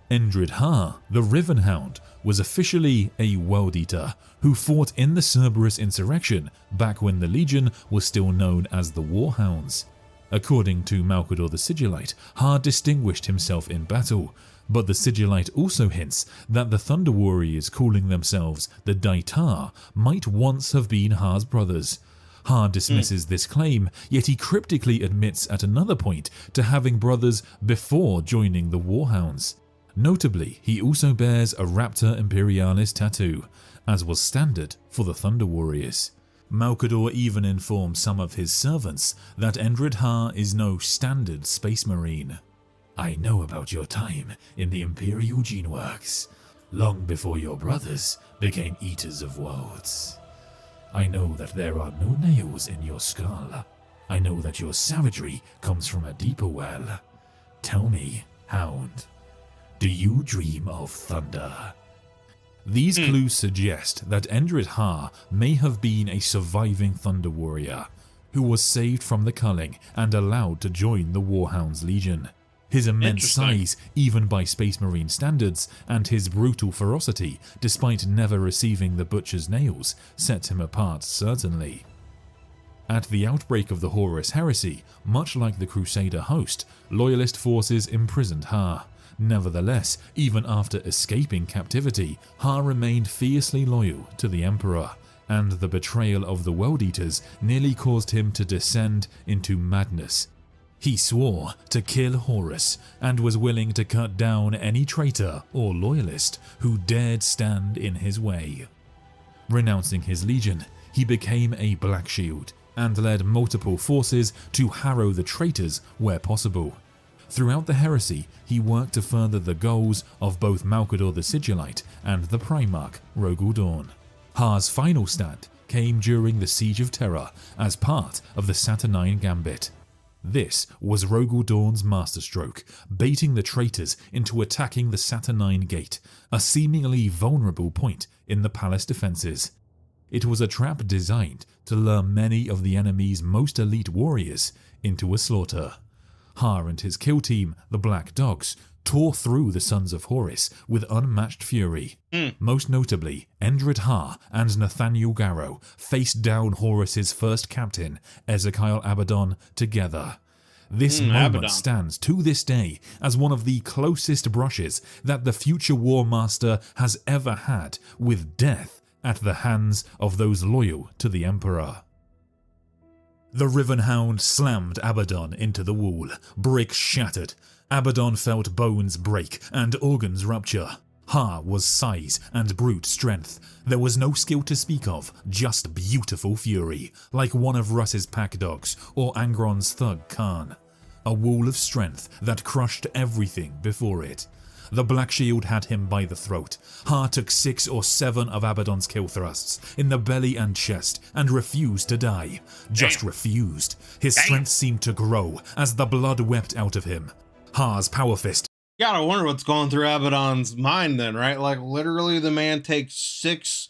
S2: Endred Ha, the Rivenhound, was officially a World Eater who fought in the Cerberus insurrection back when the Legion was still known as the Warhounds. According to Malcador the Sigillite, Ha distinguished himself in battle, but the Sigillite also hints that the Thunder Warriors calling themselves the Daitar might once have been Ha's brothers. Ha dismisses this claim, yet he cryptically admits at another point to having brothers before joining the Warhounds. Notably, he also bears a Raptor Imperialis tattoo, as was standard for the Thunder Warriors. Malcador even informs some of his servants that Endred Ha is no standard Space Marine. I know about your time in the Imperial Gene Works, long before your brothers became Eaters of Worlds. I know that there are no nails in your skull. I know that your savagery comes from a deeper well. Tell me, Hound, do you dream of thunder? These clues suggest that Endred Ha may have been a surviving Thunder Warrior who was saved from the culling and allowed to join the Warhounds Legion. His immense size, even by Space Marine standards, and his brutal ferocity, despite never receiving the Butcher's nails, set him apart certainly. At the outbreak of the Horus Heresy, much like the Crusader host, Loyalist forces imprisoned Ha. Nevertheless, even after escaping captivity, Ha remained fiercely loyal to the Emperor, and the betrayal of the World Eaters nearly caused him to descend into madness. He swore to kill Horus and was willing to cut down any traitor or loyalist who dared stand in his way. Renouncing his legion, he became a Black Shield and led multiple forces to harrow the traitors where possible. Throughout the heresy, he worked to further the goals of both Malcador the Sigillite and the Primarch, Rogul Dawn. Ha's final stand came during the Siege of Terra as part of the Saturnine Gambit. This was Rogul Dawn's masterstroke, baiting the traitors into attacking the Saturnine Gate, a seemingly vulnerable point in the palace defences. It was a trap designed to lure many of the enemy's most elite warriors into a slaughter. Ha and his kill team, the Black Dogs, tore through the Sons of Horus with unmatched fury. Most notably, Endred Ha and Nathaniel Garrow faced down Horus's first captain, Ezekiel Abaddon, together. This moment
S1: Abaddon
S2: stands to this day as one of the closest brushes that the future War Master has ever had with death at the hands of those loyal to the Emperor. The Rivenhound slammed Abaddon into the wall. Bricks shattered. Abaddon felt bones break and organs rupture. Ha was size and brute strength. There was no skill to speak of, just beautiful fury, like one of Russ's pack dogs or Angron's thug Khan. A wall of strength that crushed everything before it. The Black Shield had him by the throat. Ha took 6 or 7 of Abaddon's kill thrusts in the belly and chest and refused to die. Just refused. His strength seemed to grow as the blood wept out of him. Ha's power fist.
S1: You gotta wonder what's going through Abaddon's mind then, right? Like literally the man takes 6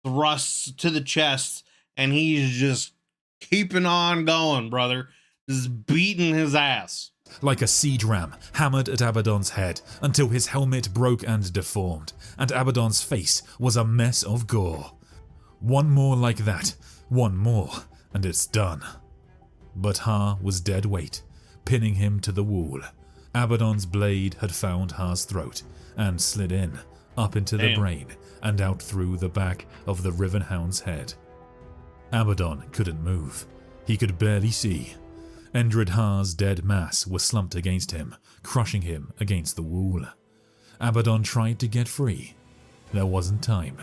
S1: thrusts to the chest and he's just keeping on going, brother. Just beating his ass.
S2: Like a siege ram hammered at Abaddon's head until his helmet broke and deformed, and Abaddon's face was a mess of gore. One more like that, one more, and it's done. But Ha was dead weight, pinning him to the wall. Abaddon's blade had found Ha's throat and slid in, up into the brain and out through the back of the Rivenhound's head. Abaddon couldn't move. He could barely see. Endred Ha's dead mass was slumped against him, crushing him against the wall. Abaddon tried to get free. There wasn't time.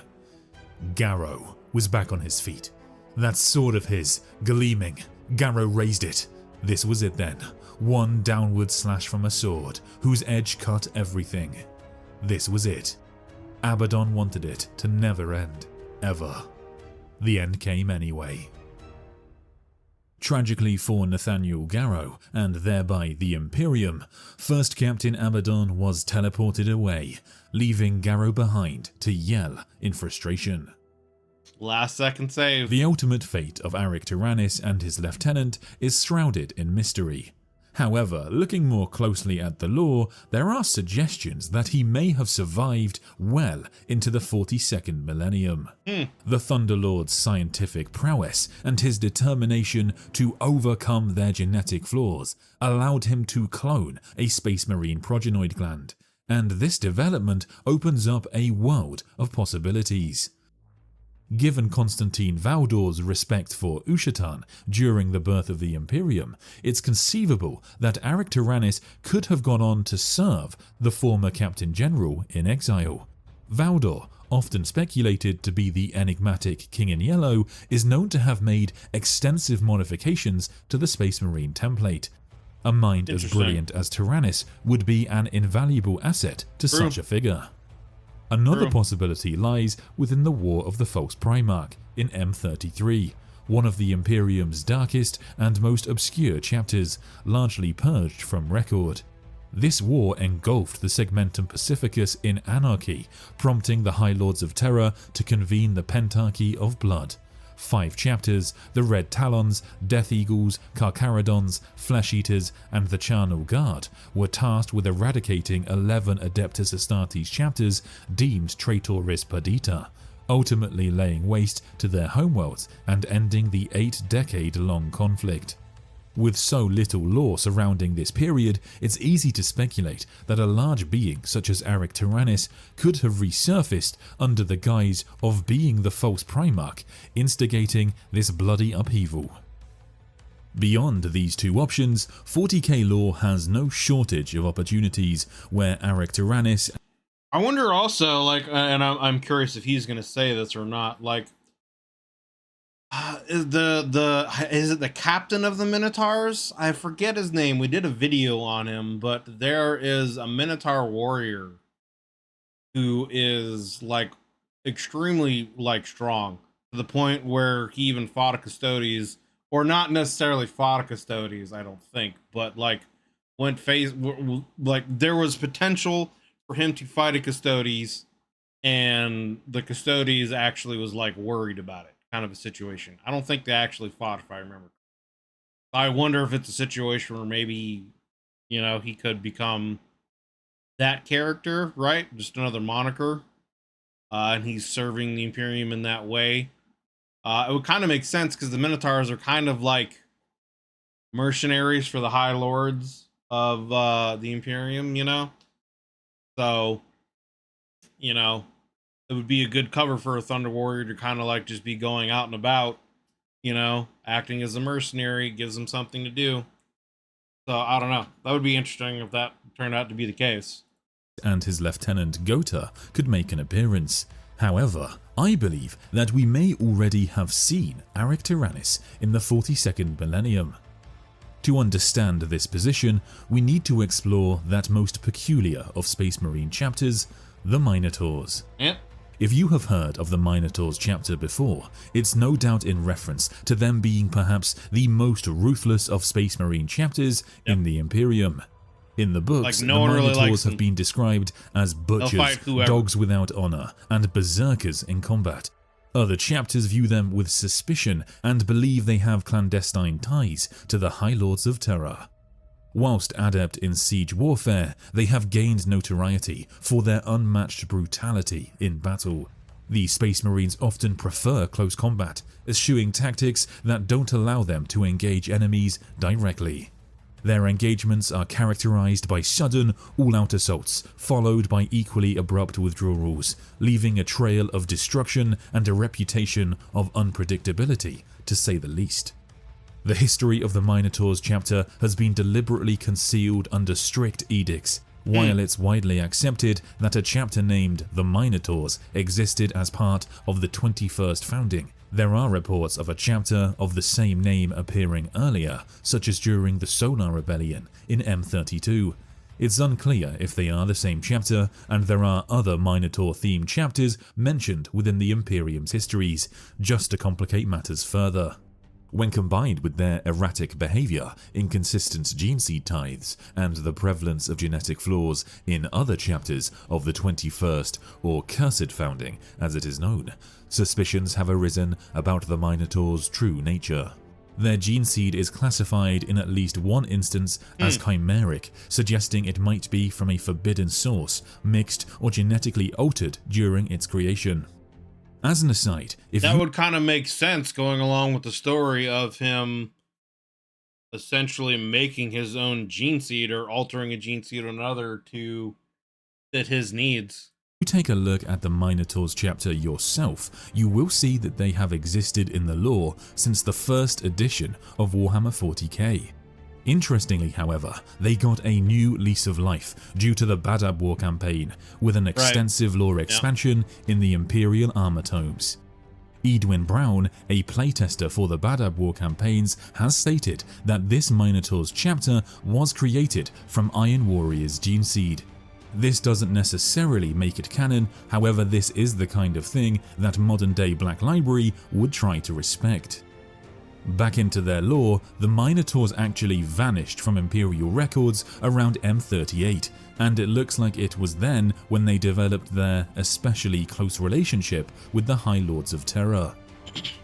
S2: Garrow was back on his feet. That sword of his, gleaming, Garrow raised it. This was it then. One downward slash from a sword, whose edge cut everything. This was it. Abaddon wanted it to never end. Ever. The end came anyway. Tragically for Nathaniel Garrow, and thereby the Imperium, First Captain Abaddon was teleported away, leaving Garrow behind to yell in frustration.
S1: Last second save.
S2: The ultimate fate of Arik Tyrannis and his lieutenant is shrouded in mystery. However, looking more closely at the lore, there are suggestions that he may have survived well into the 42nd millennium. The Thunderlord's scientific prowess and his determination to overcome their genetic flaws allowed him to clone a Space Marine progenoid gland, and this development opens up a world of possibilities. Given Constantine Valdor's respect for Ushatan during the birth of the Imperium, it's conceivable that Arik Tyrannis could have gone on to serve the former Captain General in exile. Valdor, often speculated to be the enigmatic King in Yellow, is known to have made extensive modifications to the Space Marine template. A mind as brilliant as Tyrannis would be an invaluable asset to such a figure. Another possibility lies within the War of the False Primarch in M33, one of the Imperium's darkest and most obscure chapters, largely purged from record. This war engulfed the Segmentum Pacificus in anarchy, prompting the High Lords of Terror to convene the Pentarchy of Blood. 5 chapters, the Red Talons, Death Eagles, Carcharodons, Flesh Eaters, and the Charnel Guard were tasked with eradicating 11 Adeptus Astartes chapters deemed traitoris perdita, ultimately laying waste to their homeworlds and ending the 8-decade-long conflict. With so little lore surrounding this period, it's easy to speculate that a large being such as Arik Tyrannis could have resurfaced under the guise of being the False Primarch, instigating this bloody upheaval. Beyond these 2 options, 40k lore has no shortage of opportunities where Arik Tyrannis...
S1: I wonder also, like, and I'm curious if he's going to say this or not, like, is it the captain of the Minotaurs? I forget his name. We did a video on him, but there is a Minotaur warrior who is like extremely like strong to the point where he even fought a Custodes, or not necessarily fought a Custodes, I don't think, but like went face like there was potential for him to fight a Custodes, and the Custodes actually was like worried about it. Kind of a situation. I don't think they actually fought, if I remember. I wonder if it's a situation where maybe, you know, he could become that character, right? Just another moniker. And he's serving the Imperium in that way. It would kind of make sense because the Minotaurs are kind of like mercenaries for the High Lords of the Imperium, you know? So, you know, it would be a good cover for a Thunder Warrior to kind of like just be going out and about, you know, acting as a mercenary, gives them something to do. So I don't know. That would be interesting if that turned out to be the case.
S2: and his lieutenant Gota could make an appearance. However, I believe that we may already have seen Aric Tyrannus in the 42nd millennium. To understand this position, we need to explore that most peculiar of Space Marine chapters, the Minotaurs.
S1: Yep.
S2: If you have heard of the Minotaurs chapter before, it's no doubt in reference to them being perhaps the most ruthless of Space Marine chapters in the Imperium. In the books,
S1: Like,
S2: the Minotaurs have been described as butchers, dogs without honor, and berserkers in combat. Other chapters view them with suspicion and believe they have clandestine ties to the High Lords of Terra. Whilst adept in siege warfare, they have gained notoriety for their unmatched brutality in battle. The Space Marines often prefer close combat, eschewing tactics that don't allow them to engage enemies directly. Their engagements are characterized by sudden, all-out assaults, followed by equally abrupt withdrawals, leaving a trail of destruction and a reputation of unpredictability, to say the least. The history of the Minotaurs chapter has been deliberately concealed under strict edicts. While it's widely accepted that a chapter named the Minotaurs existed as part of the 21st founding, there are reports of a chapter of the same name appearing earlier, such as during the Solar Rebellion in M32. It's unclear if they are the same chapter, and there are other Minotaur-themed chapters mentioned within the Imperium's histories, just to complicate matters further. When combined with their erratic behavior, inconsistent gene seed tithes, and the prevalence of genetic flaws in other chapters of the 21st, or Cursed Founding as it is known, suspicions have arisen about the Minotaur's true nature. Their gene seed is classified in at least one instance as chimeric, suggesting it might be from a forbidden source, mixed or genetically altered during its creation. As an aside, if
S1: that would kind of make sense going along with the story of him essentially making his own gene seed or altering a gene seed or another to fit his needs.
S2: If you take a look at the Minotaurs chapter yourself, you will see that they have existed in the lore since the first edition of Warhammer 40K. Interestingly, however, they got a new lease of life due to the Badab War campaign, with an extensive lore expansion in the Imperial Armor Tomes. Edwin Brown, a playtester for the Badab War campaigns, has stated that this Minotaurs chapter was created from Iron Warrior's gene seed. This doesn't necessarily make it canon, however this is the kind of thing that modern-day Black Library would try to respect. Back into their lore, the Minotaurs actually vanished from Imperial records around M38, and it looks like it was then when they developed their especially close relationship with the High Lords of Terra.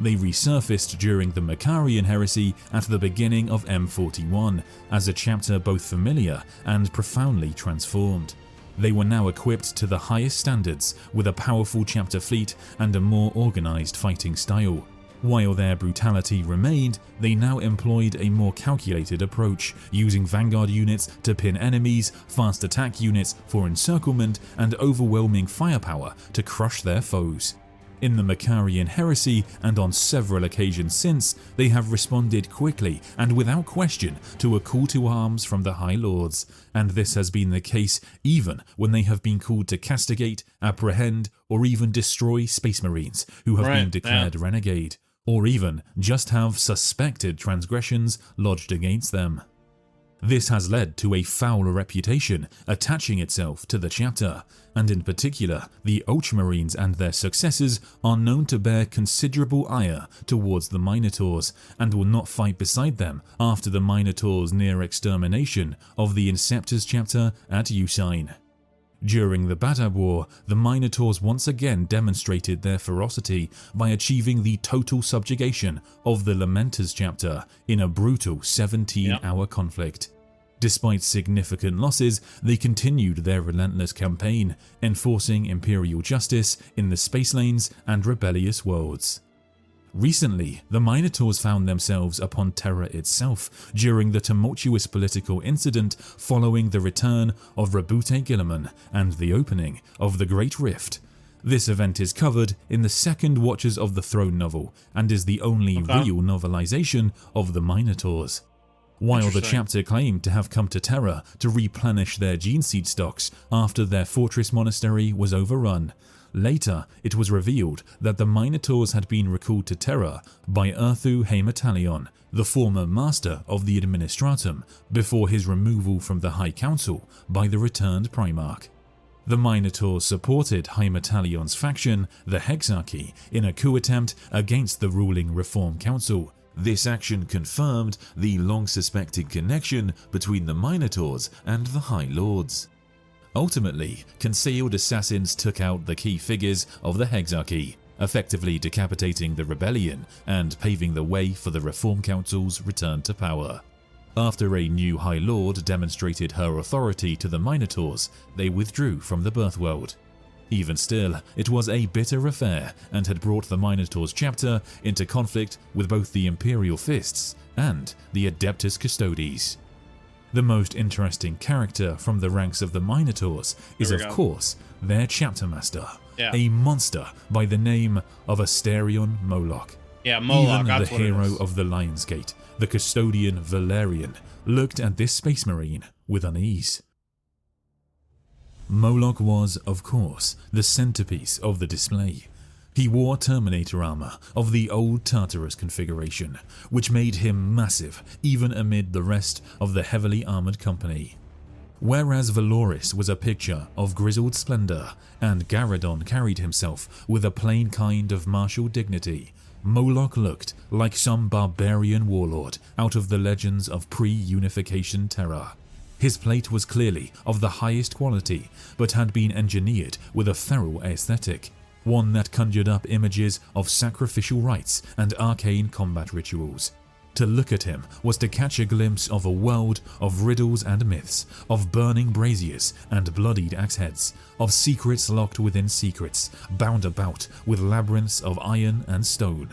S2: They resurfaced during the Macarian heresy at the beginning of M41, as a chapter both familiar and profoundly transformed. They were now equipped to the highest standards, with a powerful chapter fleet and a more organized fighting style. While their brutality remained, they now employed a more calculated approach, using vanguard units to pin enemies, fast attack units for encirclement, and overwhelming firepower to crush their foes. In the Macarian heresy, and on several occasions since, they have responded quickly and without question to a call to arms from the High Lords, and this has been the case even when they have been called to castigate, apprehend, or even destroy Space Marines who have been declared renegade, or even just have suspected transgressions lodged against them. This has led to a foul reputation attaching itself to the chapter, and in particular, the Ultramarines and their successors are known to bear considerable ire towards the Minotaurs, and will not fight beside them after the Minotaurs' near extermination of the Inceptors chapter at Usain. During the Badab War, the Minotaurs once again demonstrated their ferocity by achieving the total subjugation of the Lamenters chapter in a brutal 17-hour conflict. Despite significant losses, they continued their relentless campaign, enforcing Imperial justice in the space lanes and rebellious worlds. Recently, the Minotaurs found themselves upon Terra itself during the tumultuous political incident following the return of Rabute Guilliman and the opening of the Great Rift. This event is covered in the second Watchers of the Throne novel and is the only real novelization of the Minotaurs. While the
S1: Interesting.
S2: chapter claimed to have come to Terra to replenish their gene seed stocks after their fortress monastery was overrun, later it was revealed that the Minotaurs had been recalled to Terra by Erthu Heimatalion, the former master of the Administratum, before his removal from the High Council by the returned Primarch. The Minotaurs supported Heimatalion's faction, the Hexarchy, in a coup attempt against the ruling Reform Council. This action confirmed the long-suspected connection between the Minotaurs and the High Lords. Ultimately, concealed assassins took out the key figures of the Hexarchy, effectively decapitating the rebellion and paving the way for the Reform Council's return to power. After a new High Lord demonstrated her authority to the Minotaurs, they withdrew from the Birthworld. Even still, it was a bitter affair and had brought the Minotaurs chapter into conflict with both the Imperial Fists and the Adeptus Custodes. The most interesting character from the ranks of the Minotaurs is, of course, their chapter master, a monster by the name of Asterion Moloch.
S1: Yeah, Moloch,
S2: Even
S1: that's
S2: the
S1: what it
S2: hero
S1: is.
S2: of the Lion's Gate, the custodian Valerian, looked at this space marine with unease. Moloch was, of course, the centerpiece of the display. He wore Terminator armor of the old Tartarus configuration, which made him massive even amid the rest of the heavily armored company. Whereas Valoris was a picture of grizzled splendor and Garadon carried himself with a plain kind of martial dignity, Moloch looked like some barbarian warlord out of the legends of pre-unification Terra. His plate was clearly of the highest quality, but had been engineered with a feral aesthetic, one that conjured up images of sacrificial rites and arcane combat rituals. To look at him was to catch a glimpse of a world of riddles and myths, of burning braziers and bloodied axe heads, of secrets locked within secrets, bound about with labyrinths of iron and stone.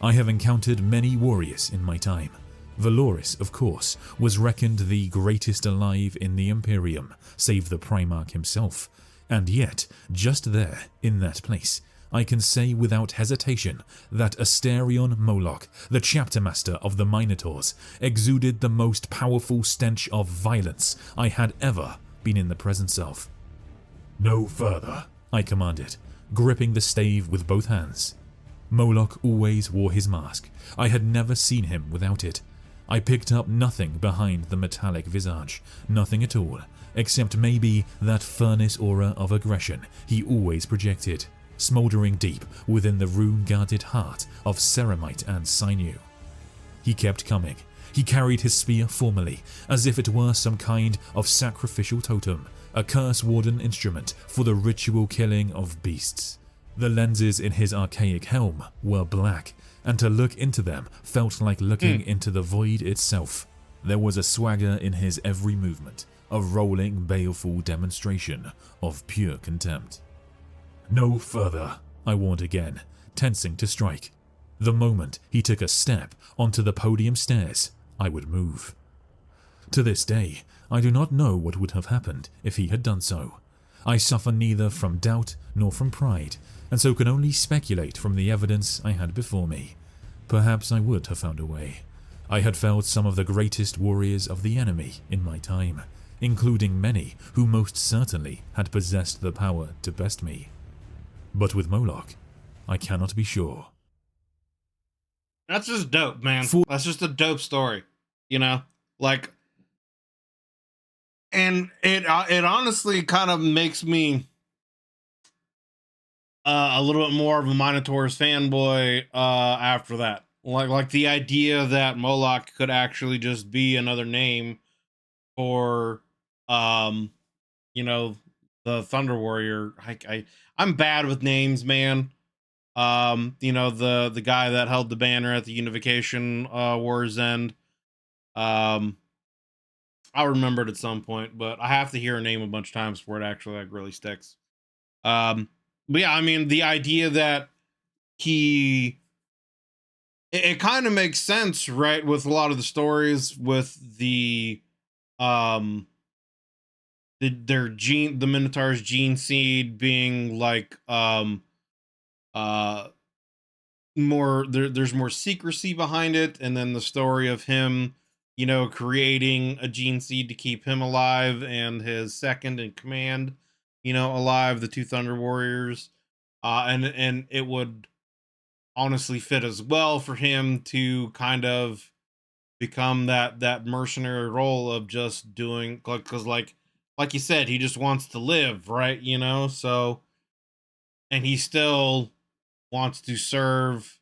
S2: I have encountered many warriors in my time. Valoris, of course, was reckoned the greatest alive in the Imperium, save the Primarch himself. And yet, just there, in that place, I can say without hesitation that Asterion Moloch, the chapter master of the Minotaurs, exuded the most powerful stench of violence I had ever been in the presence of.
S4: No further,
S2: I commanded, gripping the stave with both hands. Moloch always wore his mask. I had never seen him without it. I picked up nothing behind the metallic visage, nothing at all, except maybe that furnace aura of aggression he always projected, smouldering deep within the rune-guarded heart of ceramite and sinew. He kept coming. He carried his spear formally, as if it were some kind of sacrificial totem, a curse-warden instrument for the ritual killing of beasts. The lenses in his archaic helm were black, and to look into them felt like looking into the void itself. There was a swagger in his every movement, a rolling, baleful demonstration of pure contempt.
S4: no further,
S2: I warned again, tensing to strike. The moment he took a step onto the podium stairs, I would move. To this day, I do not know what would have happened if he had done so. I suffer neither from doubt nor from pride, and so can only speculate from the evidence I had before me. Perhaps I would have found a way. I had felled some of the greatest warriors of the enemy in my time, including many who most certainly had possessed the power to best me. But with Moloch, I cannot be sure.
S1: That's just dope, man. That's just a dope story, you know? Like, and it honestly kind of makes me a little bit more of a Minotaurs fanboy after that. Like the idea that Moloch could actually just be another name for you know, the Thunder Warrior. I'm bad with names, man. You know, the guy that held the banner at the Unification War's End. I'll remember it at some point, but I have to hear a name a bunch of times before it actually like really sticks. But yeah, I mean, the idea that he, it kind of makes sense, right? With a lot of the stories with the their gene, the Minotaur's gene seed being like more there's more secrecy behind it, and then the story of him, creating a gene seed to keep him alive and his second in command, alive, the two Thunder Warriors. And it would honestly fit as well for him to kind of become that mercenary role of just doing, because like you said, he just wants to live, right? So, and he still wants to serve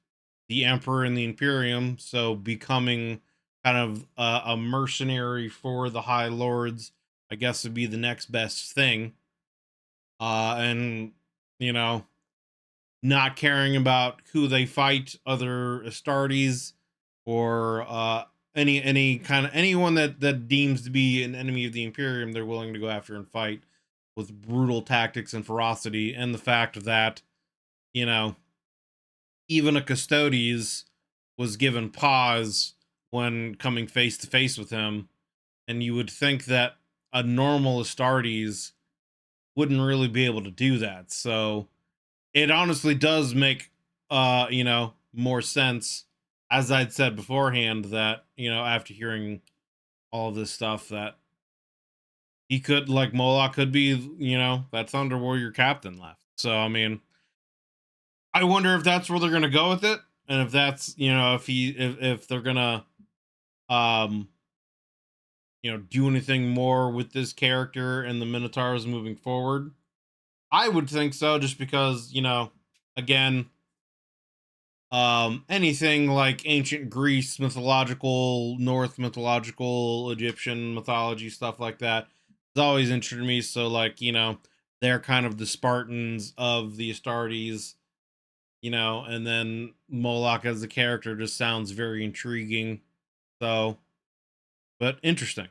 S1: the Emperor and the Imperium, so becoming kind of a mercenary for the High Lords, I guess, would be the next best thing. And you know, not caring about who they fight, other Astartes, or anyone that deems to be an enemy of the Imperium, they're willing to go after and fight with brutal tactics and ferocity. And the fact that, you know, even a Custodes was given pause when coming face to face with him, and you would think that a normal Astartes wouldn't really be able to do that. So it honestly does make more sense, as I'd said beforehand, that after hearing all of this stuff, that he could, like, Moloch could be that Thunder Warrior captain left. So I mean, I wonder if that's where they're gonna go with it, and if that's if they're gonna do anything more with this character and the Minotaurs moving forward. I would think so, just because, again, anything like ancient Greece mythological, North mythological, Egyptian mythology, stuff like that has always interested me. So, like, they're kind of the Spartans of the Astartes, and then Moloch as a character just sounds very intriguing. So, but interesting.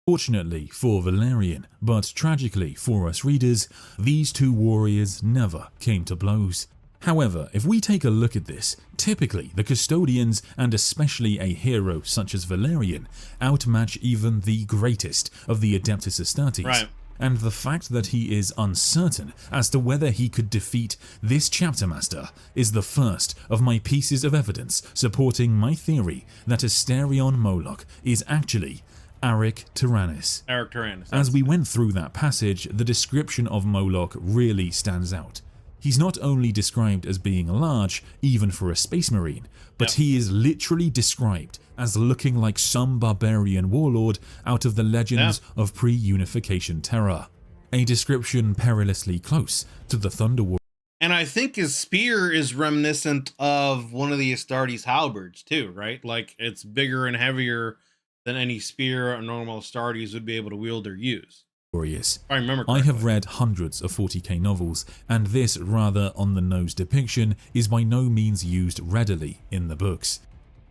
S2: Fortunately for Valerian, but tragically for us readers, these two warriors never came to blows. However, if we take a look at this, typically the Custodians, and especially a hero such as Valerian, outmatch even the greatest of the Adeptus Astartes.
S1: Right.
S2: And the fact that he is uncertain as to whether he could defeat this chapter master is the first of my pieces of evidence supporting my theory that Asterion Moloch is actually Aric Tyrannus.
S1: Aric Tyrannus.
S2: As we went through that passage, the description of Moloch really stands out. He's not only described as being large, even for a space marine, but he is literally described as looking like some barbarian warlord out of the legends of pre-unification terror. A description perilously close to the Thunder War.
S1: And I think his spear is reminiscent of one of the Astartes halberds too, right? Like, it's bigger and heavier than any spear a normal Astartes would be able to wield or use.
S2: Warriors.
S1: I remember correctly.
S2: I have read hundreds of 40k novels, and this rather on-the-nose depiction is by no means used readily in the books.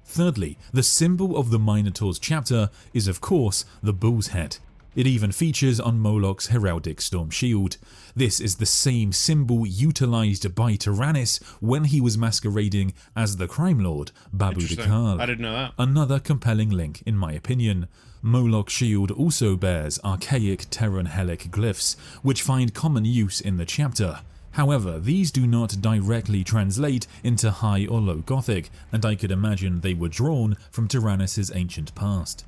S2: Thirdly, the symbol of the Minotaur's chapter is of course the bull's head. It even features on Moloch's heraldic storm shield. This is the same symbol utilized by Tyrannus when he was masquerading as the crime lord Babu Dekal.
S1: I didn't know that.
S2: Another compelling link in my opinion. Moloch's shield also bears archaic Terran Helic glyphs, which find common use in the chapter. However, these do not directly translate into High or Low Gothic, and I could imagine they were drawn from Tyrannus' ancient past.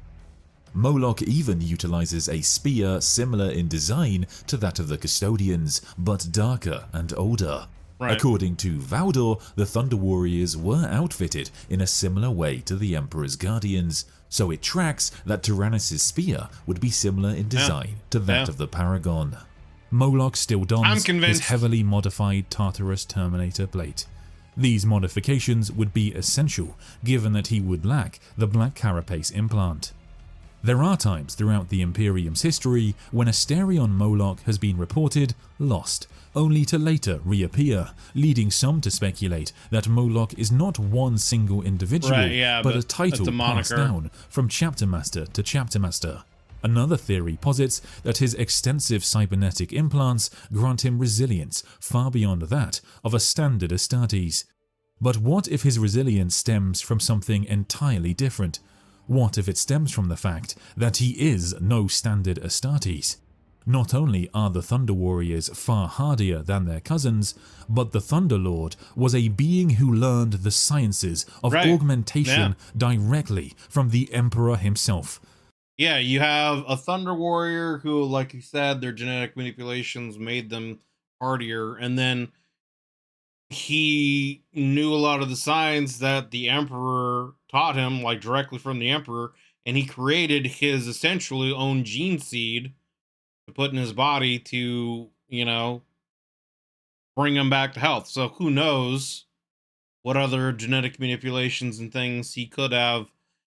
S2: Moloch even utilizes a spear similar in design to that of the Custodians, but darker and older.
S1: Right.
S2: According to Valdor, the Thunder Warriors were outfitted in a similar way to the Emperor's Guardians, so it tracks that Tyrannus' spear would be similar in design to that of the Paragon. Moloch still dons his heavily modified Tartarus Terminator plate. These modifications would be essential given that he would lack the black carapace implant. There are times throughout the Imperium's history when Asterion Moloch has been reported lost, only to later reappear, leading some to speculate that Moloch is not one single individual, but a title passed down from chapter master to chapter master. Another theory posits that his extensive cybernetic implants grant him resilience far beyond that of a standard Astartes. But what if his resilience stems from something entirely different? What if it stems from the fact that he is no standard Astartes? Not only are the Thunder Warriors far hardier than their cousins, but the Thunder Lord was a being who learned the sciences of
S1: Right.
S2: augmentation directly from the Emperor himself.
S1: Yeah, you have a Thunder Warrior who, like you said, their genetic manipulations made them hardier, and then he knew a lot of the science that the Emperor taught him, like directly from the Emperor, and he created his essentially own gene seed to put in his body to, bring him back to health. So who knows what other genetic manipulations and things he could have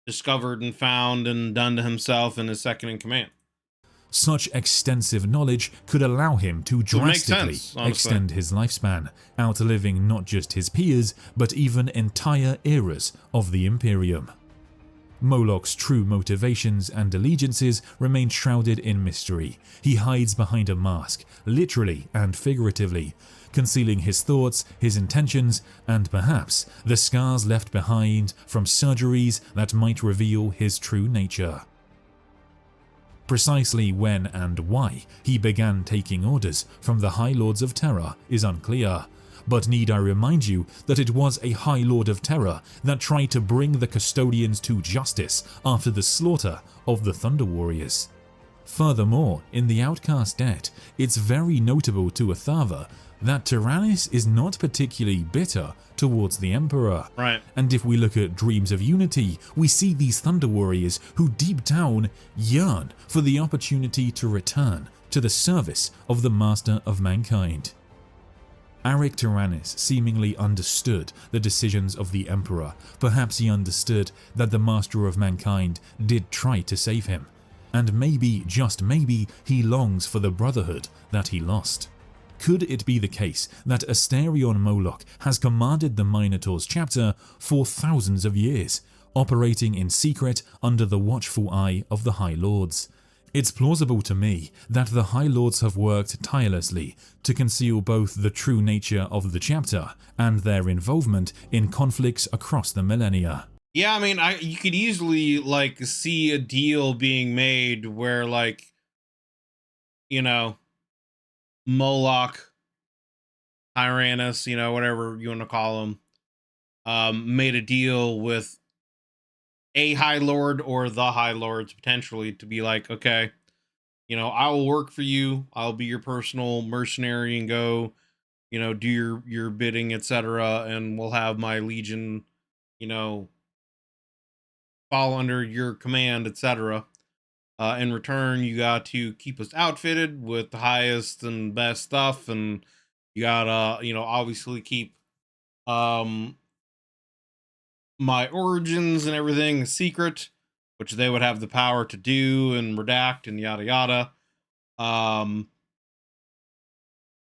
S1: discovered and found and done to himself and his second in command.
S2: Such extensive knowledge could allow him to
S1: Would make
S2: drastically
S1: sense, honestly.
S2: extend his lifespan, outliving not just his peers, but even entire eras of the Imperium. Moloch's true motivations and allegiances remain shrouded in mystery. He hides behind a mask, literally and figuratively, concealing his thoughts, his intentions, and perhaps the scars left behind from surgeries that might reveal his true nature. Precisely when and why he began taking orders from the High Lords of Terror is unclear, but need I remind you that it was a High Lord of Terror that tried to bring the Custodians to justice after the slaughter of the Thunder Warriors. Furthermore, in the Outcast debt, it's very notable to Athava that Tyrannus is not particularly bitter towards the Emperor.
S1: Right.
S2: And if we look at Dreams of Unity, we see these Thunder Warriors who deep down yearn for the opportunity to return to the service of the Master of Mankind. Aric Tyrannus seemingly understood the decisions of the Emperor. Perhaps he understood that the Master of Mankind did try to save him. And maybe, just maybe, he longs for the brotherhood that he lost. Could it be the case that Asterion Moloch has commanded the Minotaur's chapter for thousands of years, operating in secret under the watchful eye of the High Lords? It's plausible to me that the High Lords have worked tirelessly to conceal both the true nature of the chapter and their involvement in conflicts across the millennia.
S1: Yeah, I mean, you could easily see a deal being made where Moloch, Tyrannus, whatever you want to call him, made a deal with a High Lord or the High Lords potentially to be like, okay, I will work for you. I'll be your personal mercenary and go, do your bidding, etc. And we'll have my legion, fall under your command, etc. In return, you got to keep us outfitted with the highest and best stuff, and you gotta, obviously keep my origins and everything a secret, which they would have the power to do and redact and yada yada. Um,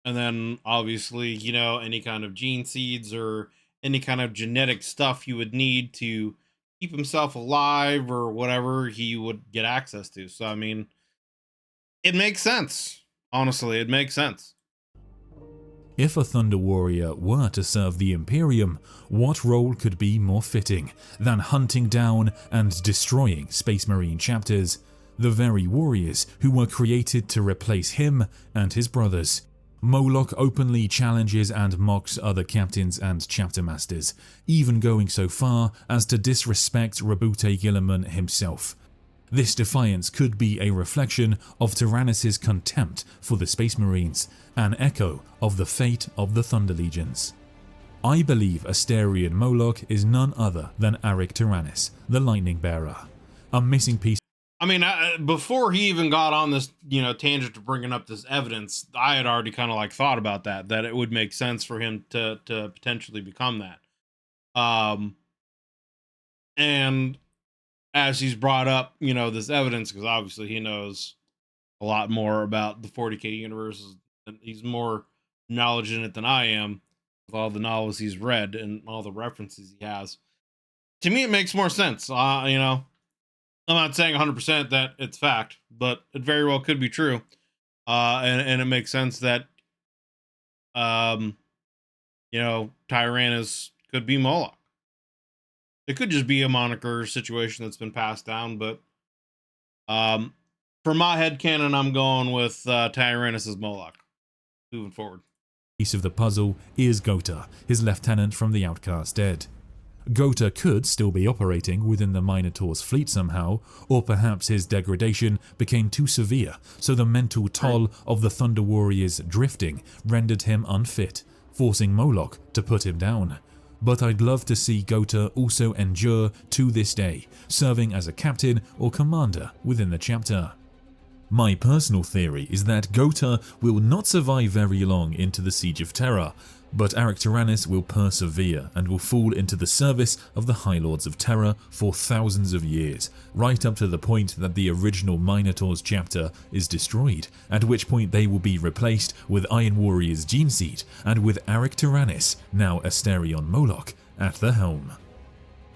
S1: and then obviously, any kind of gene seeds or any kind of genetic stuff you would need to keep himself alive or whatever he would get access to. So, I mean, it makes sense. Honestly, it makes sense.
S2: If a Thunder Warrior were to serve the Imperium, what role could be more fitting than hunting down and destroying Space Marine chapters, the very warriors who were created to replace him and his brothers? Moloch openly challenges and mocks other captains and chapter masters, even going so far as to disrespect Rabute Gilliman himself. This defiance could be a reflection of Tyrannus' contempt for the Space Marines, an echo of the fate of the Thunder Legions. I believe Asterion Moloch is none other than Aric Tyrannus, the Lightning Bearer, a missing piece.
S1: I mean, before he even got on this, tangent to bringing up this evidence, I had already kind of thought about that it would make sense for him to potentially become that. And as he's brought up, this evidence, because obviously he knows a lot more about the 40K universe, and he's more knowledge in it than I am, with all the novels he's read and all the references he has. To me, it makes more sense. I'm not saying 100% that it's fact, but it very well could be true. And it makes sense that, Tyrannus could be Moloch. It could just be a moniker situation that's been passed down, but for my headcanon, I'm going with Tyrannus as Moloch. Moving forward.
S2: Piece of the puzzle is Gota, his lieutenant from the Outcast Dead. Gota could still be operating within the Minotaur's fleet somehow, or perhaps his degradation became too severe, so the mental toll of the Thunder Warrior's drifting rendered him unfit, forcing Moloch to put him down. But I'd love to see Gota also endure to this day, serving as a captain or commander within the chapter. My personal theory is that Gota will not survive very long into the Siege of Terra, but Arcturanis will persevere and will fall into the service of the High Lords of Terra for thousands of years, right up to the point that the original Minotaurs chapter is destroyed, at which point they will be replaced with Iron Warrior's Gene Seed and with Arcturanis, now Asterion Moloch, at the helm.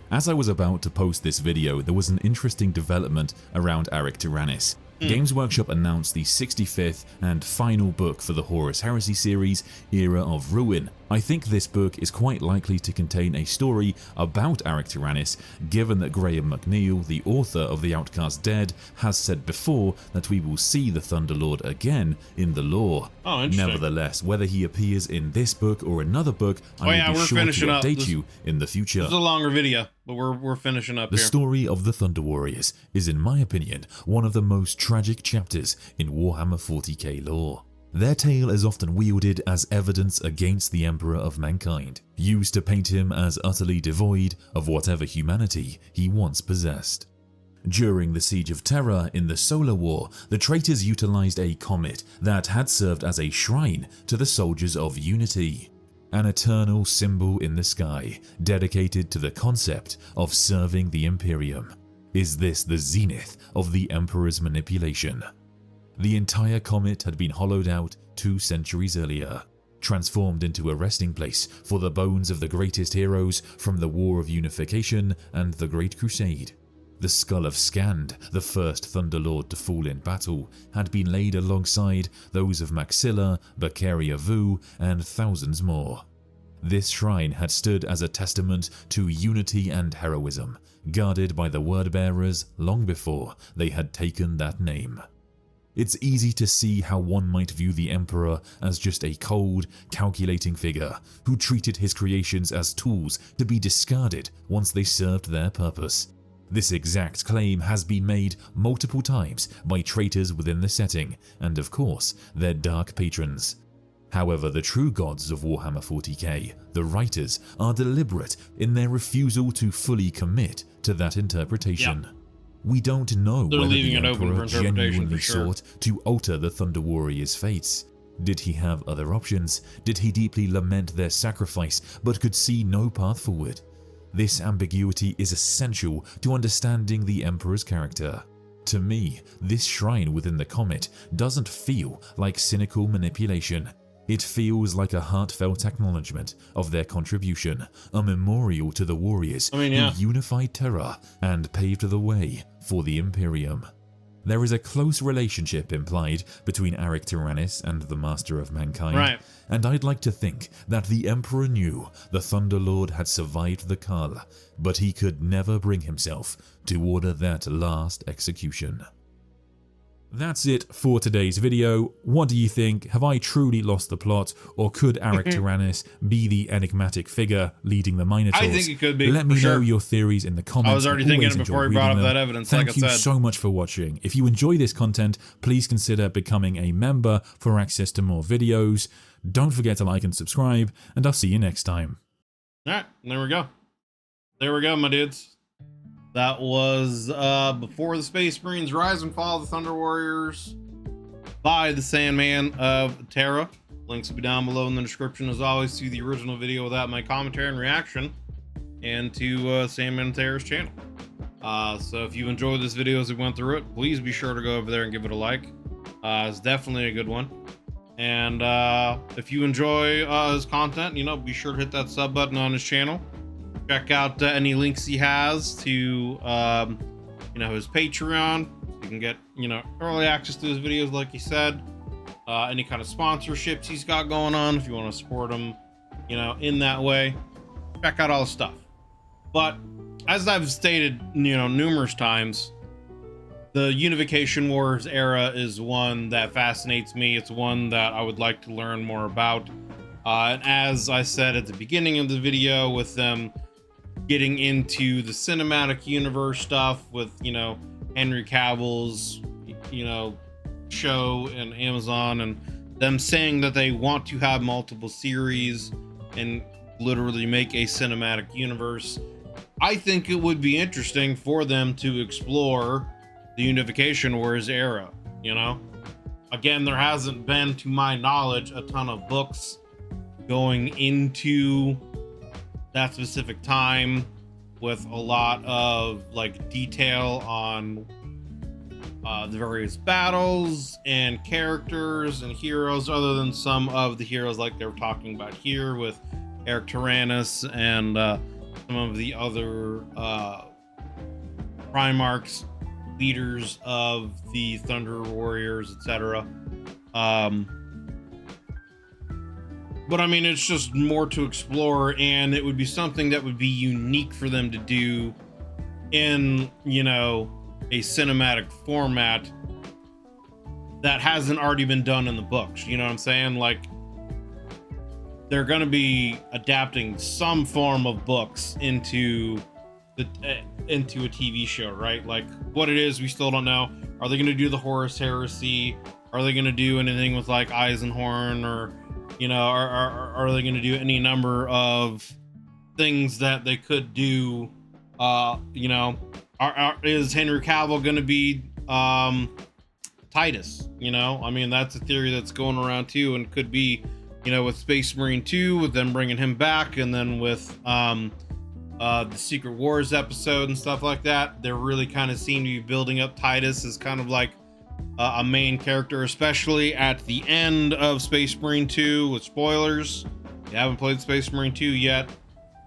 S2: As I was about to post this video, there was an interesting development around Arcturanis. Games Workshop announced the 65th and final book for the Horus Heresy series, Era of Ruin. I think this book is quite likely to contain a story about Arcturanis, given that Graham McNeil, the author of The Outcast Dead, has said before that we will see the Thunderlord again in the lore.
S1: Oh, interesting.
S2: Nevertheless, whether he appears in this book or another book, I will be sure to update you in the future.
S1: This is a longer video, but we're finishing up
S2: The
S1: here.
S2: story of the Thunder Warriors is, in my opinion, one of the most tragic chapters in Warhammer 40K lore. Their tale is often wielded as evidence against the Emperor of Mankind, used to paint him as utterly devoid of whatever humanity he once possessed. During the Siege of Terra in the Solar War, the traitors utilized a comet that had served as a shrine to the soldiers of Unity, an eternal symbol in the sky dedicated to the concept of serving the Imperium. Is this the zenith of the Emperor's manipulation? The entire comet had been hollowed out 2 centuries earlier, transformed into a resting place for the bones of the greatest heroes from the War of Unification and the Great Crusade. The skull of Scand, the first Thunderlord to fall in battle, had been laid alongside those of Maxilla, Bacaria Vu, and thousands more. This shrine had stood as a testament to unity and heroism, guarded by the word-bearers long before they had taken that name. It's easy to see how one might view the Emperor as just a cold, calculating figure who treated his creations as tools to be discarded once they served their purpose. This exact claim has been made multiple times by traitors within the setting, and of course, their dark patrons. However, the true gods of Warhammer 40k, the writers, are deliberate in their refusal to fully commit to that interpretation.
S1: Yeah.
S2: We don't know
S1: They're
S2: whether
S1: leaving
S2: the
S1: it open
S2: Emperor
S1: for interpretation
S2: genuinely
S1: for sure.
S2: sought to alter the Thunder Warriors' fates. Did he have other options? Did he deeply lament their sacrifice but could see no path forward? This ambiguity is essential to understanding the Emperor's character. To me, this shrine within the comet doesn't feel like cynical manipulation. It feels like a heartfelt acknowledgement of their contribution, a memorial to the warriors who unified Terra and paved the way for the Imperium. There is a close relationship implied between Arcturanis and the Master of Mankind, and I'd like to think that the Emperor knew the Thunderlord had survived the Khal, but he could never bring himself to order that last execution. That's it for today's video. What do you think? Have I truly lost the plot, or could Arcturanis be the enigmatic figure leading the Minotaurs?
S1: I think it could be.
S2: Let me know your theories in the comments.
S1: I was already thinking it before he brought up that evidence.
S2: Thank you so much for watching. If you enjoy this content, please consider becoming a member for access to more videos. Don't forget to like and subscribe, and I'll see you next time.
S1: All right, there we go. There we go, my dudes. That was Before the Space Marines Rise and Fall of the Thunder Warriors by the Sandman of Terra. Links will be down below in the description, as always, to the original video without my commentary and reaction, and to Sandman of Terra's channel. So if you enjoyed this video as we went through it, please be sure to go over there and give it a like. It's definitely a good one. And if you enjoy his content, be sure to hit that sub button on his channel. Check out any links he has to, his Patreon. You can get, early access to his videos, like he said. Any kind of sponsorships he's got going on, if you want to support him, in that way. Check out all the stuff. But as I've stated, numerous times, the Unification Wars era is one that fascinates me. It's one that I would like to learn more about. And as I said at the beginning of the video, with them getting into the cinematic universe stuff with, you know, Henry Cavill's, you know, show and Amazon, and them saying that they want to have multiple series and literally make a cinematic universe, I think it would be interesting for them to explore the Unification Wars era. You know, again, there hasn't been, to my knowledge, a ton of books going into that specific time with a lot of like detail on the various battles and characters and heroes, other than some of the heroes like they were talking about here with Eric Tyrannus and some of the other Primarchs, leaders of the Thunder Warriors, etc. But I mean, it's just more to explore, and it would be something that would be unique for them to do in, you know, a cinematic format that hasn't already been done in the books. You know what I'm saying? Like, they're going to be adapting some form of books into the into a TV show, right? Like, what it is, we still don't know. Are they going to do the Horus Heresy? Are they going to do anything with like Eisenhorn, or, you know, are they going to do any number of things that they could do? You know, is Henry Cavill going to be Titus? You know, I mean, that's a theory that's going around too, and could be, you know, with Space Marine 2, with them bringing him back, and then with the Secret Wars episode and stuff like that, they really kind of seem to be building up Titus as kind of like a main character, especially at the end of Space Marine 2. With spoilers, you haven't played Space Marine 2 yet,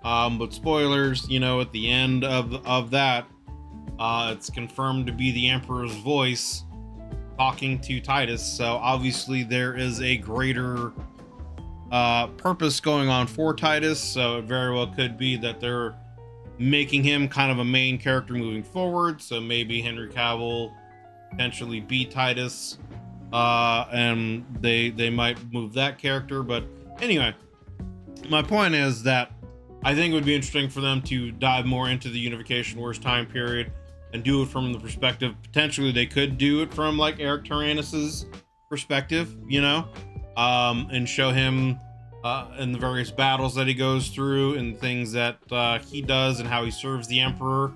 S1: but spoilers, you know, at the end of that, it's confirmed to be the Emperor's voice talking to Titus. So obviously there is a greater purpose going on for Titus, so it very well could be that they're making him kind of a main character moving forward. So maybe Henry Cavill potentially be Titus, and they might move that character. But anyway, my point is that I think it would be interesting for them to dive more into the Unification Wars time period and do it from the perspective, potentially they could do it from like Eric Tyrannus's perspective, you know, and show him in the various battles that he goes through and things that he does and how he serves the Emperor,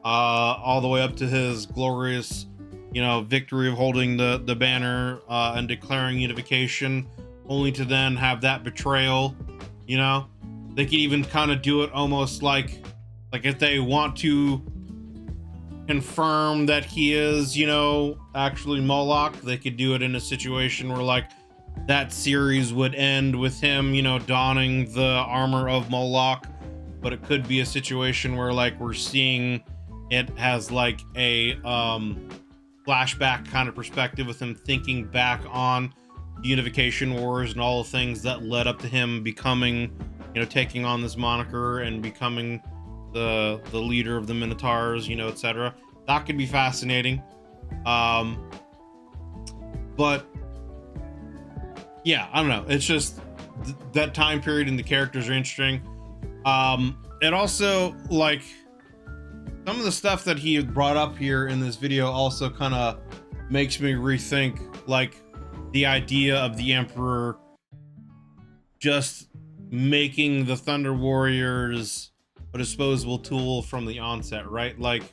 S1: all the way up to his glorious, you know, victory of holding the banner and declaring unification, only to then have that betrayal. You know, they could even kind of do it almost like if they want to confirm that he is, you know, actually Moloch, they could do it in a situation where like that series would end with him, you know, donning the armor of Moloch. But it could be a situation where like we're seeing it has like a flashback kind of perspective with him thinking back on the Unification Wars and all the things that led up to him becoming, you know, taking on this moniker and becoming the leader of the Minotaurs, you know, etc. That could be fascinating. But yeah, I don't know. It's just that time period and the characters are interesting. It also, like, some of the stuff that he brought up here in this video also kind of makes me rethink, like, the idea of the Emperor just making the Thunder Warriors a disposable tool from the onset, right? Like,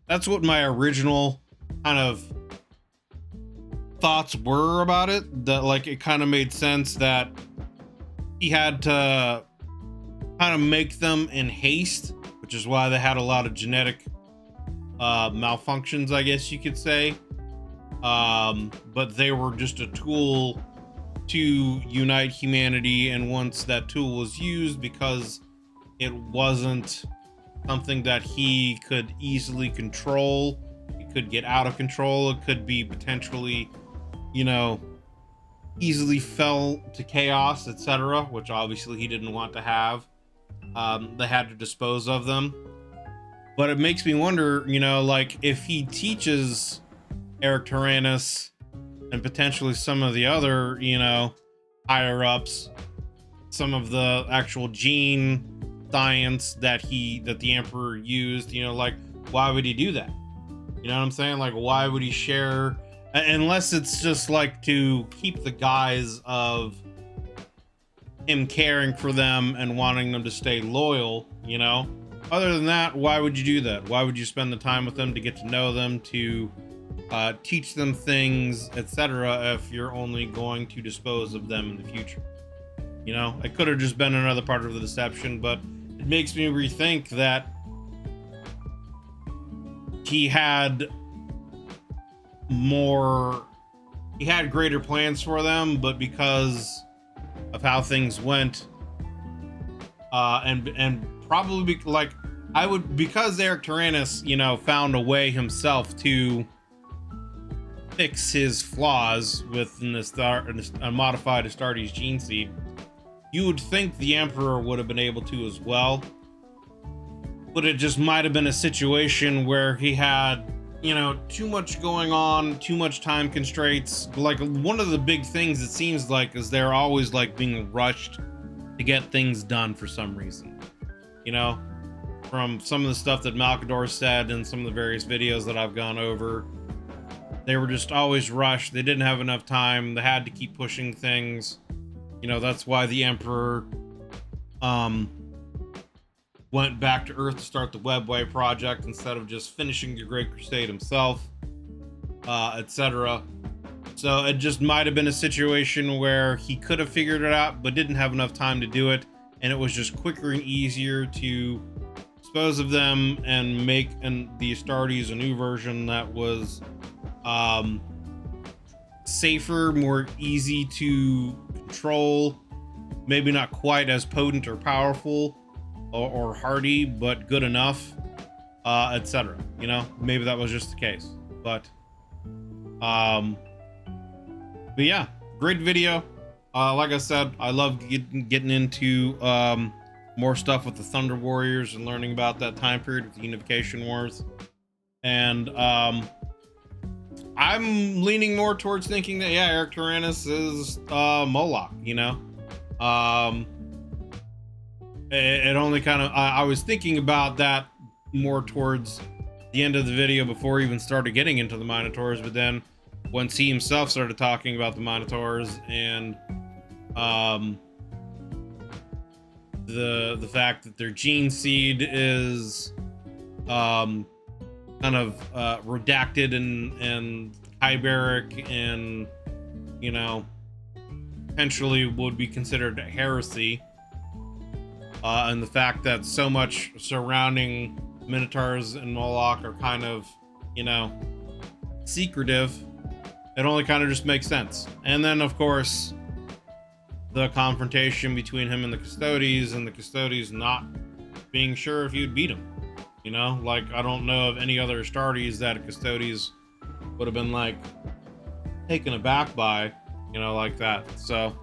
S1: that's what my original kind of thoughts were about it. That, like, it kind of made sense that he had to kind of make them in haste, which is why they had a lot of genetic malfunctions, I guess you could say. But they were just a tool to unite humanity, and once that tool was used, because it wasn't something that he could easily control, it could get out of control, it could be potentially, you know, easily fell to chaos, etc., which obviously he didn't want to have. They had to dispose of them. But it makes me wonder, you know, like, if he teaches Eric Tyrannus and potentially some of the other, you know, higher ups, some of the actual gene science that the Emperor used, you know, like, why would he do that? You know what I'm saying? Like, why would he share, unless it's just like to keep the guise of him caring for them and wanting them to stay loyal, you know? Other than that, why would you do that? Why would you spend the time with them to get to know them, to teach them things, etc., if you're only going to dispose of them in the future? You know, it could have just been another part of the deception, but it makes me rethink that he had greater plans for them, but because of how things went, and probably because Eric Tyrannus, you know, found a way himself to fix his flaws with a modified Astartes gene seed, you would think the Emperor would have been able to as well, but it just might have been a situation where he had, you know, too much going on, too much time constraints. Like, one of the big things it seems like is they're always like being rushed to get things done for some reason, you know, from some of the stuff that Malcador said in some of the various videos that I've gone over. They were just always rushed. They didn't have enough time. They had to keep pushing things. You know, that's why the Emperor went back to Earth to start the Webway project instead of just finishing the Great Crusade himself, etc. So it just might have been a situation where he could have figured it out, but didn't have enough time to do it, and it was just quicker and easier to dispose of them and make the Astartes a new version that was safer, more easy to control, maybe not quite as potent or powerful or hardy, but good enough, etc. You know, maybe that was just the case, but yeah, great video. Like I said, I love getting into more stuff with the Thunder Warriors and learning about that time period with the Unification Wars, and I'm leaning more towards thinking that, yeah, Eric Tyrannus is Moloch, you know. It only kind of, I was thinking about that more towards the end of the video before he even started getting into the Minotaurs, but then once he himself started talking about the Minotaurs and the fact that their gene seed is kind of redacted and chimeric and, you know, potentially would be considered a heresy, and the fact that so much surrounding Minotaurs and Moloch are kind of, you know, secretive, it only kind of just makes sense. And then, of course, the confrontation between him and the Custodes not being sure if he'd beat him. You know, like, I don't know of any other Astartes that Custodes would have been, like, taken aback by, you know, like that. So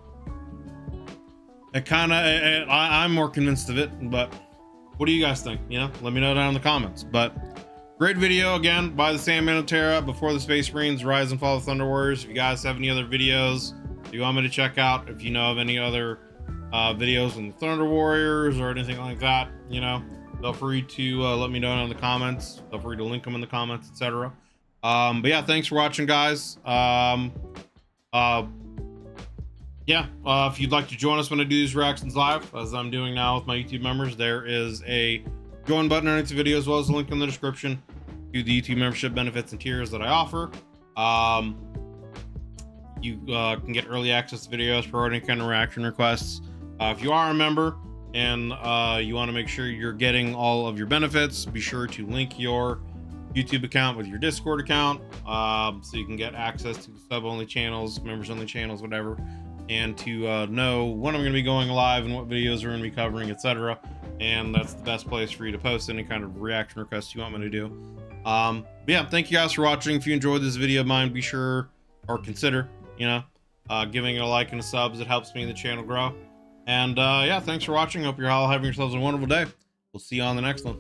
S1: it kind of, I'm more convinced of it, but what do you guys think? You know, let me know down in the comments. But great video again by the Sandman of Terra, Before the Space Marines, Rise and Fall of Thunder Warriors. If you guys have any other videos you want me to check out, if you know of any other videos on the Thunder Warriors or anything like that, you know, feel free to let me know in the comments. Feel free to link them in the comments, etc. But yeah, thanks for watching, guys. Yeah, if you'd like to join us when I do these reactions live, as I'm doing now with my YouTube members, there is a join button underneath the video, as well as a link in the description to the YouTube membership benefits and tiers that I offer. You can get early access to videos for any kind of reaction requests. If you are a member and you want to make sure you're getting all of your benefits, be sure to link your YouTube account with your Discord account, so you can get access to sub-only channels, members-only channels, whatever, and to know when I'm going to be going live and what videos we're going to be covering, etc. And that's the best place for you to post any kind of reaction requests you want me to do. But yeah, thank you guys for watching. If you enjoyed this video of mine, be sure or consider, you know, giving it a like and a subs. It helps me and the channel grow. And yeah, thanks for watching. Hope you're all having yourselves a wonderful day. We'll see you on the next one.